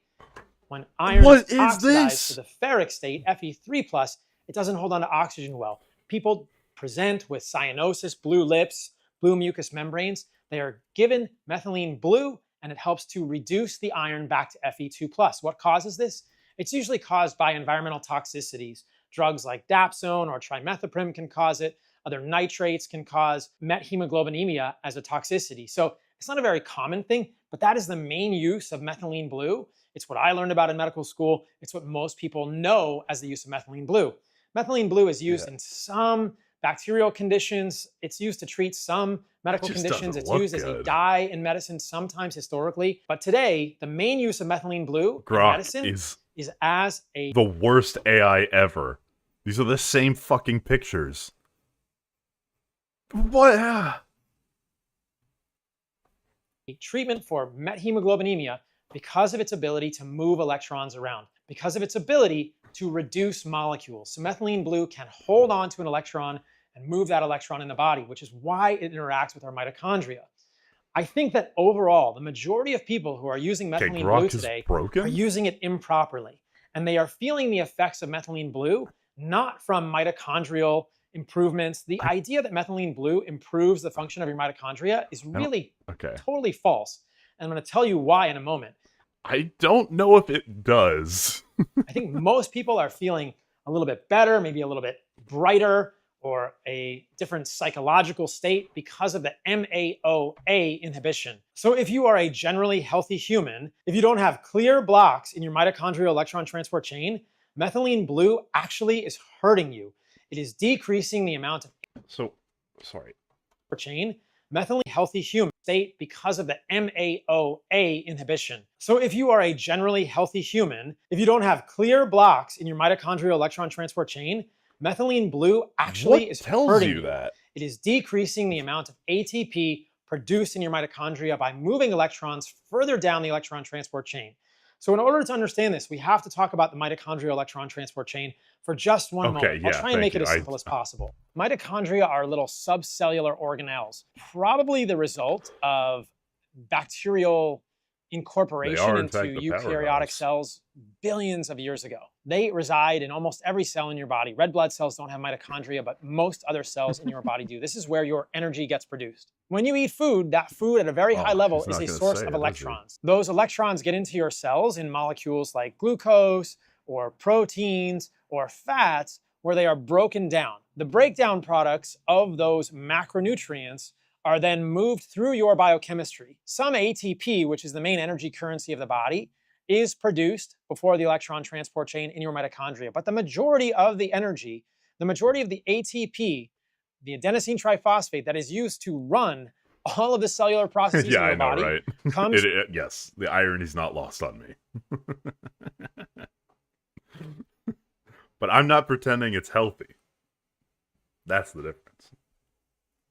When iron is oxidized to the ferric state, Fe3+, it doesn't hold on to oxygen well. People present with cyanosis, blue lips, blue mucous membranes. They are given methylene blue, and it helps to reduce the iron back to Fe2+. What causes this? It's usually caused by environmental toxicities. Drugs like dapsone or trimethoprim can cause it. Other nitrates can cause methemoglobinemia as a toxicity. So it's not a very common thing, but that is the main use of methylene blue. It's what I learned about in medical school. It's what most people know as the use of methylene blue. Methylene blue is used in some bacterial conditions. It's used to treat some medical conditions. It's used as a dye in medicine, sometimes historically. But today, the main use of methylene blue in medicine is as a the worst AI ever. These are the same fucking pictures. What? a treatment for methemoglobinemia because of its ability to move electrons around, because of its ability to reduce molecules. So methylene blue can hold on to an electron and move that electron in the body, which is why it interacts with our mitochondria. I think that overall, the majority of people who are using methylene blue today are using it improperly. And they are feeling the effects of methylene blue, not from mitochondrial improvements. The idea that methylene blue improves the function of your mitochondria is really totally false. And I'm going to tell you why in a moment. I don't know if it does. I think most people are feeling a little bit better, maybe a little bit brighter, or a different psychological state because of the MAOA inhibition. So if you are a generally healthy human, if you don't have clear blocks in your mitochondrial electron transport chain, methylene blue actually is hurting you. It is decreasing the amount of chain. Methylene healthy human state because of the MAOA inhibition. So if you are a generally healthy human, if you don't have clear blocks in your mitochondrial electron transport chain, methylene blue actually is hurting you. It is decreasing the amount of ATP produced in your mitochondria by moving electrons further down the electron transport chain. So in order to understand this, we have to talk about the mitochondrial electron transport chain for just one moment. I'll try and make it as simple as possible. Mitochondria are little subcellular organelles, probably the result of bacterial incorporation in fact, into the eukaryotic powerhouse. cells billions of years ago. They reside in almost every cell in your body. Red blood cells don't have mitochondria, but most other cells in your body do. This is where your energy gets produced. When you eat food, that food at a very high level he's is not a gonna source say of it, is he? electrons. Those electrons get into your cells in molecules like glucose or proteins or fats, where they are broken down. The breakdown products of those macronutrients are then moved through your biochemistry. Some ATP, which is the main energy currency of the body, is produced before the electron transport chain in your mitochondria. But the majority of the energy, the majority of the ATP, the adenosine triphosphate that is used to run all of the cellular processes Yeah, in your I know, body, right? comes Yes, the irony's not lost on me. But I'm not pretending it's healthy. That's the difference.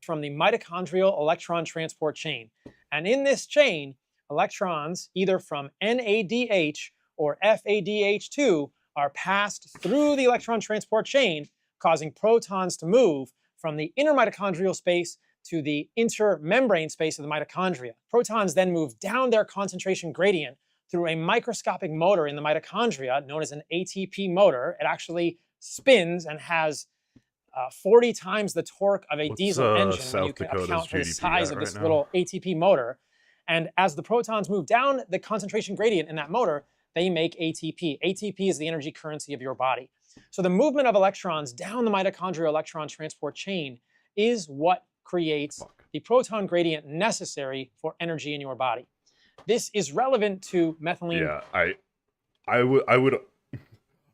from the mitochondrial electron transport chain. And in this chain, electrons, either from NADH or FADH2, are passed through the electron transport chain, causing protons to move from the inner mitochondrial space to the intermembrane space of the mitochondria. Protons then move down their concentration gradient through a microscopic motor in the mitochondria known as an ATP motor. It actually spins and has 40 times the torque of a diesel engine when you can account for the size of this little ATP motor. And as the protons move down the concentration gradient in that motor, they make ATP. ATP is the energy currency of your body. So the movement of electrons down the mitochondrial electron transport chain is what creates the proton gradient necessary for energy in your body. This is relevant to methylene. Yeah,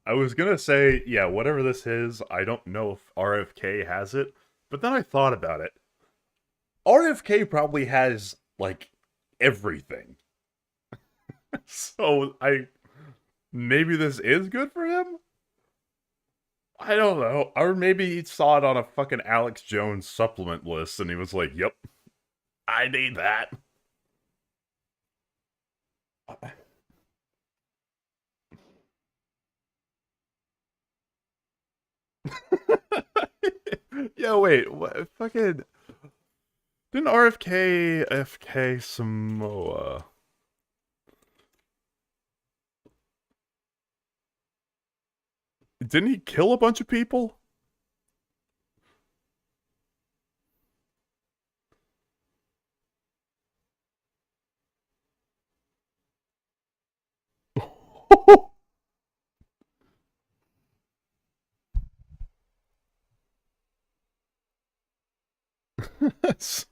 I was gonna say, yeah, whatever this is, I don't know if RFK has it, but then I thought about it. RFK probably has, like, everything. So, maybe this is good for him? I don't know. Or maybe he saw it on a fucking Alex Jones supplement list, and he was like, yep, I need that. Yeah, wait, what fucking didn't FK Samoa didn't he kill a bunch of people?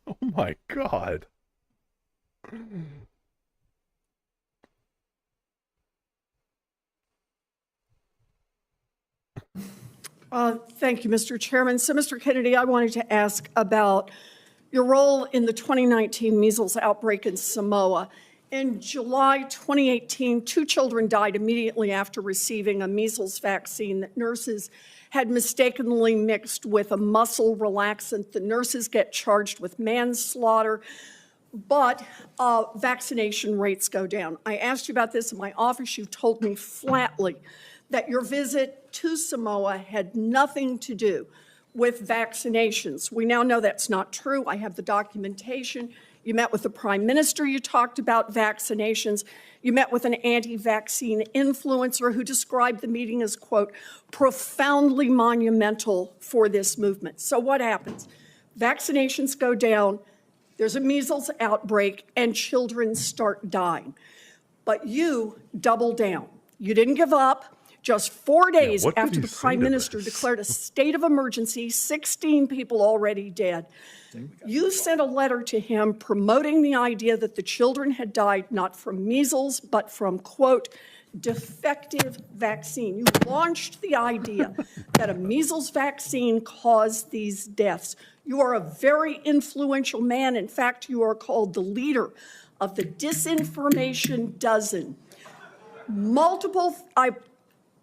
Oh my god. Thank you, Mr. Chairman. So, Mr. Kennedy, I wanted to ask about your role in the 2019 measles outbreak in Samoa. In July 2018, 2 children died immediately after receiving a measles vaccine that nurses had mistakenly mixed with a muscle relaxant. The nurses get charged with manslaughter, but vaccination rates go down. I asked you about this in my office. You told me flatly that your visit to Samoa had nothing to do with vaccinations. We now know that's not true. I have the documentation. You met with the Prime Minister. You talked about vaccinations. You met with an anti-vaccine influencer who described the meeting as, quote, profoundly monumental for this movement. So what happens? Vaccinations go down, there's a measles outbreak, and children start dying. But you double down. You didn't give up. Just 4 days after the Prime Minister declared a state of emergency, 16 people already dead, you sent a letter to him promoting the idea that the children had died not from measles, but from, quote, defective vaccine. You launched the idea that a measles vaccine caused these deaths. You are a very influential man. In fact, you are called the leader of the Disinformation Dozen.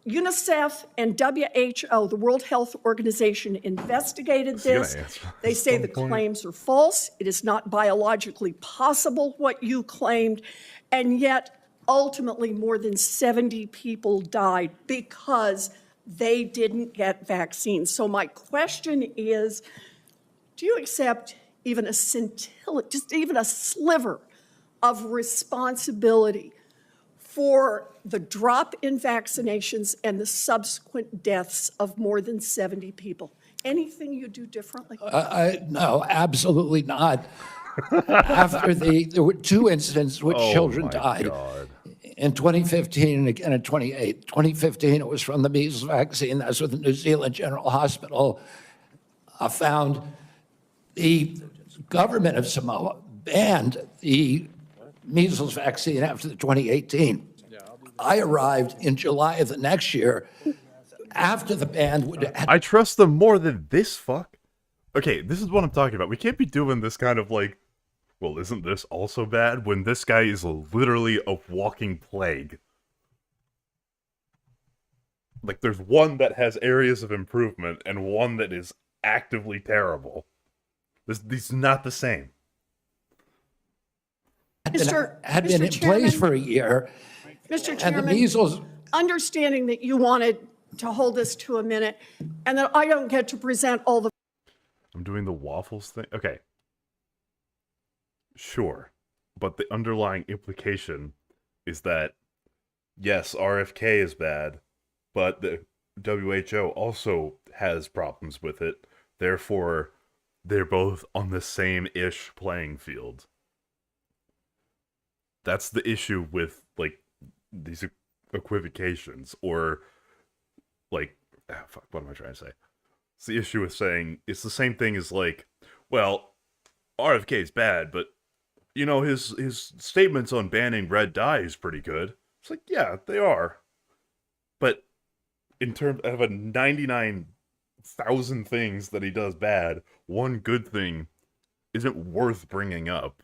UNICEF and WHO, the World Health Organization, investigated this. They say the claims are false. It is not biologically possible what you claimed. And yet, ultimately, more than 70 people died because they didn't get vaccines. So my question is, do you accept even a scintilla, just even a sliver of responsibility for the drop in vaccinations and the subsequent deaths of more than 70 people? Anything you do differently? No, absolutely not. There were two incidents in which children died. God. In 2015 and again in 2008. 2015, it was from the measles vaccine. That's what the New Zealand General Hospital found. The government of Samoa banned the measles vaccine after the 2018. I arrived in July of the next year after the ban. I trust them more than this fuck. Okay, this is what I'm talking about. We can't be doing this kind of like, well, isn't this also bad, when this guy is literally a walking plague. Like, there's one that has areas of improvement and one that is actively terrible. These are not the same. Had been in place for a year. Mr. And Chairman, the measles. understanding that you wanted to hold this to a minute and that I don't get to present all the. I'm doing the waffles thing. Okay. Sure. But the underlying implication is that, yes, RFK is bad, but the WHO also has problems with it. Therefore, they're both on the same-ish playing field. That's the issue with, like, these equivocations, or, like, fuck, what am I trying to say? It's the issue with saying, it's the same thing as, like, well, RFK is bad, but, you know, his statements on banning red dye is pretty good. It's like, yeah, they are. But in terms of a 99,000 things that he does bad, one good thing isn't worth bringing up,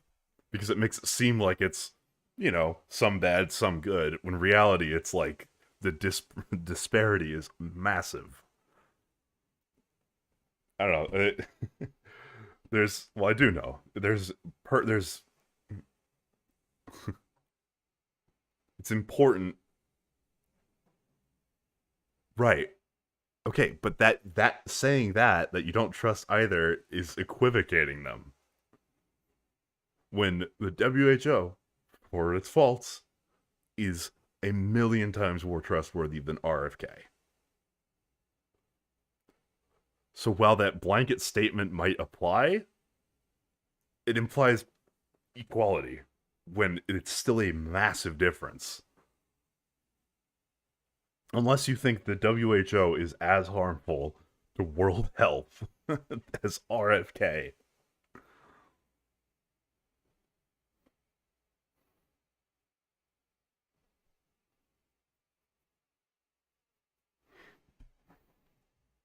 because it makes it seem like it's, you know, some bad, some good, when in reality it's like the disparity is massive. I don't know. I do know. It's important. Right. Okay, but that saying that you don't trust either is equivocating them. When the WHO, for its faults, is a million times more trustworthy than RFK. So while that blanket statement might apply, it implies equality when it's still a massive difference. Unless you think the WHO is as harmful to world health as RFK.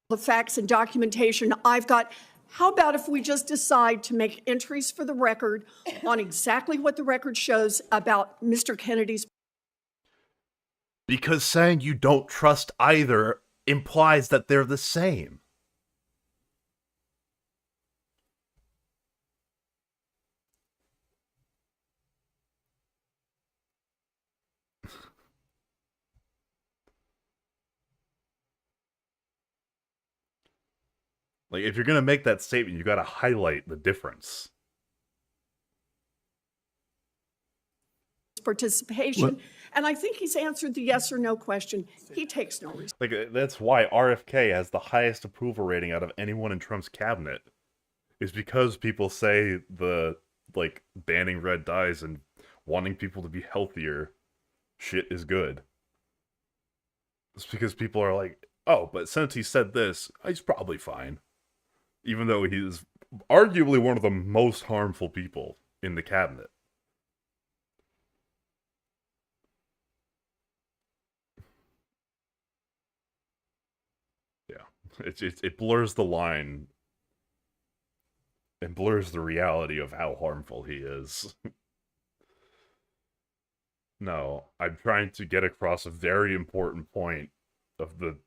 The facts and documentation I've got. How about if we just decide to make entries for the record on exactly what the record shows about Mr. Kennedy's? Because saying you don't trust either implies that they're the same. Like, if you're going to make that statement, you got to highlight the difference. Participation. And I think he's answered the yes or no question. He takes no risk. Like, that's why RFK has the highest approval rating out of anyone in Trump's cabinet. Is because people say the, like, banning red dyes and wanting people to be healthier shit is good. It's because people are like, oh, but since he said this, he's probably fine. Even though he's arguably one of the most harmful people in the cabinet. Yeah, it blurs the line and blurs the reality of how harmful he is. No, I'm trying to get across a very important point of the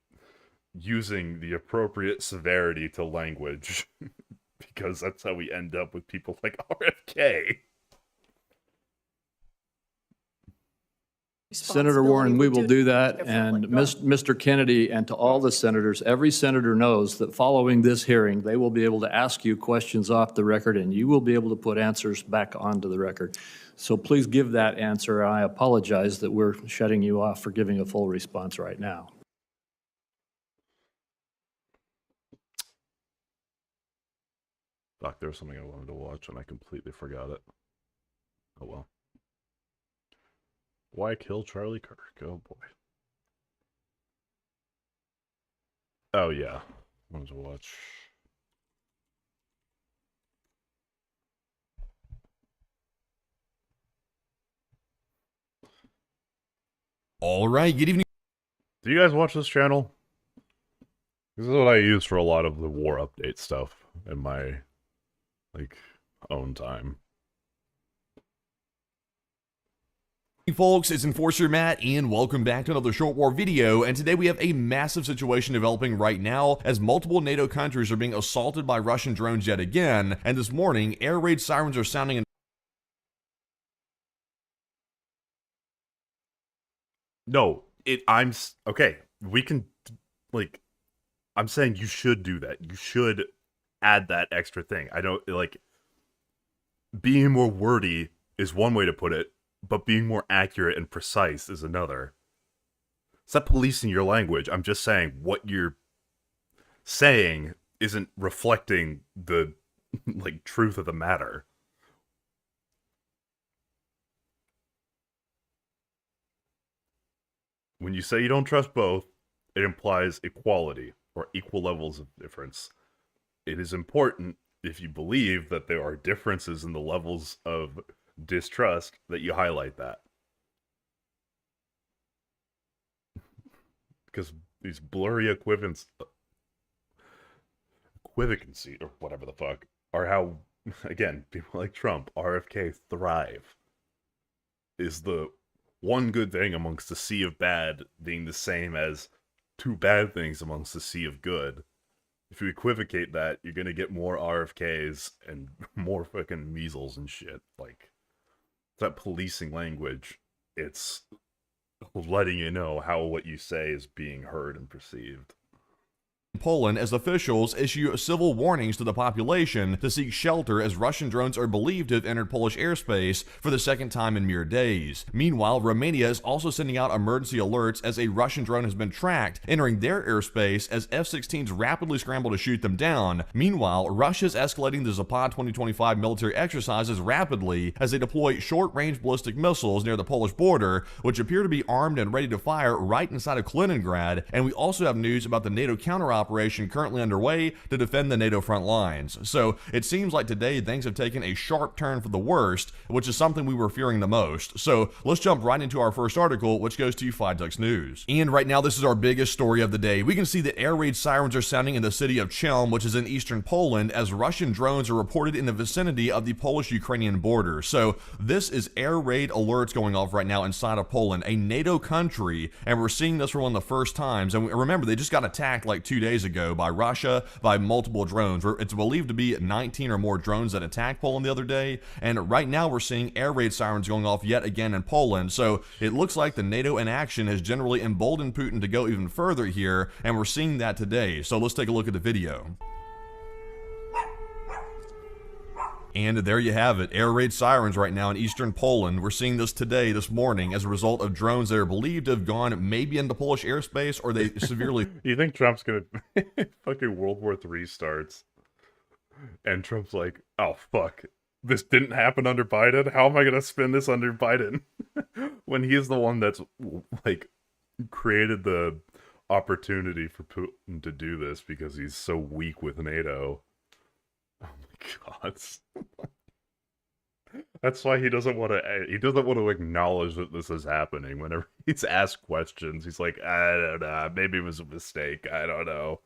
using the appropriate severity to language, because that's how we end up with people like RFK. Senator Warren, we will do that. And Mr. Kennedy, and to all the senators, every senator knows that following this hearing, they will be able to ask you questions off the record, and you will be able to put answers back onto the record. So please give that answer. I apologize that we're shutting you off for giving a full response right now. Fuck, there was something I wanted to watch and I completely forgot it. Oh well. Why kill Charlie Kirk? Oh boy. Oh yeah. I wanted to watch. All right, good evening. Do you guys watch this channel? This is what I use for a lot of the war update stuff in my own time. Hey folks, it's Enforcer Matt, and welcome back to another short war video. And today we have a massive situation developing right now as multiple NATO countries are being assaulted by Russian drones yet again. And this morning, air raid sirens are sounding. No, okay. We can, I'm saying you should do that. You should add that extra thing. I don't, being more wordy is one way to put it, but being more accurate and precise is another. It's not policing your language. I'm just saying what you're saying isn't reflecting the, truth of the matter. When you say you don't trust both, it implies equality or equal levels of difference. It is important, if you believe that there are differences in the levels of distrust, that you highlight that. Because these blurry equivalency, or whatever the fuck, are how, again, people like Trump, RFK, thrive. Is the one good thing amongst the sea of bad being the same as two bad things amongst the sea of good. If you equivocate that, you're gonna get more RFKs and more fucking measles and shit. It's not policing language. It's letting you know how what you say is being heard and perceived. Poland as officials issue civil warnings to the population to seek shelter as Russian drones are believed to have entered Polish airspace for the second time in mere days. Meanwhile, Romania is also sending out emergency alerts as a Russian drone has been tracked entering their airspace as F-16s rapidly scramble to shoot them down. Meanwhile, Russia's escalating the Zapad 2025 military exercises rapidly as they deploy short-range ballistic missiles near the Polish border, which appear to be armed and ready to fire right inside of Kaliningrad. And we also have news about the NATO counteroperation currently underway to defend the NATO front lines. So it seems like today things have taken a sharp turn for the worst, which is something we were fearing the most. So let's jump right into our first article, which goes to 5 News. And right now, this is our biggest story of the day. We can see that air raid sirens are sounding in the city of Chelm, which is in eastern Poland, as Russian drones are reported in the vicinity of the Polish-Ukrainian border. So this is air raid alerts going off right now inside of Poland, a NATO country, and we're seeing this for one of the first times. And remember, they just got attacked 2 days ago by Russia by multiple drones. It's believed to be 19 or more drones that attacked Poland the other day, and right now we're seeing air raid sirens going off yet again in Poland. So it looks like the NATO inaction has generally emboldened Putin to go even further here, and we're seeing that today. So let's take a look at the video. And there you have it, air raid sirens right now in eastern Poland. We're seeing this today, this morning, as a result of drones that are believed to have gone maybe into Polish airspace, or they severely... You think Trump's gonna... fucking World War III starts, and Trump's like, oh fuck, this didn't happen under Biden? How am I gonna spin this under Biden? When he's the one that's, created the opportunity for Putin to do this because he's so weak with NATO. Oh my god. That's why he doesn't want to acknowledge that this is happening. Whenever he's asked questions, he's like, I don't know, maybe it was a mistake, I don't know.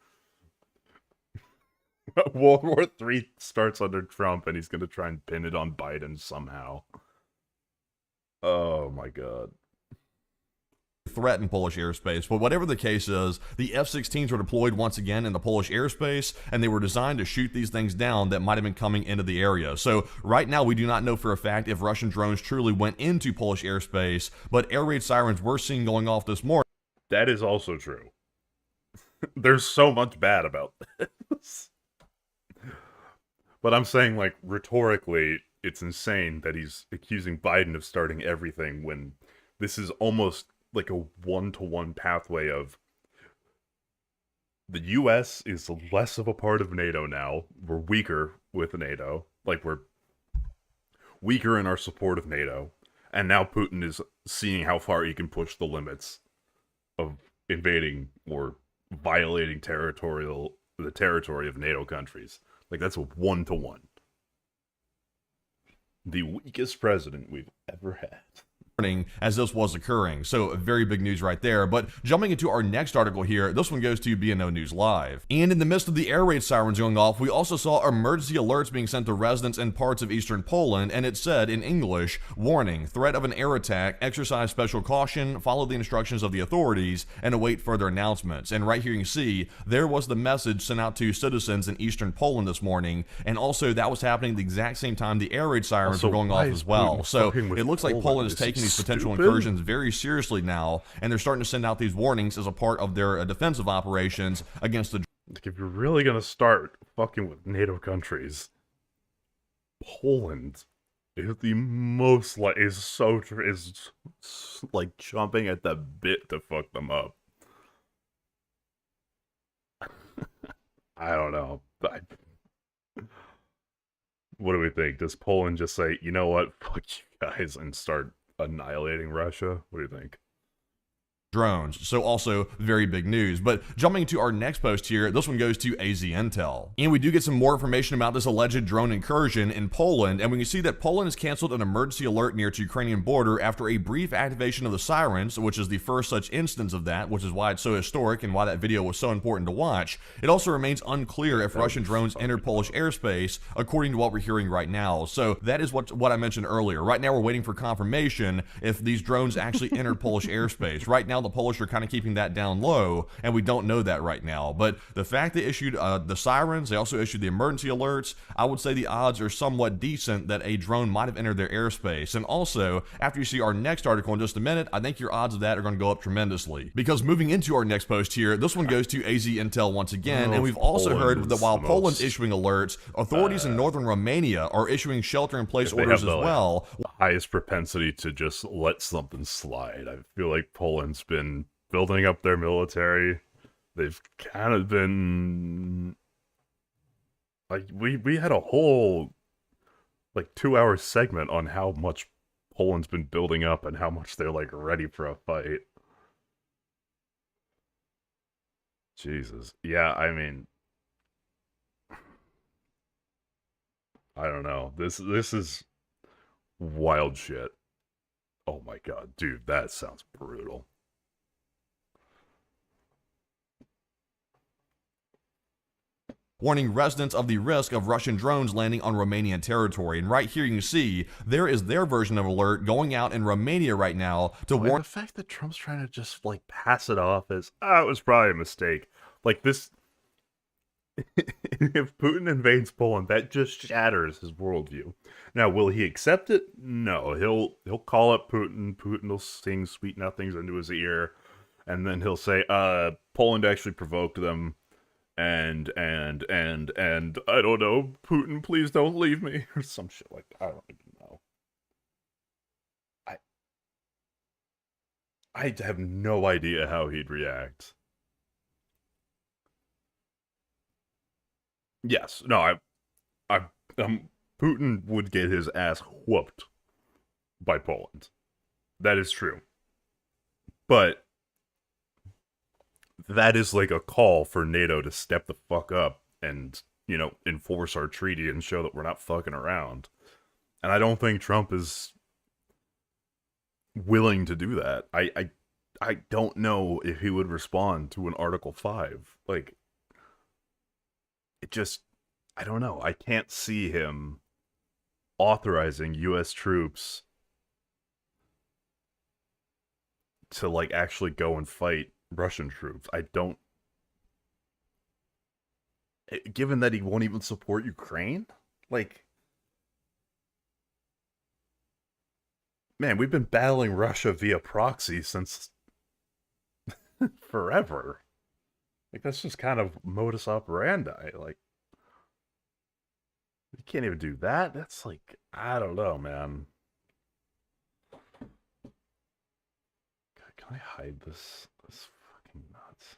World War III starts under Trump and he's gonna try and pin it on Biden somehow. Oh my god. threaten Polish airspace. But whatever the case is, the F-16s were deployed once again in the Polish airspace, and they were designed to shoot these things down that might have been coming into the area. So right now, we do not know for a fact if Russian drones truly went into Polish airspace, but air raid sirens were seen going off this morning. That is also true. There's so much bad about this. But I'm saying, like, rhetorically, it's insane that he's accusing Biden of starting everything when this is almost like a one-to-one pathway of the U.S. is less of a part of NATO now. We're weaker with NATO. Like, we're weaker in our support of NATO. And now Putin is seeing how far he can push the limits of invading or violating the territory of NATO countries. Like, that's a one-to-one. The weakest president we've ever had. As this was occurring. So very big news right there. But jumping into our next article here, this one goes to BNO News Live. And in the midst of the air raid sirens going off, we also saw emergency alerts being sent to residents in parts of eastern Poland, and it said in English, warning, threat of an air attack, exercise special caution, follow the instructions of the authorities, and await further announcements. And right here you can see, there was the message sent out to citizens in eastern Poland this morning, and also that was happening at the exact same time the air raid sirens were going off as well. So it looks like Poland is taking these potential incursions very seriously now, and they're starting to send out these warnings as a part of their defensive operations against the. Like, if you're really gonna start fucking with NATO countries, Poland is the most is like chomping at the bit to fuck them up. I don't know. What do we think? Does Poland just say, you know what, fuck you guys, and start annihilating Russia? What do you think? Drones. So also very big news. But jumping to our next post here, this one goes to AZ Intel. And we do get some more information about this alleged drone incursion in Poland, and we can see that Poland has canceled an emergency alert near its Ukrainian border after a brief activation of the sirens, which is the first such instance of that, which is why it's so historic and why that video was so important to watch. It also remains unclear if Russian drones entered Polish airspace, according to what we're hearing right now. So that is what I mentioned earlier. Right now we're waiting for confirmation if these drones actually entered Polish airspace. Right now the Polish are kind of keeping that down low, and we don't know that right now. But the fact they issued the sirens, they also issued the emergency alerts, I would say the odds are somewhat decent that a drone might have entered their airspace. And also, after you see our next article in just a minute, I think your odds of that are going to go up tremendously. Because moving into our next post here, this one goes to AZ Intel once again, and we've also heard that while Poland's issuing alerts, authorities in northern Romania are issuing shelter-in-place orders as well. The highest propensity to just let something slide. I feel like Poland's been building up their military. They've kind of been like, we had a whole like 2-hour segment on how much Poland's been building up and how much they're like ready for a fight. Jesus. Yeah, I mean, I don't know. This is wild shit. Oh my god, dude, that sounds brutal. Warning residents of the risk of Russian drones landing on Romanian territory. And right here you can see, there is their version of alert going out in Romania right now to warn. The fact that Trump's trying to just, like, pass it off as, it was probably a mistake. Like, this, if Putin invades Poland, that just shatters his worldview. Now, will he accept it? No. He'll call up Putin. Putin will sing sweet nothings into his ear. And then he'll say, Poland actually provoked them. And I don't know, Putin, please don't leave me, or some shit like that. I don't even know. I have no idea how he'd react. Yes, no, Putin would get his ass whooped by Poland. That is true. But that is like a call for NATO to step the fuck up and, you know, enforce our treaty and show that we're not fucking around. And I don't think Trump is willing to do that. I don't know if he would respond to an Article 5. Like, it just, I don't know. I can't see him authorizing U.S. troops to like actually go and fight Russian troops. I don't. Given that he won't even support Ukraine, like, man, we've been battling Russia via proxy since forever. Like, that's just kind of modus operandi. Like, you can't even do that. That's like, I don't know, man. God, can I hide this? This fucking nuts.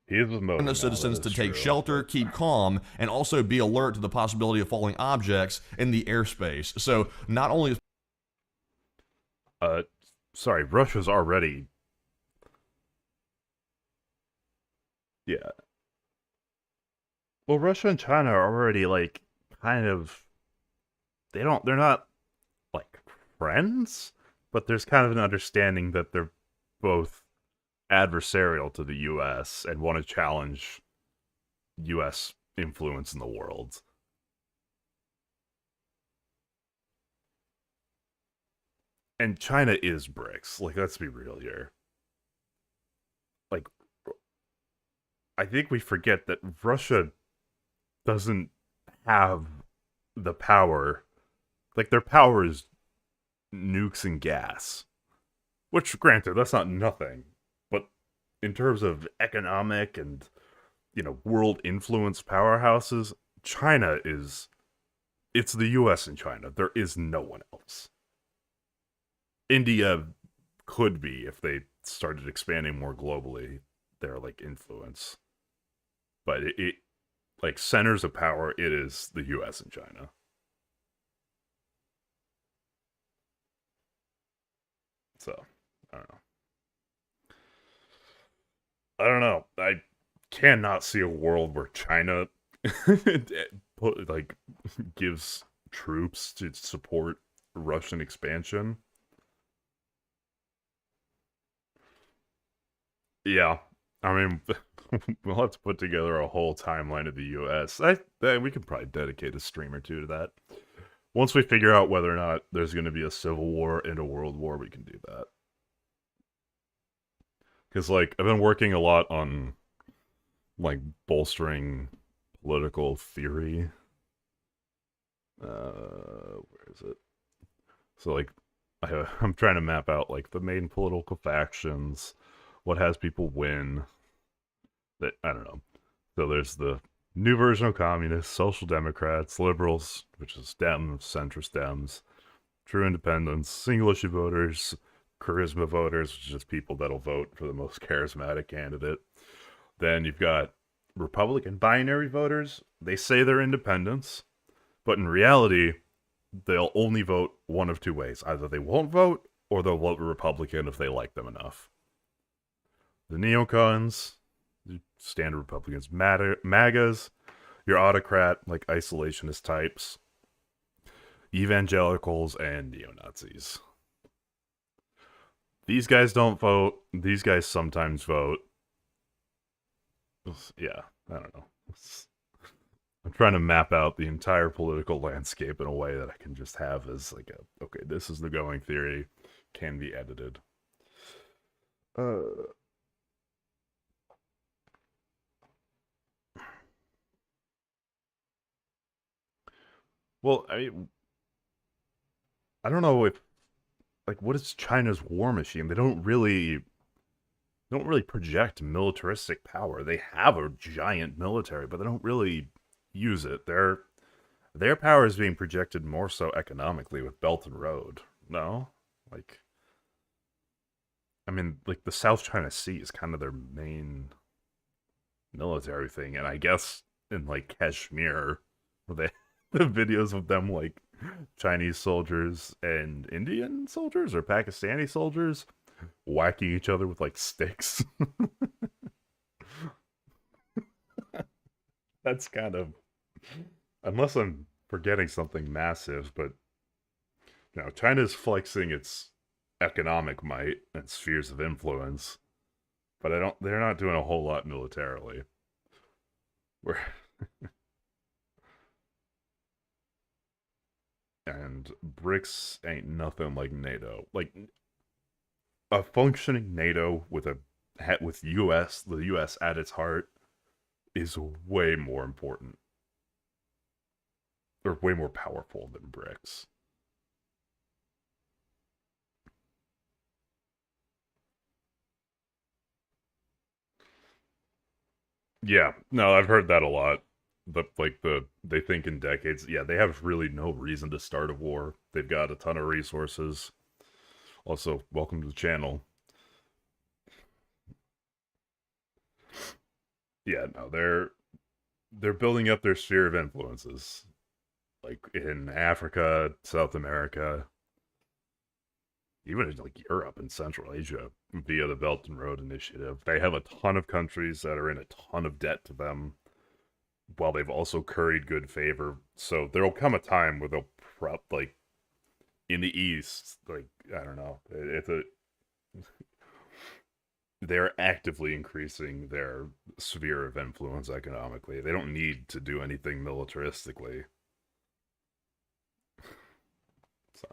The citizens to take shelter, keep calm, and also be alert to the possibility of falling objects in the airspace. So not only is sorry, Russia's already, yeah. Well, Russia and China are already like kind of, they're not like friends, but there's kind of an understanding that they're both adversarial to the U.S. and want to challenge U.S. influence in the world. And China is BRICS. Like, let's be real here. Like, I think we forget that Russia doesn't have the power. Like, their power is nukes and gas. Which, granted, that's not nothing. But in terms of economic and, you know, world influence powerhouses, China is... It's the US and China. There is no one else. India could be if they started expanding more globally, their, like, influence. But it like, centers of power, it is the US and China. So, I don't know. I cannot see a world where China like gives troops to support Russian expansion. Yeah, I mean, we'll have to put together a whole timeline of the U.S. We could probably dedicate a stream or two to that. Once we figure out whether or not there's going to be a civil war and a world war, we can do that. Because, like, I've been working a lot on, like, bolstering political theory. Where is it? So, like, I'm trying to map out, like, the main political factions, what has people win. That, I don't know. So there's the new version of communists, social democrats, liberals, which is Dems, centrist Dems, true independents, single issue voters, charisma voters, which is just people that'll vote for the most charismatic candidate. Then you've got Republican binary voters. They say they're independents, but in reality, they'll only vote one of two ways. Either they won't vote, or they'll vote Republican if they like them enough. The neocons, standard Republicans, MAGAs, your autocrat, like isolationist types, evangelicals, and neo-Nazis. These guys don't vote. These guys sometimes vote. Yeah, I don't know. I'm trying to map out the entire political landscape in a way that I can just have as like a, okay, this is the going theory, can be edited. Well, I don't know if, like, what is China's war machine? They don't really project militaristic power. They have a giant military, but they don't really use it. Their power is being projected more so economically with Belt and Road. No? Like, I mean, like, the South China Sea is kind of their main military thing, and I guess in, like, Kashmir, where they the videos of them, like, Chinese soldiers and Indian soldiers or Pakistani soldiers whacking each other with, like, sticks. That's kind of, unless I'm forgetting something massive, but you know, China's flexing its economic might and spheres of influence, but they're not doing a whole lot militarily. And BRICS ain't nothing like NATO. Like a functioning NATO with the US at its heart is way more important or way more powerful than BRICS. Yeah, no, I've heard that a lot. But they think in decades. Yeah, they have really no reason to start a war. They've got a ton of resources. Also, welcome to the channel. Yeah, no, they're building up their sphere of influences, like in Africa, South America, even in like Europe and Central Asia via the Belt and Road Initiative. They have a ton of countries that are in a ton of debt to them, while they've also curried good favor. So there'll come a time where they'll like in the East, like I don't know, they're actively increasing their sphere of influence economically. They don't need to do anything militaristically. So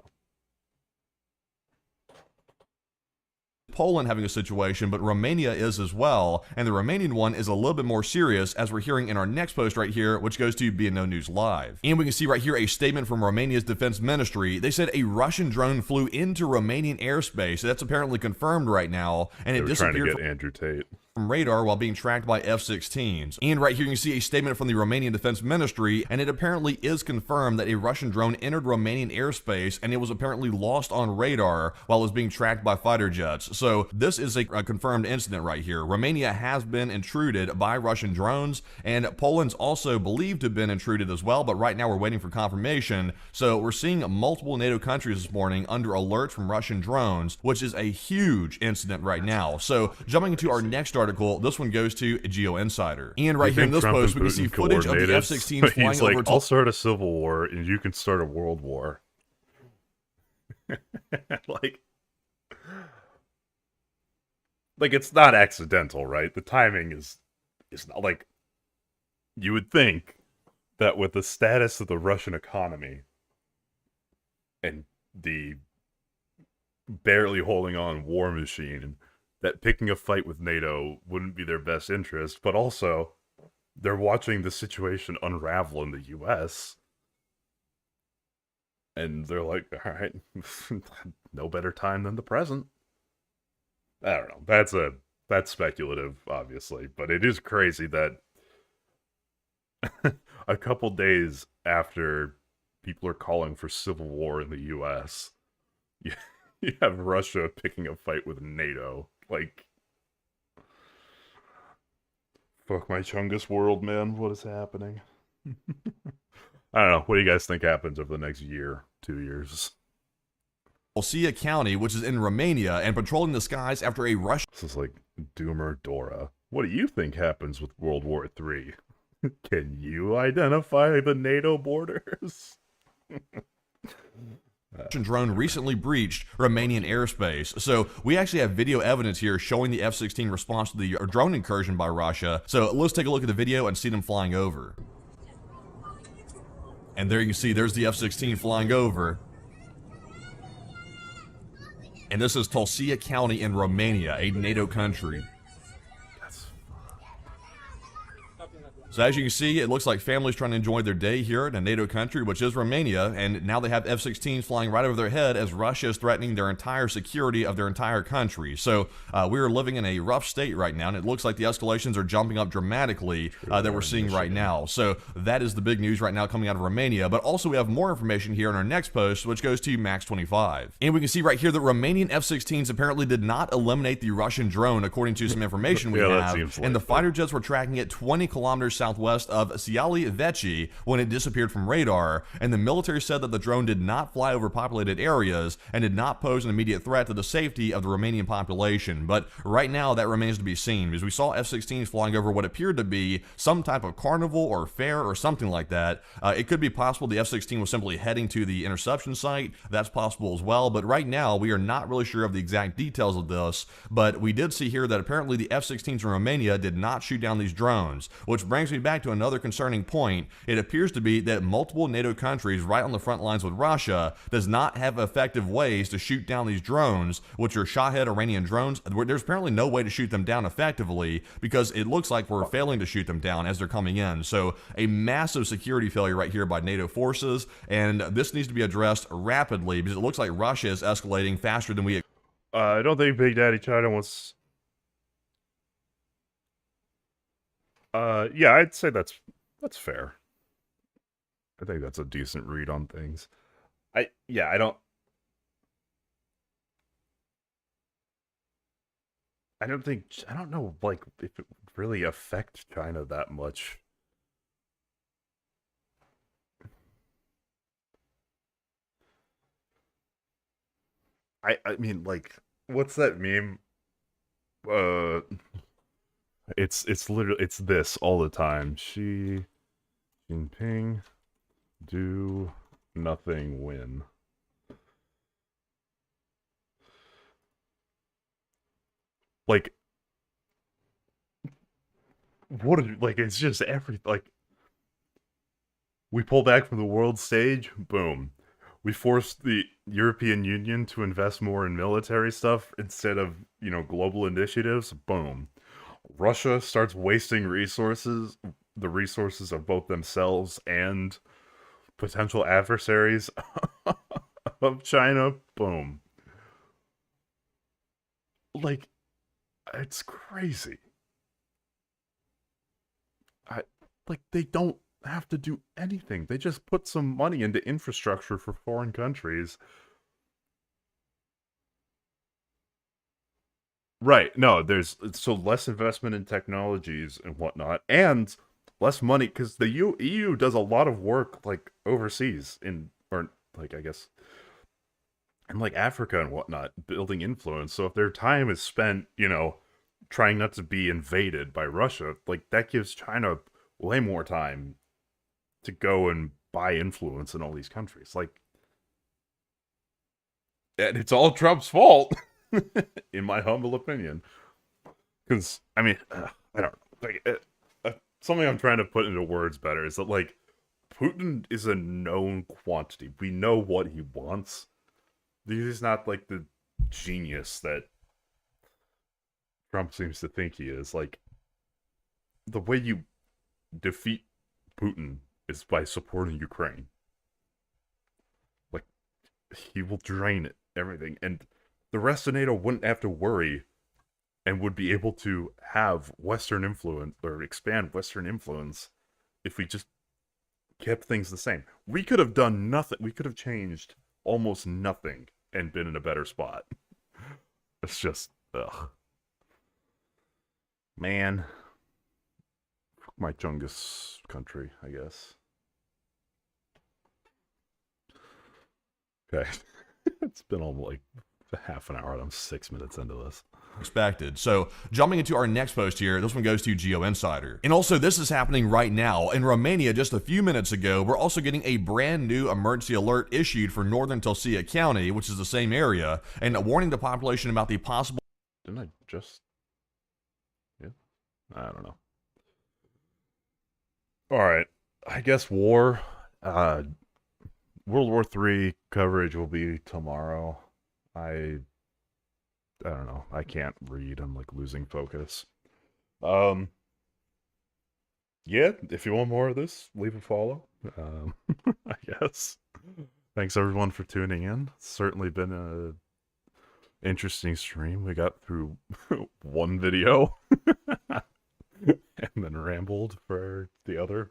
Poland having a situation, but Romania is as well, and the Romanian one is a little bit more serious, as we're hearing in our next post right here, which goes to BNO News Live. And we can see right here a statement from Romania's defense ministry. They said a Russian drone flew into Romanian airspace. That's apparently confirmed right now, and it disappeared trying to get Andrew Tate from radar while being tracked by F-16s. And right here you can see a statement from the Romanian Defense Ministry, and it apparently is confirmed that a Russian drone entered Romanian airspace, and it was apparently lost on radar while it was being tracked by fighter jets. So this is a confirmed incident right here. Romania has been intruded by Russian drones, and Poland's also believed to have been intruded as well, but right now we're waiting for confirmation. So we're seeing multiple NATO countries this morning under alert from Russian drones, which is a huge incident right now. So jumping into our next article, this one goes to Geo Insider. And right here in this post, we can see footage of the F-16s flying He's like, over. I'll start a civil war, and you can start a world war. like it's not accidental, right? The timing is not like you would think that with the status of the Russian economy and the barely holding on war machine, that picking a fight with NATO wouldn't be their best interest, but also they're watching the situation unravel in the US. And they're like, all right, no better time than the present. I don't know. That's speculative, obviously, but it is crazy that a couple days after people are calling for civil war in the US, you have Russia picking a fight with NATO. Like, fuck my Chungus world, man. What is happening? I don't know. What do you guys think happens over the next year, 2 years? Olsia County, which is in Romania, and patrolling the skies after a Russian... This is like Doomer Dora. What do you think happens with World War III? Can you identify the NATO borders? Russian drone recently breached Romanian airspace. So we actually have video evidence here showing the F-16 response to the drone incursion by Russia. So let's take a look at the video and see them flying over. And there you can see there's the F-16 flying over. And this is Tulcea County in Romania, a NATO country. So as you can see, it looks like families trying to enjoy their day here in a NATO country, which is Romania, and now they have F-16s flying right over their head as Russia is threatening their entire security of their entire country. So we are living in a rough state right now, and it looks like the escalations are jumping up dramatically that we're seeing right now. So that is the big news right now coming out of Romania, but also we have more information here in our next post, which goes to Max 25. And we can see right here that Romanian F-16s apparently did not eliminate the Russian drone, according to some information we have, and the fighter jets were tracking it 20 kilometers south southwest of Siali Vechi when it disappeared from radar, and the military said that the drone did not fly over populated areas and did not pose an immediate threat to the safety of the Romanian population. But right now, that remains to be seen, because we saw F-16s flying over what appeared to be some type of carnival or fair or something like that. It could be possible the F-16 was simply heading to the interception site. That's possible as well, but right now, we are not really sure of the exact details of this, but we did see here that apparently the F-16s in Romania did not shoot down these drones, which brings me back to another concerning point. It appears to be that multiple NATO countries right on the front lines with Russia does not have effective ways to shoot down these drones, which are Shahed Iranian drones. There's apparently no way to shoot them down effectively because it looks like we're failing to shoot them down as they're coming in. So a massive security failure right here by NATO forces, and this needs to be addressed rapidly because it looks like Russia is escalating faster than we. I don't think Big Daddy China wants. Yeah, I'd say that's fair. I think that's a decent read on things. I don't know, like, if it would really affect China that much. I mean, like, what's that meme? It's literally, it's this all the time. Xi Jinping, do nothing, win. Like, what are, like, it's just everything. Like, we pull back from the world stage, boom. We forced the European Union to invest more in military stuff instead of, global initiatives, boom. Russia starts wasting resources, the resources of both themselves and potential adversaries of China, boom. Like, it's crazy. They don't have to do anything. They just put some money into infrastructure for foreign countries. Right. No, there's so less investment in technologies and whatnot, and less money because the EU does a lot of work like overseas or like I guess in like Africa and whatnot, building influence. So if their time is spent, trying not to be invaded by Russia, like that gives China way more time to go and buy influence in all these countries. Like, and it's all Trump's fault. In my humble opinion, because I mean, I don't know. Like, something I'm trying to put into words better is that like Putin is a known quantity. We know what he wants. He's not like the genius that Trump seems to think he is. Like, the way you defeat Putin is by supporting Ukraine. Like, he will drain it, everything, and the rest of NATO wouldn't have to worry and would be able to have Western influence or expand Western influence if we just kept things the same. We could have done nothing. We could have changed almost nothing and been in a better spot. It's just, ugh. Man. My Chungus country, I guess. Okay. It's been almost like half an hour and I'm 6 minutes into this. Expected. So jumping into our next post here, this one goes to Geo Insider. And also this is happening right now in Romania. Just a few minutes ago, we're also getting a brand new emergency alert issued for northern Tulcea County, which is the same area, and warning the population about the possible... Didn't I just... Yeah? I don't know. Alright. I guess war. World War III coverage will be tomorrow. I don't know. I can't read. I'm like losing focus. Yeah, if you want more of this, leave a follow. I guess. Thanks everyone for tuning in. It's certainly been a interesting stream. We got through one video and then rambled for the other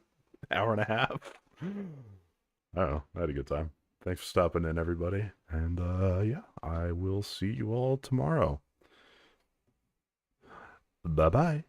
hour and a half. I don't know. I had a good time. Thanks for stopping in, everybody. And, yeah, I will see you all tomorrow. Bye-bye.